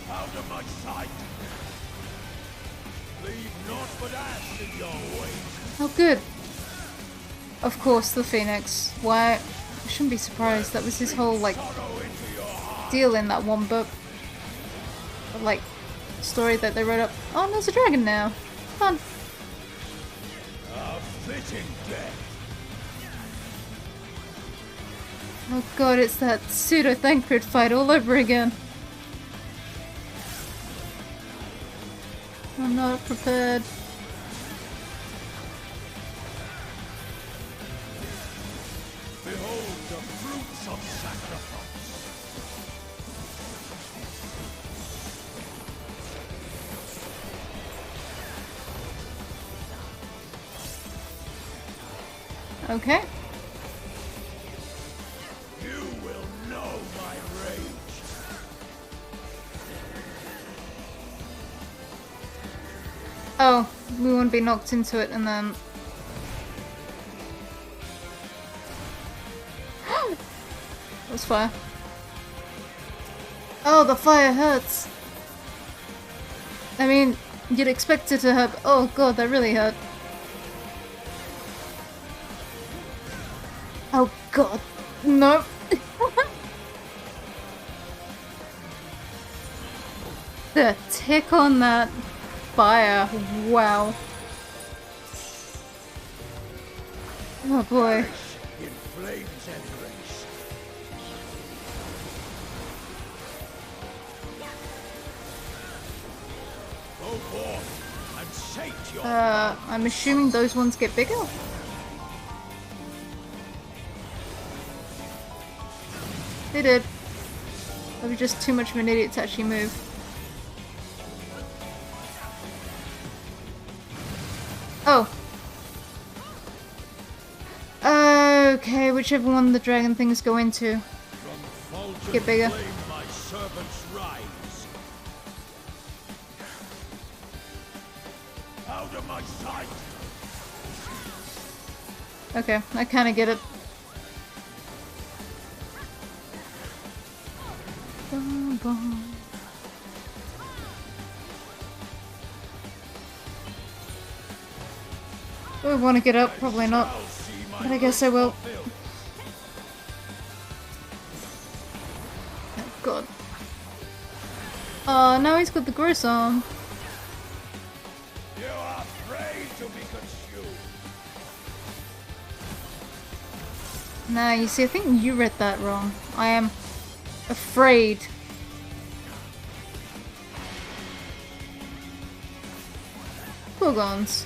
Out of my sight. Leave naught but ash in your ways. Oh, good. Of course, the Phoenix. Why? I shouldn't be surprised. That was his whole, like, deal in that one book. But, like, story that they wrote up. Oh, there's a dragon now. Fun. A fitting death. Oh god, it's that pseudo-Thancred fight all over again. I'm not prepared. Behold the fruits of sacrifice. Okay. You will know my rage. Oh, we want to be knocked into it and then... That was fire. Oh, the fire hurts! I mean, you'd expect it to hurt. Oh god, that really hurt. Oh god. No. The tick on that fire. Wow. Oh boy. In flames and race. Go forth and sate your I'm assuming those ones get bigger. They did. I was just too much of an idiot to actually move. Oh. Okay, whichever one the dragon things go into. Get bigger. My servants rise. Out of my sight. Okay, I kinda get it. Bum, bum. Do I want to get up? Probably not. But I guess I will. Oh god. Oh, now he's got the gross arm. You are afraid to be consumed. Nah, you see, I think you read that wrong. I am afraid. Gorgons.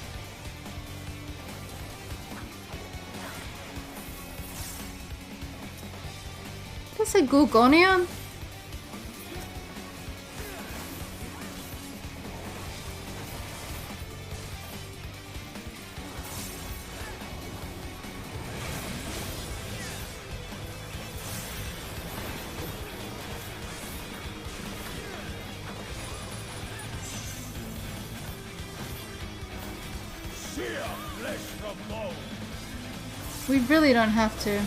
Did I say Gorgonian? Sear flesh from bone. We really don't have to.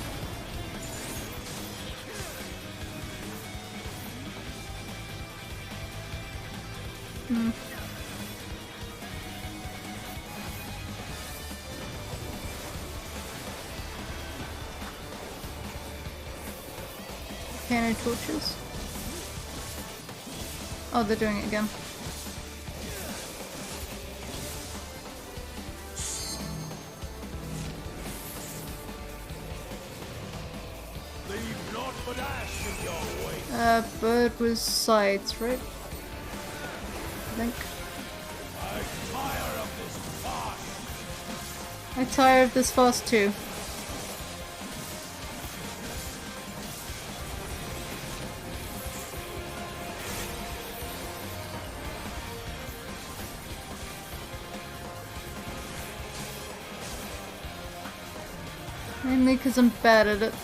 Okay, no torches. Oh, they're doing it again. Leave naught but ash in your wake. Bird was sides, right? I think. I tire of this farce. I tire of this fast too. Mainly because I'm bad at it.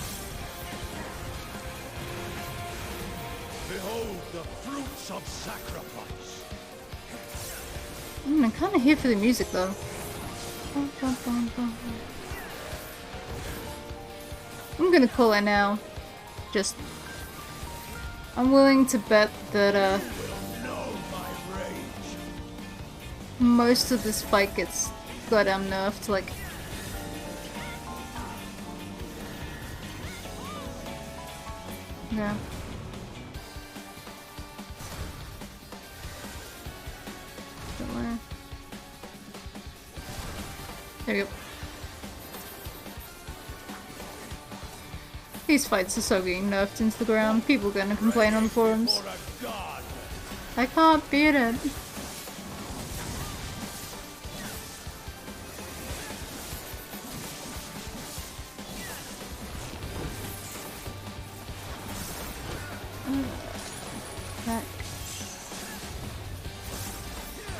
Behold the fruits of sacrifice. I'm kind of here for the music though. Bum, bum, bum, bum. I'm gonna call it now. Just, I'm willing to bet that Know my rage. most of this fight gets goddamn nerfed. Like, yeah. Don't worry. There you go. These fights are so getting nerfed into the ground. People are gonna complain on the forums. For a god. I can't beat it. Back.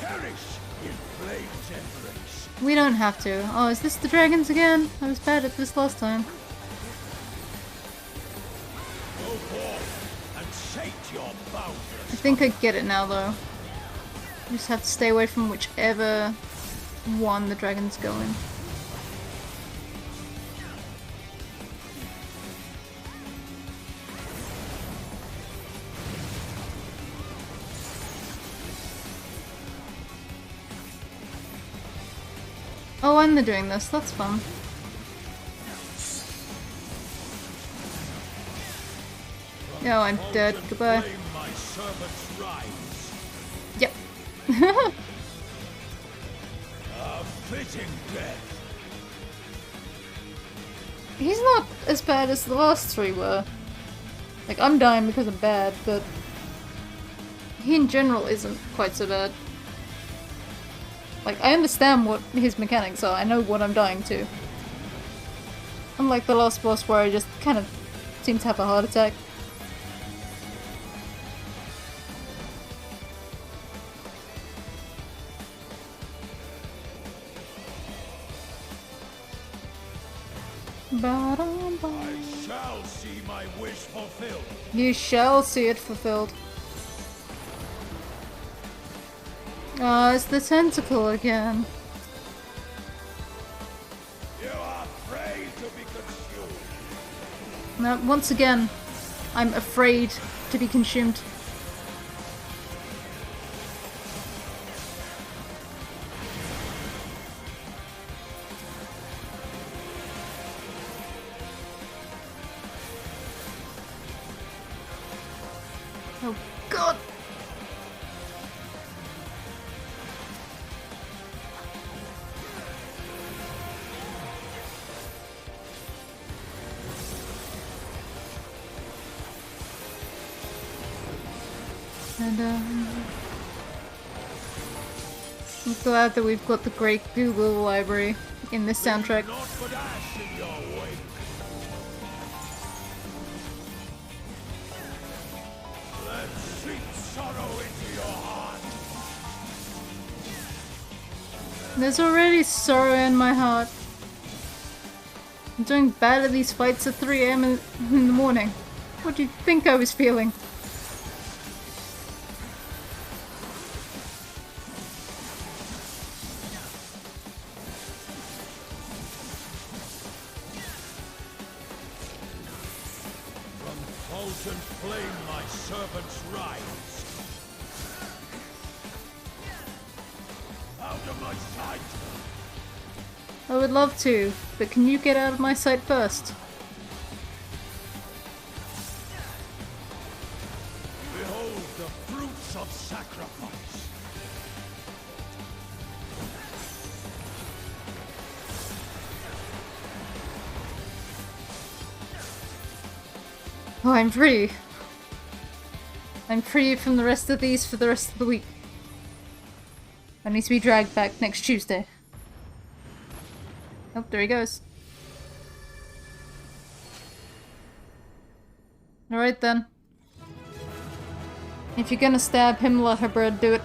Perish in flame's embrace. We don't have to. Oh, is this the dragons again? I was bad at this last time. Go forth and sate your boundless. I think I get it now though. You just have to stay away from whichever one the dragons go in. Oh, and they're doing this. That's fun. Oh, I'm dead. Goodbye. Flame my servants rise. Yep. A fitting death. He's not as bad as the last three were. Like, I'm dying because I'm bad, but he in general isn't quite so bad. Like, I understand what his mechanics are, I know what I'm dying to. Unlike the last boss where I just kind of seem to have a heart attack. I shall see my wish fulfilled. You shall see it fulfilled. Ah, it's the tentacle again. You are afraid to be consumed. Now, once again, I'm afraid to be consumed. Oh, God! And, I'm glad that we've got the great Google library in this soundtrack. Not put ash in your wake. Let deep sorrow into your heart. There's already sorrow in my heart. I'm doing bad at these fights at 3 AM in the morning. What do you think I was feeling? From potent flame my servants rise. Out of my sight. I would love to, but can you get out of my sight first? Behold the fruits of sacrifice. Oh, I'm free. I'm free from the rest of these for the rest of the week. I need to be dragged back next Tuesday. Oh, there he goes. Alright then. If you're gonna stab him, let her bird do it.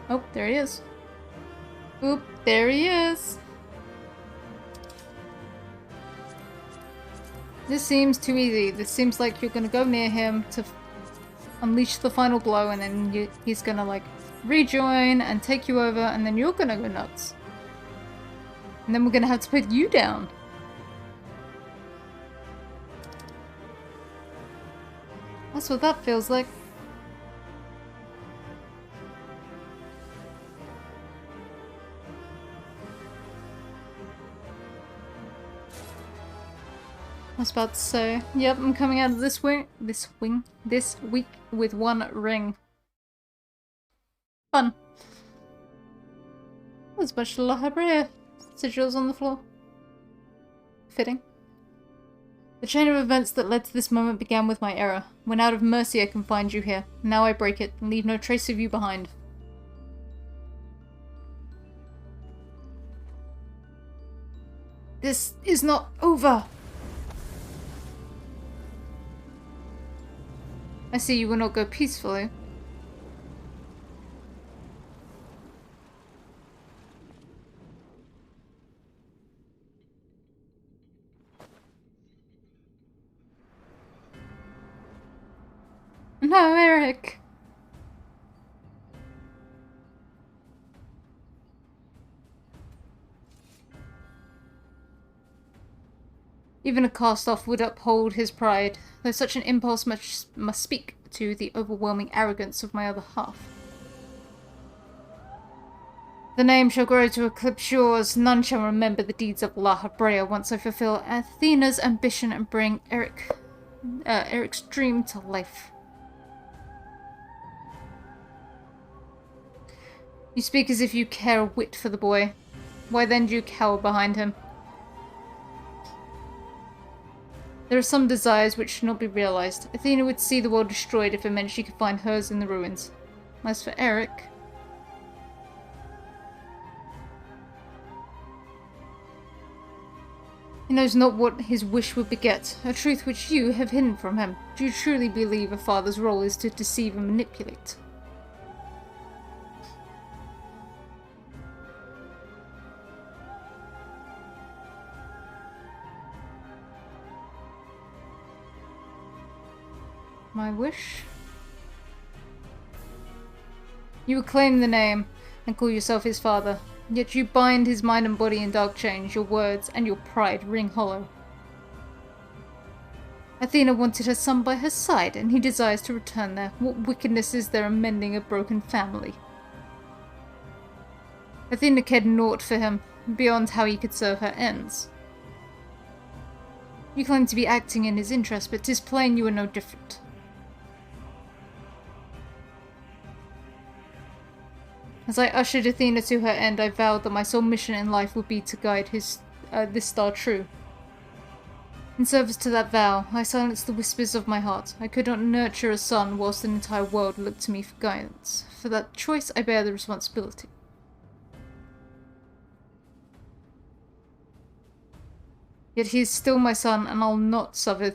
Oh, there he is. Oop, there he is. This seems too easy. This seems like you're gonna go near him to unleash the final blow, and then he's gonna like rejoin and take you over, and then you're gonna go nuts. And then we're gonna have to put you down. That's what that feels like. I was about to say, yep, I'm coming out of this week with one ring. Fun. There's a bunch of La Habrea sigils on the floor. Fitting. The chain of events that led to this moment began with my error. When out of mercy I confined you here. Now I break it and leave no trace of you behind. This is not over! I see you will not go peacefully. No, Eric! Even a cast-off would uphold his pride, though such an impulse must speak to the overwhelming arrogance of my other half. The name shall grow to eclipse yours. None shall remember the deeds of La Habrea once I fulfill Athena's ambition and bring Eric's dream to life. You speak as if you care a whit for the boy. Why then do you cower behind him? There are some desires which should not be realized. Athena would see the world destroyed if it meant she could find hers in the ruins. As for Eric... He knows not what his wish would beget, a truth which you have hidden from him. Do you truly believe a father's role is to deceive and manipulate? My wish? You acclaim the name and call yourself his father, yet you bind his mind and body in dark chains. Your words and your pride ring hollow. Athena wanted her son by her side, and he desires to return there. What wickedness is there in mending a broken family? Athena cared naught for him, beyond how he could serve her ends. You claim to be acting in his interest, but 'tis plain you are no different. As I ushered Athena to her end, I vowed that my sole mission in life would be to guide this star true. In service to that vow, I silenced the whispers of my heart. I could not nurture a son whilst an entire world looked to me for guidance. For that choice, I bear the responsibility. Yet he is still my son, and I'll not suffer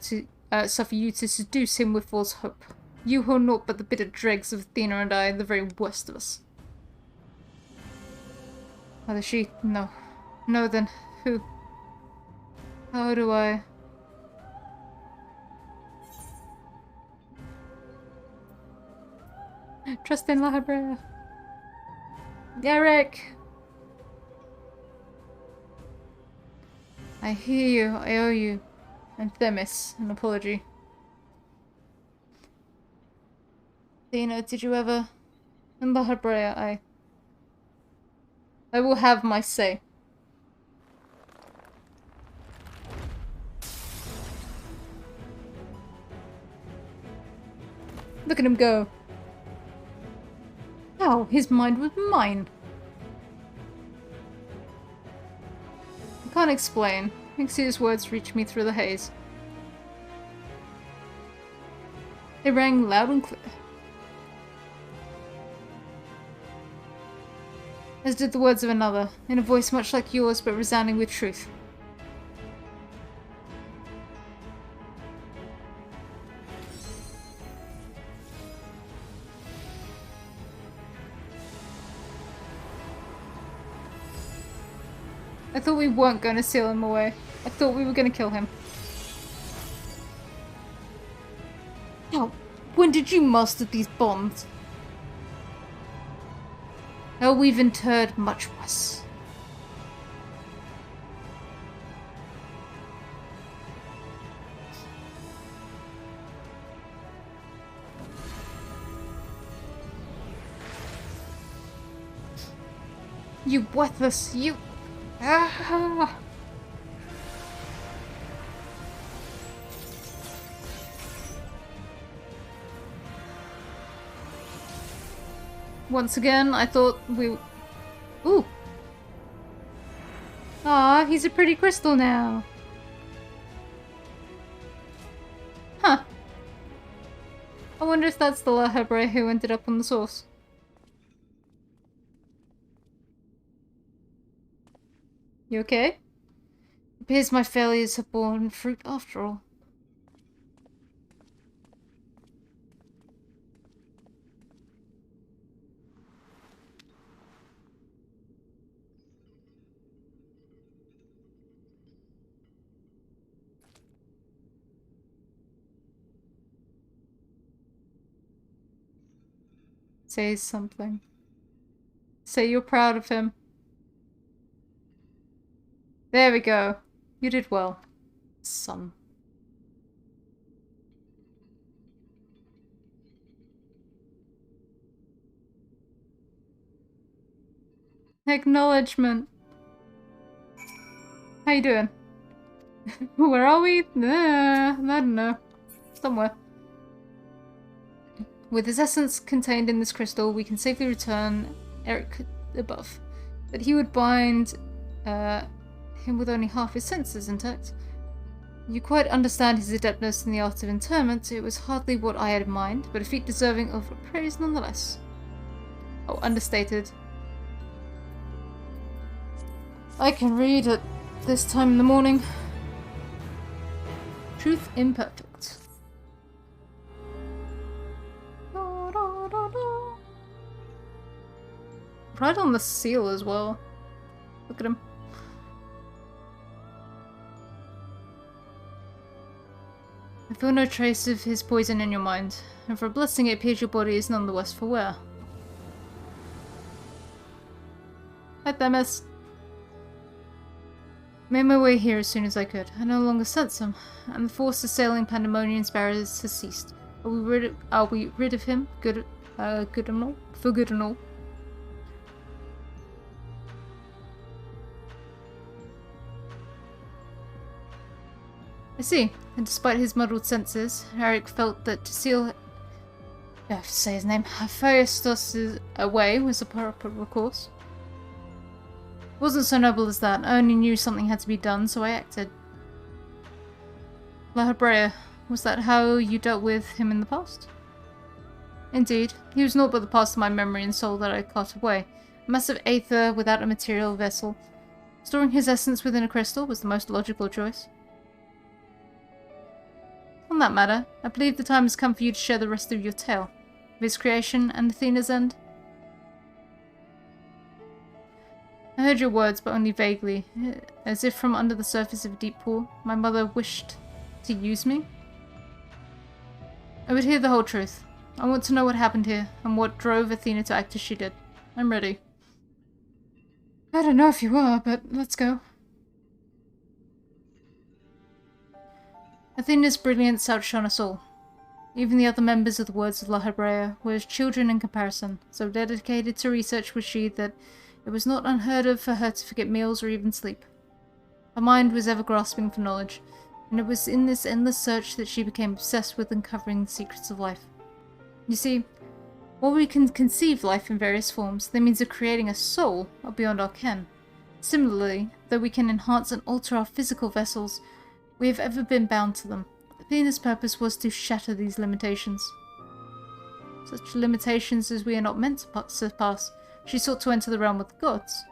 you to seduce him with false hope. You who are naught but the bitter dregs of Athena and I, the very worst of us. Whether she... No. No, then who? How do I... Trust in La Habrea. Derek! I hear you. I owe you. And Themis an apology. Athena, did you ever... In La Habrea, I will have my say. Look at him go. How? His mind was mine. I can't explain. Ixia's words reached me through the haze. They rang loud and clear. As did the words of another, in a voice much like yours but resounding with truth. I thought we weren't going to seal him away. I thought we were going to kill him. Now, when did you master these bombs? Oh, we've interred much worse. You worthless, you... Ah. Once again, I thought we... Ooh! Ah, he's a pretty crystal now. Huh. I wonder if that's the La Habrea who ended up on the source. You okay? It appears my failures have borne fruit after all. Say something. Say you're proud of him. There we go. You did well, son. Acknowledgement. How you doing? Where are we? I don't know. Somewhere. With his essence contained in this crystal, we can safely return Eric above. But he would bind him with only half his senses intact. You quite understand his adeptness in the art of interment. It was hardly what I had in mind, but a feat deserving of praise nonetheless. Oh, understated. I can read at this time in the morning. Truth imperfect. Da, da, da, da. Right on the seal as well. Look at him. I feel no trace of his poison in your mind, and for a blessing it appears your body is none the worse for wear. Hi, Themis. Made my way here as soon as I could. I no longer sense him, and the force assailing Pandemonium's barriers has ceased. Are we rid of him? Good and all? For good and all. I see. And despite his muddled senses, Eric felt that to seal... I have to say his name. Hephaestus away was a proper recourse. It wasn't so noble as that. I only knew something had to be done, so I acted. La Hebrea, was that how you dealt with him in the past? Indeed. He was naught but the past of my memory and soul that I cut away. A massive aether without a material vessel. Storing his essence within a crystal was the most logical choice. On that matter, I believe the time has come for you to share the rest of your tale. Of his creation and Athena's end. I heard your words, but only vaguely, as if from under the surface of a deep pool. My mother wished to use me. I would hear the whole truth. I want to know what happened here, and what drove Athena to act as she did. I'm ready. I don't know if you are, but let's go. Athena's brilliance outshone us all. Even the other members of the Words of La Hebrea were as children in comparison, so dedicated to research was she that it was not unheard of for her to forget meals or even sleep. Her mind was ever grasping for knowledge, and it was in this endless search that she became obsessed with uncovering the secrets of life. You see, while we can conceive life in various forms, the means of creating a soul are beyond our ken. Similarly, though we can enhance and alter our physical vessels, we have ever been bound to them. Athena's purpose was to shatter these limitations. Such limitations as we are not meant to surpass, she sought to enter the realm of the gods.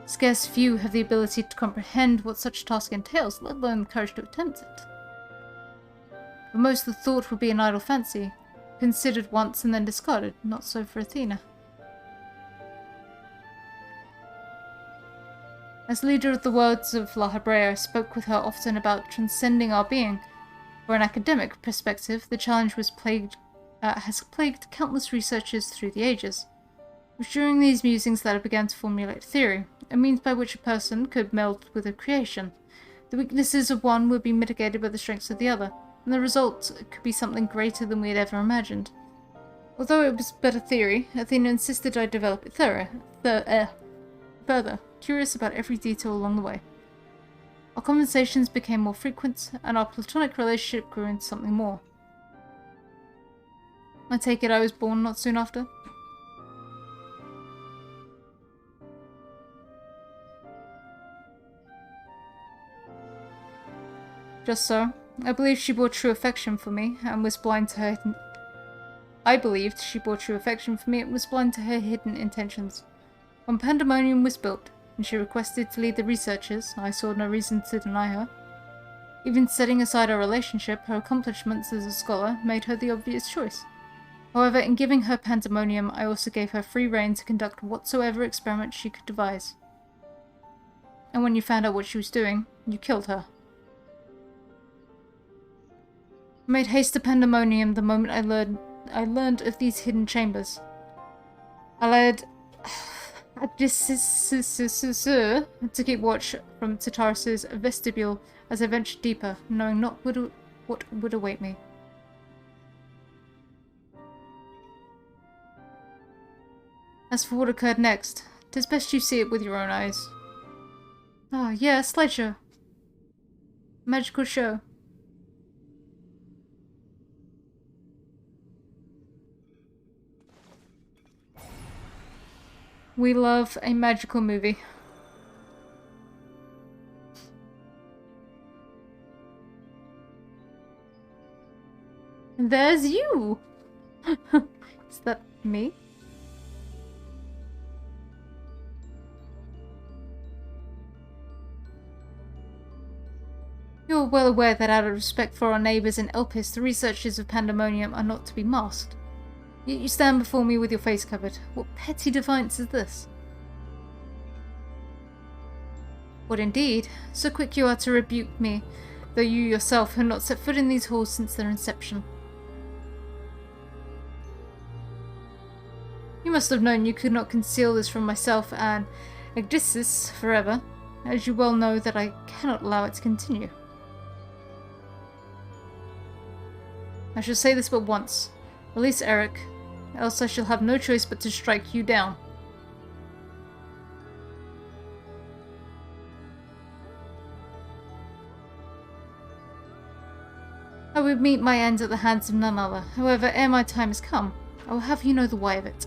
Scarce few have the ability to comprehend what such a task entails, let alone the courage to attempt it. For most the thought would be an idle fancy, considered once and then discarded, not so for Athena. As leader of the Words of La Hebrea, I spoke with her often about transcending our being. For an academic perspective, the challenge has plagued countless researchers through the ages. It was during these musings that I began to formulate theory, a means by which a person could meld with a creation. The weaknesses of one would be mitigated by the strengths of the other, and the result could be something greater than we had ever imagined. Although it was but a theory, Athena insisted I develop it further, curious about every detail along the way. Our conversations became more frequent, and our platonic relationship grew into something more. I take it I was born not soon after? Just so. I believed she bore true affection for me, and was blind to her... I believed she bore true affection for me and was blind to her hidden intentions. When Pandemonium was built, and she requested to lead the researchers, I saw no reason to deny her. Even setting aside our relationship, her accomplishments as a scholar made her the obvious choice. However, in giving her Pandemonium, I also gave her free rein to conduct whatsoever experiment she could devise. And when you found out what she was doing, you killed her. I made haste to Pandemonium the moment I learned of these hidden chambers. I led to keep watch from Titaris' vestibule as I ventured deeper, knowing not what would await me. As for what occurred next, 'tis best you see it with your own eyes. Ah, yeah, a slideshow. Magical show. We love a magical movie. And there's you! Is that me? You are well aware that out of respect for our neighbours in Elpis, the researches of Pandemonium are not to be masked. Yet you stand before me with your face covered. What petty defiance is this? What indeed? So quick you are to rebuke me, though you yourself have not set foot in these halls since their inception. You must have known you could not conceal this from myself and Agdistis forever, as you well know that I cannot allow it to continue. I shall say this but once. Release Eric, else I shall have no choice but to strike you down. I would meet my end at the hands of none other. However, ere my time has come, I will have you know the why of it.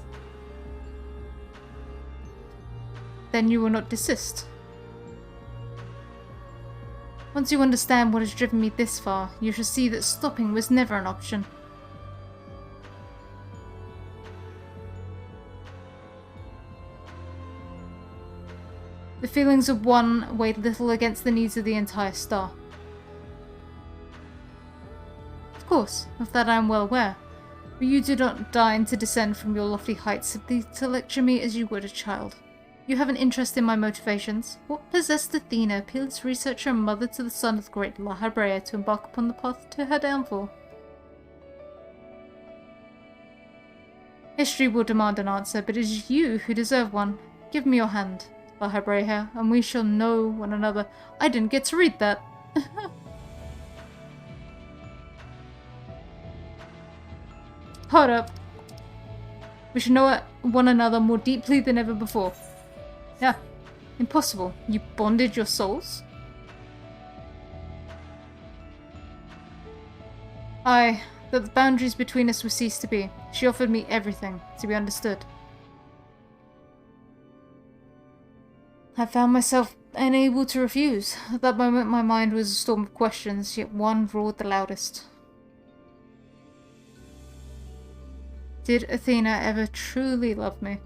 Then you will not desist. Once you understand what has driven me this far, you shall see that stopping was never an option. The feelings of one weighed little against the needs of the entire star. Of course, of that I am well aware, but you do not deign to descend from your lofty heights simply to lecture me as you would a child. You have an interest in my motivations. What possessed Athena, peerless researcher and mother to the son of the great La Habrea, to embark upon the path to her downfall? History will demand an answer, but it is you who deserve one. Give me your hand, La Habrea, and we shall know one another. I didn't get to read that. Hold up. We should know one another more deeply than ever before. Yeah, impossible. You bonded your souls? Aye, that the boundaries between us would cease to be. She offered me everything, to be understood. I found myself unable to refuse. At that moment my mind was a storm of questions, yet one roared the loudest. Did Athena ever truly love me?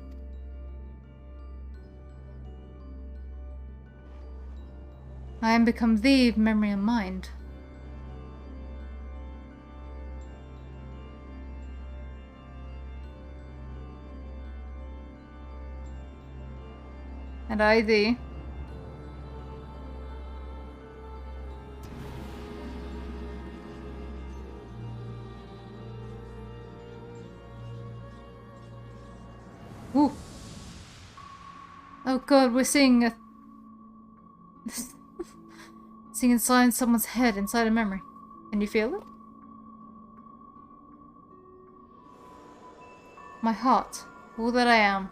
I am become thee, memory and mind. And I thee. Ooh. Oh god, we're seeing a... seeing inside someone's head, inside a memory. Can you feel it? My heart. All that I am.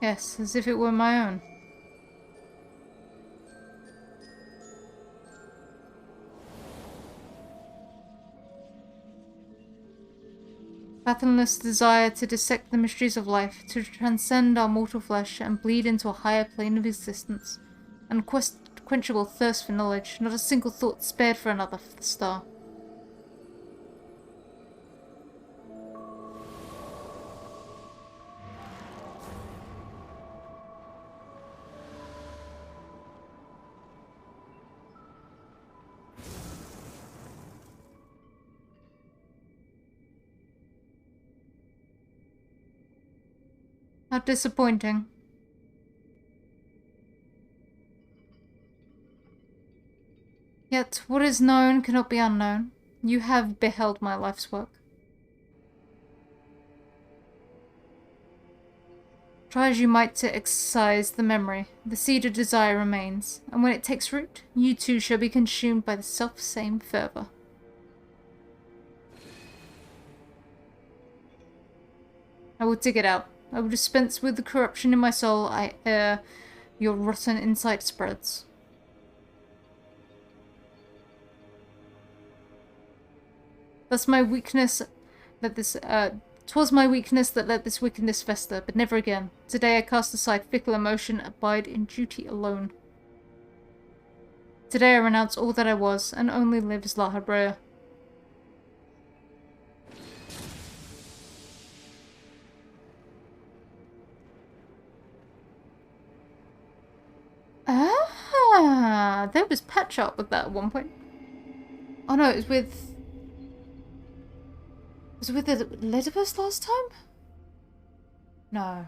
Yes, as if it were my own. Fathomless desire to dissect the mysteries of life, to transcend our mortal flesh and bleed into a higher plane of existence. Unquenchable thirst for knowledge, not a single thought spared for another for the star. How disappointing. Yet what is known cannot be unknown. You have beheld my life's work. Try as you might to excise the memory, the seed of desire remains, and when it takes root, you too shall be consumed by the self-same fervor. I will dig it out. I will dispense with the corruption in my soul ere your rotten insight spreads. Thus my weakness let this 'twas my weakness that let this wickedness fester, but never again. Today I cast aside fickle emotion, abide in duty alone. Today I renounce all that I was, and only live as La Habrea. there was Patch Up with that at one point. Oh no, it was with... Was it with Elizabeth last time? No.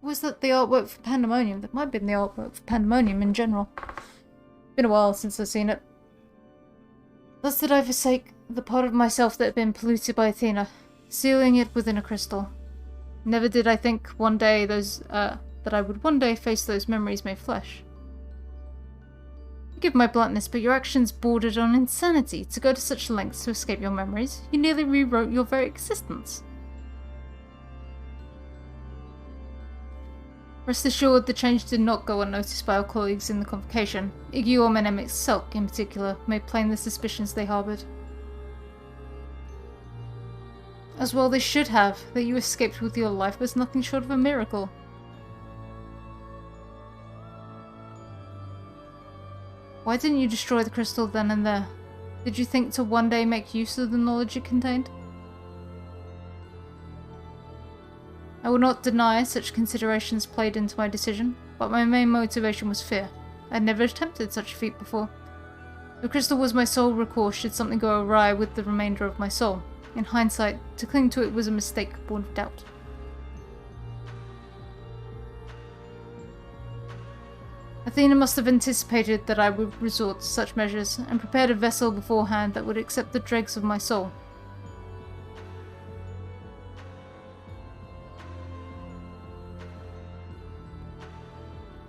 Was that the artwork for Pandemonium? That might have been the artwork for Pandemonium in general. Been a while since I've seen it. Thus did I forsake the part of myself that had been polluted by Athena, sealing it within a crystal. Never did I think one day that I would one day face those memories made flesh. Forgive my bluntness, but your actions bordered on insanity. To go to such lengths to escape your memories, you nearly rewrote your very existence. Rest assured, the change did not go unnoticed by our colleagues in the convocation. Igiorm and Selk, in particular, made plain the suspicions they harboured. As well they should have. That you escaped with your life was nothing short of a miracle. Why didn't you destroy the crystal then and there? Did you think to one day make use of the knowledge it contained? I will not deny such considerations played into my decision, but my main motivation was fear. I had never attempted such a feat before. The crystal was my sole recourse should something go awry with the remainder of my soul. In hindsight, to cling to it was a mistake born of doubt. Athena must have anticipated that I would resort to such measures, and prepared a vessel beforehand that would accept the dregs of my soul.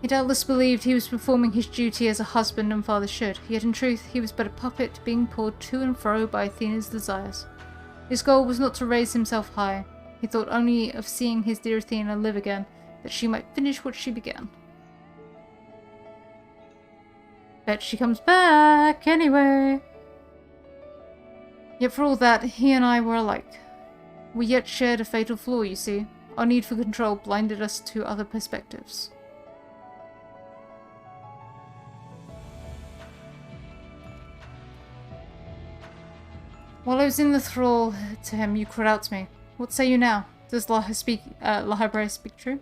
He doubtless believed he was performing his duty as a husband and father should, yet in truth he was but a puppet being pulled to and fro by Athena's desires. His goal was not to raise himself high. He thought only of seeing his dear Athena live again, that she might finish what she began. Bet she comes back, anyway. Yet for all that, he and I were alike. We yet shared a fatal flaw, you see. Our need for control blinded us to other perspectives. While I was in the thrall to him, you cried out to me. What say you now? Does Lahabre speak true?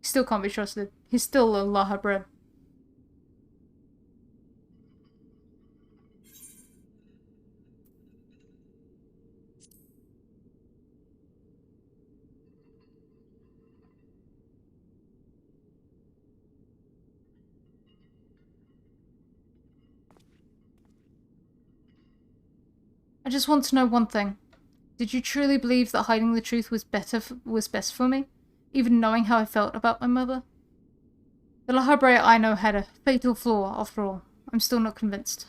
He still can't be trusted. He's still a Lahabre. I just want to know one thing. Did you truly believe that hiding the truth was best for me? Even knowing how I felt about my mother? The Lahabre I know had a fatal flaw, after all. I'm still not convinced.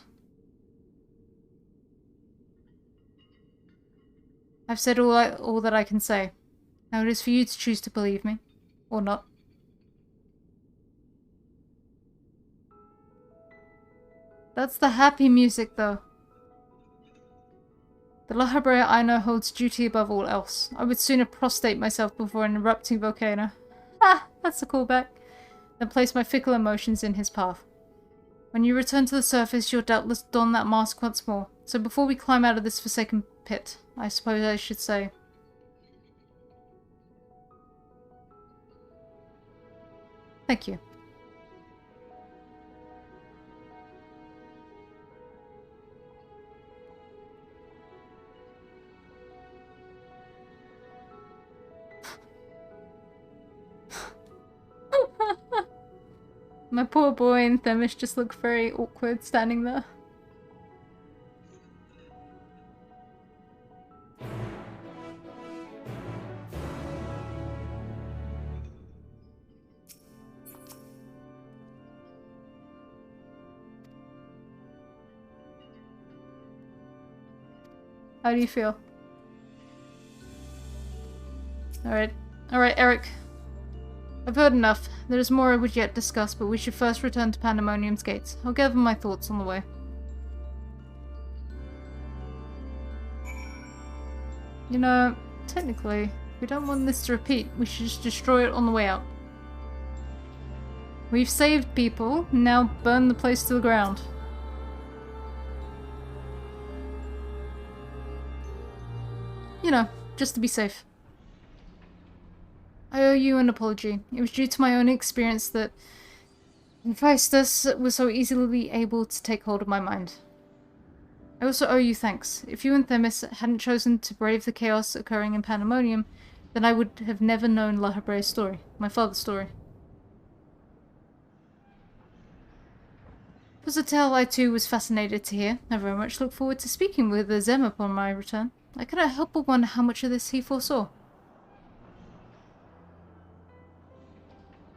I've said all that I can say. Now it is for you to choose to believe me. Or not. That's the happy music, though. The Lahabre I know holds duty above all else. I would sooner prostrate myself before an erupting volcano. Ah, that's a callback. Than place my fickle emotions in his path. When you return to the surface, you'll doubtless don that mask once more. So before we climb out of this forsaken pit, I suppose I should say... Thank you. My poor boy and Themis just look very awkward standing there. How do you feel? Alright, Eric. I've heard enough. There is more I would yet discuss, but we should first return to Pandemonium's gates. I'll gather my thoughts on the way. You know, technically, if we don't want this to repeat, we should just destroy it on the way out. We've saved people, now burn the place to the ground. You know, just to be safe. I owe you an apology. It was due to my own experience that Hephaestus was so easily able to take hold of my mind. I also owe you thanks. If you and Themis hadn't chosen to brave the chaos occurring in Pandemonium, then I would have never known La Hebrea's story, my father's story. It was a tale I too was fascinated to hear. I very much look forward to speaking with Zem upon my return. I cannot help but wonder how much of this he foresaw.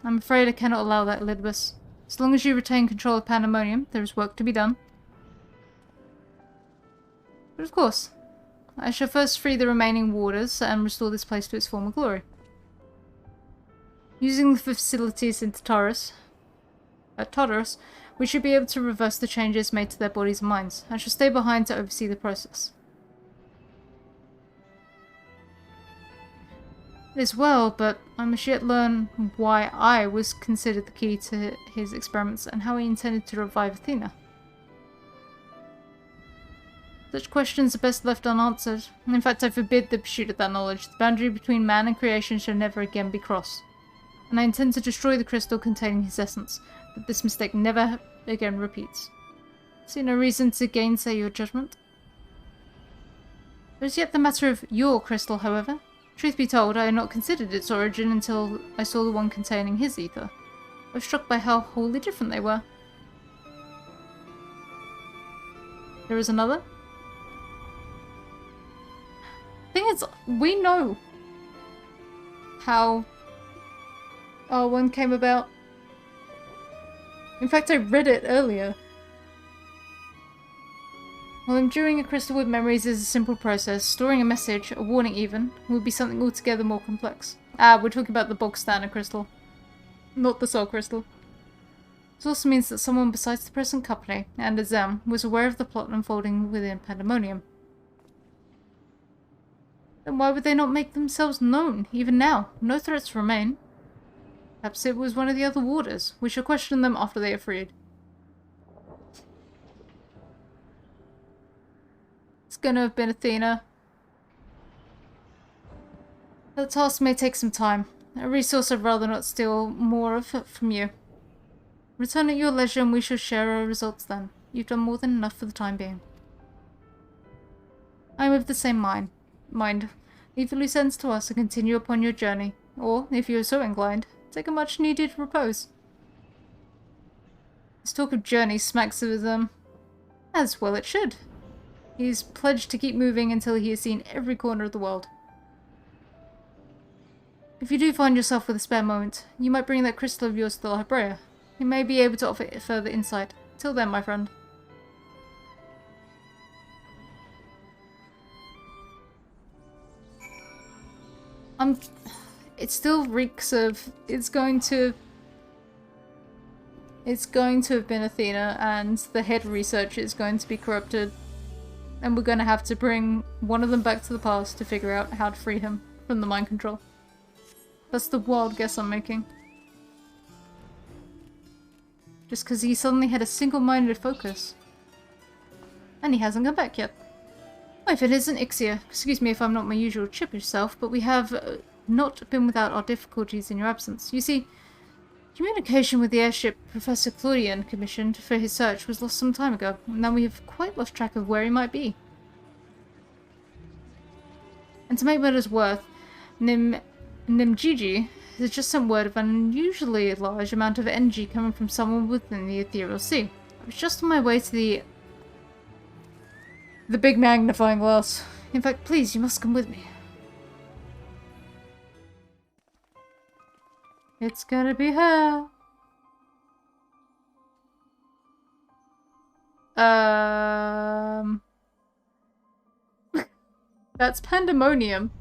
I'm afraid I cannot allow that, Elidibus. As long as you retain control of Pandemonium, there is work to be done. But of course, I shall first free the remaining warders and restore this place to its former glory. Using the facilities in Tartarus, we should be able to reverse the changes made to their bodies and minds. I shall stay behind to oversee the process. It is well, but I must yet learn why I was considered the key to his experiments and how he intended to revive Athena. Such questions are best left unanswered. In fact, I forbid the pursuit of that knowledge. The boundary between man and creation shall never again be crossed. And I intend to destroy the crystal containing his essence, that this mistake never again repeats. I see no reason to gainsay your judgment. There is yet the matter of your crystal, however. Truth be told, I had not considered its origin until I saw the one containing his ether. I was struck by how wholly different they were. There is another? Thing is, we know how R1 came about. In fact, I read it earlier. While imbuing a crystal with memories is a simple process, storing a message, a warning even, would be something altogether more complex. Ah, we're talking about the bog standard crystal, not the soul crystal. This also means that someone besides the present company, and Azam, was aware of the plot unfolding within Pandemonium. Then why would they not make themselves known, even now? No threats remain. Perhaps it was one of the other warders. We shall question them after they are freed. It's gonna have been Athena. The task may take some time. A resource I'd rather not steal more of from you. Return at your leisure and we shall share our results then. You've done more than enough for the time being. I am of the same mind. Leave the loose ends to us and continue upon your journey. Or, if you are so inclined, take a much needed repose. This talk of journey smacks of them. As well it should. He's pledged to keep moving until he has seen every corner of the world. If you do find yourself with a spare moment, you might bring that crystal of yours to La Hebrea. He may be able to offer further insight. Till then, my friend. It still reeks of... It's going to have been Athena, and the head researcher is going to be corrupted. And we're going to have to bring one of them back to the past to figure out how to free him from the mind control. That's the wild guess I'm making. Just because he suddenly had a single-minded focus. And he hasn't come back yet. Oh, if it isn't Ixia, excuse me if I'm not my usual chippish self, but we have not been without our difficulties in your absence. You see, communication with the airship Professor Claudian commissioned for his search was lost some time ago, and now we have quite lost track of where he might be. And to make matters worse, Nimgigi has just sent word of an unusually large amount of energy coming from someone within the Ethereal Sea. I was just on my way to the big magnifying glass. In fact, please, you must come with me. It's gonna be hell. That's Pandemonium.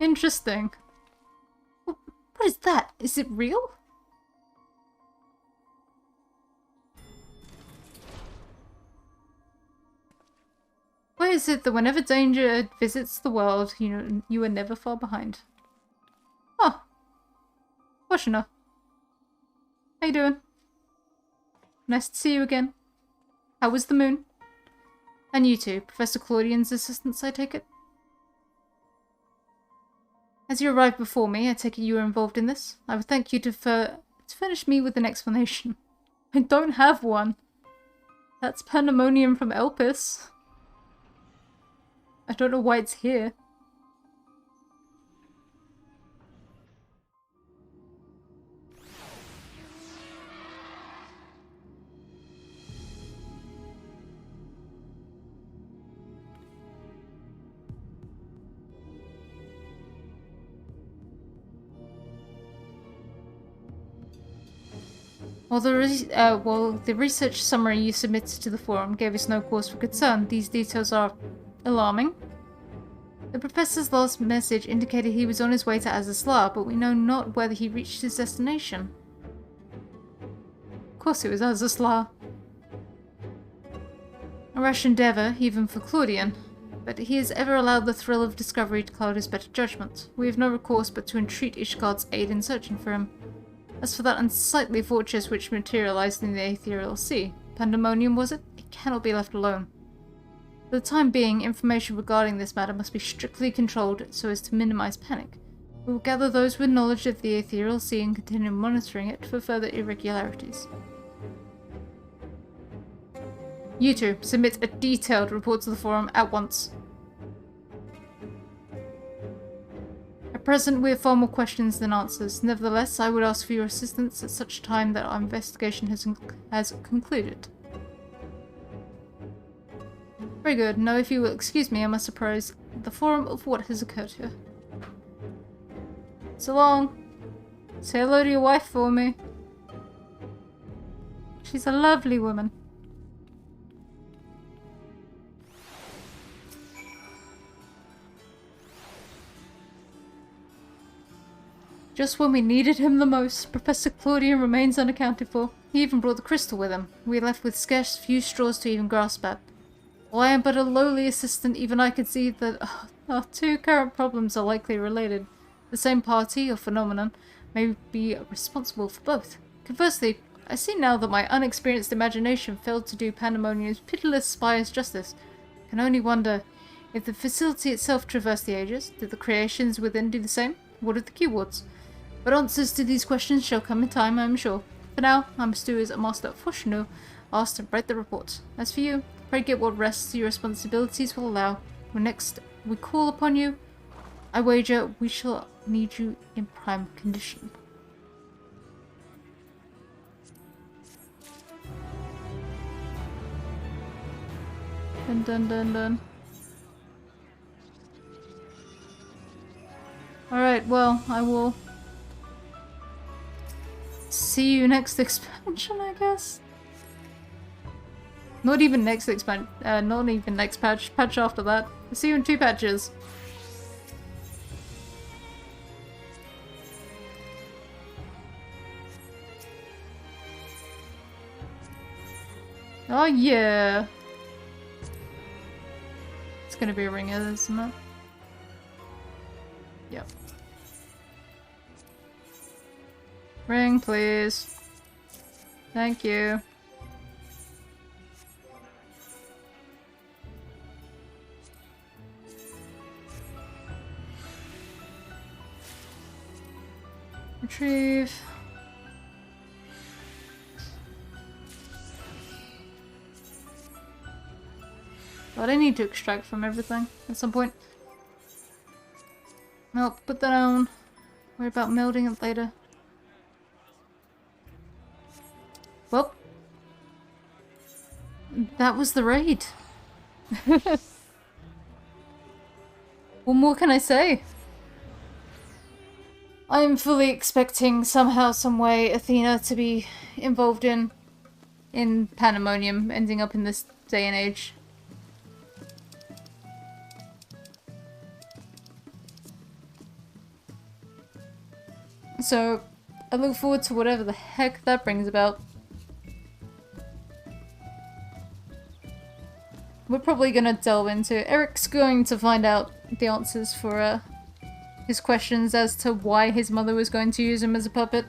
Interesting. What is that? Is it real? Why is it that whenever danger visits the world, you are never far behind? Oh. Washina. How you doing? Nice to see you again. How was the moon? And you too, Professor Claudian's assistants, I take it? As you arrived before me, I take it you were involved in this. I would thank you to furnish me with an explanation. I don't have one. That's pandemonium from Elpis. I don't know why it's here. While the research summary you submitted to the forum gave us no cause for concern, these details are alarming. The professor's last message indicated he was on his way to Azazlar, but we know not whether he reached his destination. Of course it was Azazlar. A rash endeavour, even for Claudian, but he has ever allowed the thrill of discovery to cloud his better judgment. We have no recourse but to entreat Ishgard's aid in searching for him. As for that unsightly fortress which materialized in the Ethereal Sea, pandemonium was it? It cannot be left alone. For the time being, information regarding this matter must be strictly controlled so as to minimize panic. We will gather those with knowledge of the Ethereal Sea and continue monitoring it for further irregularities. You two, submit a detailed report to the forum at once. At present, we have far more questions than answers. Nevertheless, I would ask for your assistance at such time that our investigation has concluded. Very good. Now, if you will excuse me, I must apprise the forum of what has occurred here. So long. Say hello to your wife for me. She's a lovely woman. Just when we needed him the most, Professor Claudian remains unaccounted for. He even brought the crystal with him. We are left with scarce few straws to even grasp at. While I am but a lowly assistant, even I can see that our two current problems are likely related. The same party or phenomenon may be responsible for both. Conversely, I see now that my unexperienced imagination failed to do Pandemonium's pitiless spires justice. I can only wonder, if the facility itself traversed the ages, did the creations within do the same? What of the keywords? But answers to these questions shall come in time, I am sure. For now, I must do as a Master Foshnu asked and write the report. As for you, pray get what rest your responsibilities will allow. When next we call upon you, I wager we shall need you in prime condition. Dun dun dun dun. Alright, well, I will see you next expansion, I guess? Not even next not even next patch. Patch after that. I'll see you in 2 patches. Oh yeah! It's gonna be a ring, isn't it? Yep. Ring, please. Thank you. Retrieve. But I need to extract from everything at some point. Well, put that on. Worry about melding it later. Well, that was the raid. What more can I say? I'm fully expecting somehow, some way, Athena to be involved in Pandemonium, ending up in this day and age. So, I look forward to whatever the heck that brings about. We're probably gonna delve into... Eric's going to find out the answers for his questions as to why his mother was going to use him as a puppet.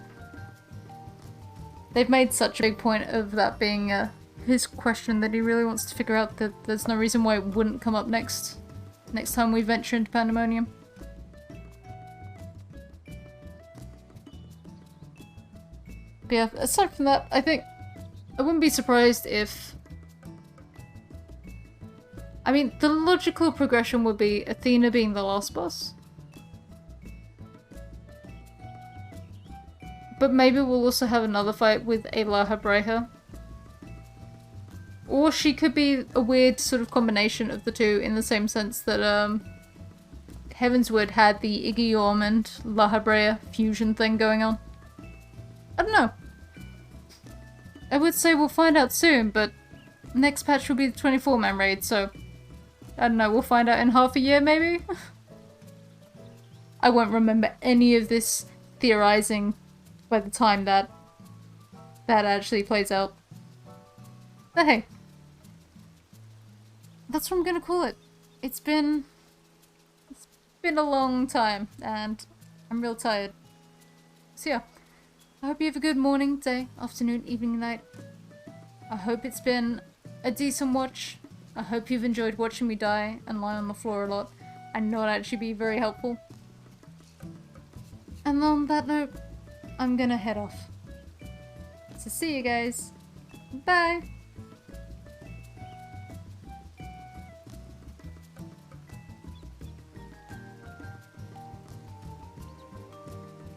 They've made such a big point of that being his question that he really wants to figure out that there's no reason why it wouldn't come up next time we venture into Pandemonium. But yeah, aside from that, I think I wouldn't be surprised if... I mean, the logical progression would be Athena being the last boss. But maybe we'll also have another fight with a La Habreja. Or she could be a weird sort of combination of the two in the same sense that Heavensward had the Iggy and La Habrea fusion thing going on. I don't know. I would say we'll find out soon, but next patch will be the 24-man raid, so I don't know, we'll find out in half a year maybe? I won't remember any of this theorizing by the time that actually plays out. But hey, that's what I'm gonna call it. It's been a long time, and I'm real tired. So yeah, I hope you have a good morning, day, afternoon, evening, night. I hope it's been a decent watch. I hope you've enjoyed watching me die and lie on the floor a lot and not actually be very helpful. And on that note, I'm gonna head off. So see you guys. Bye!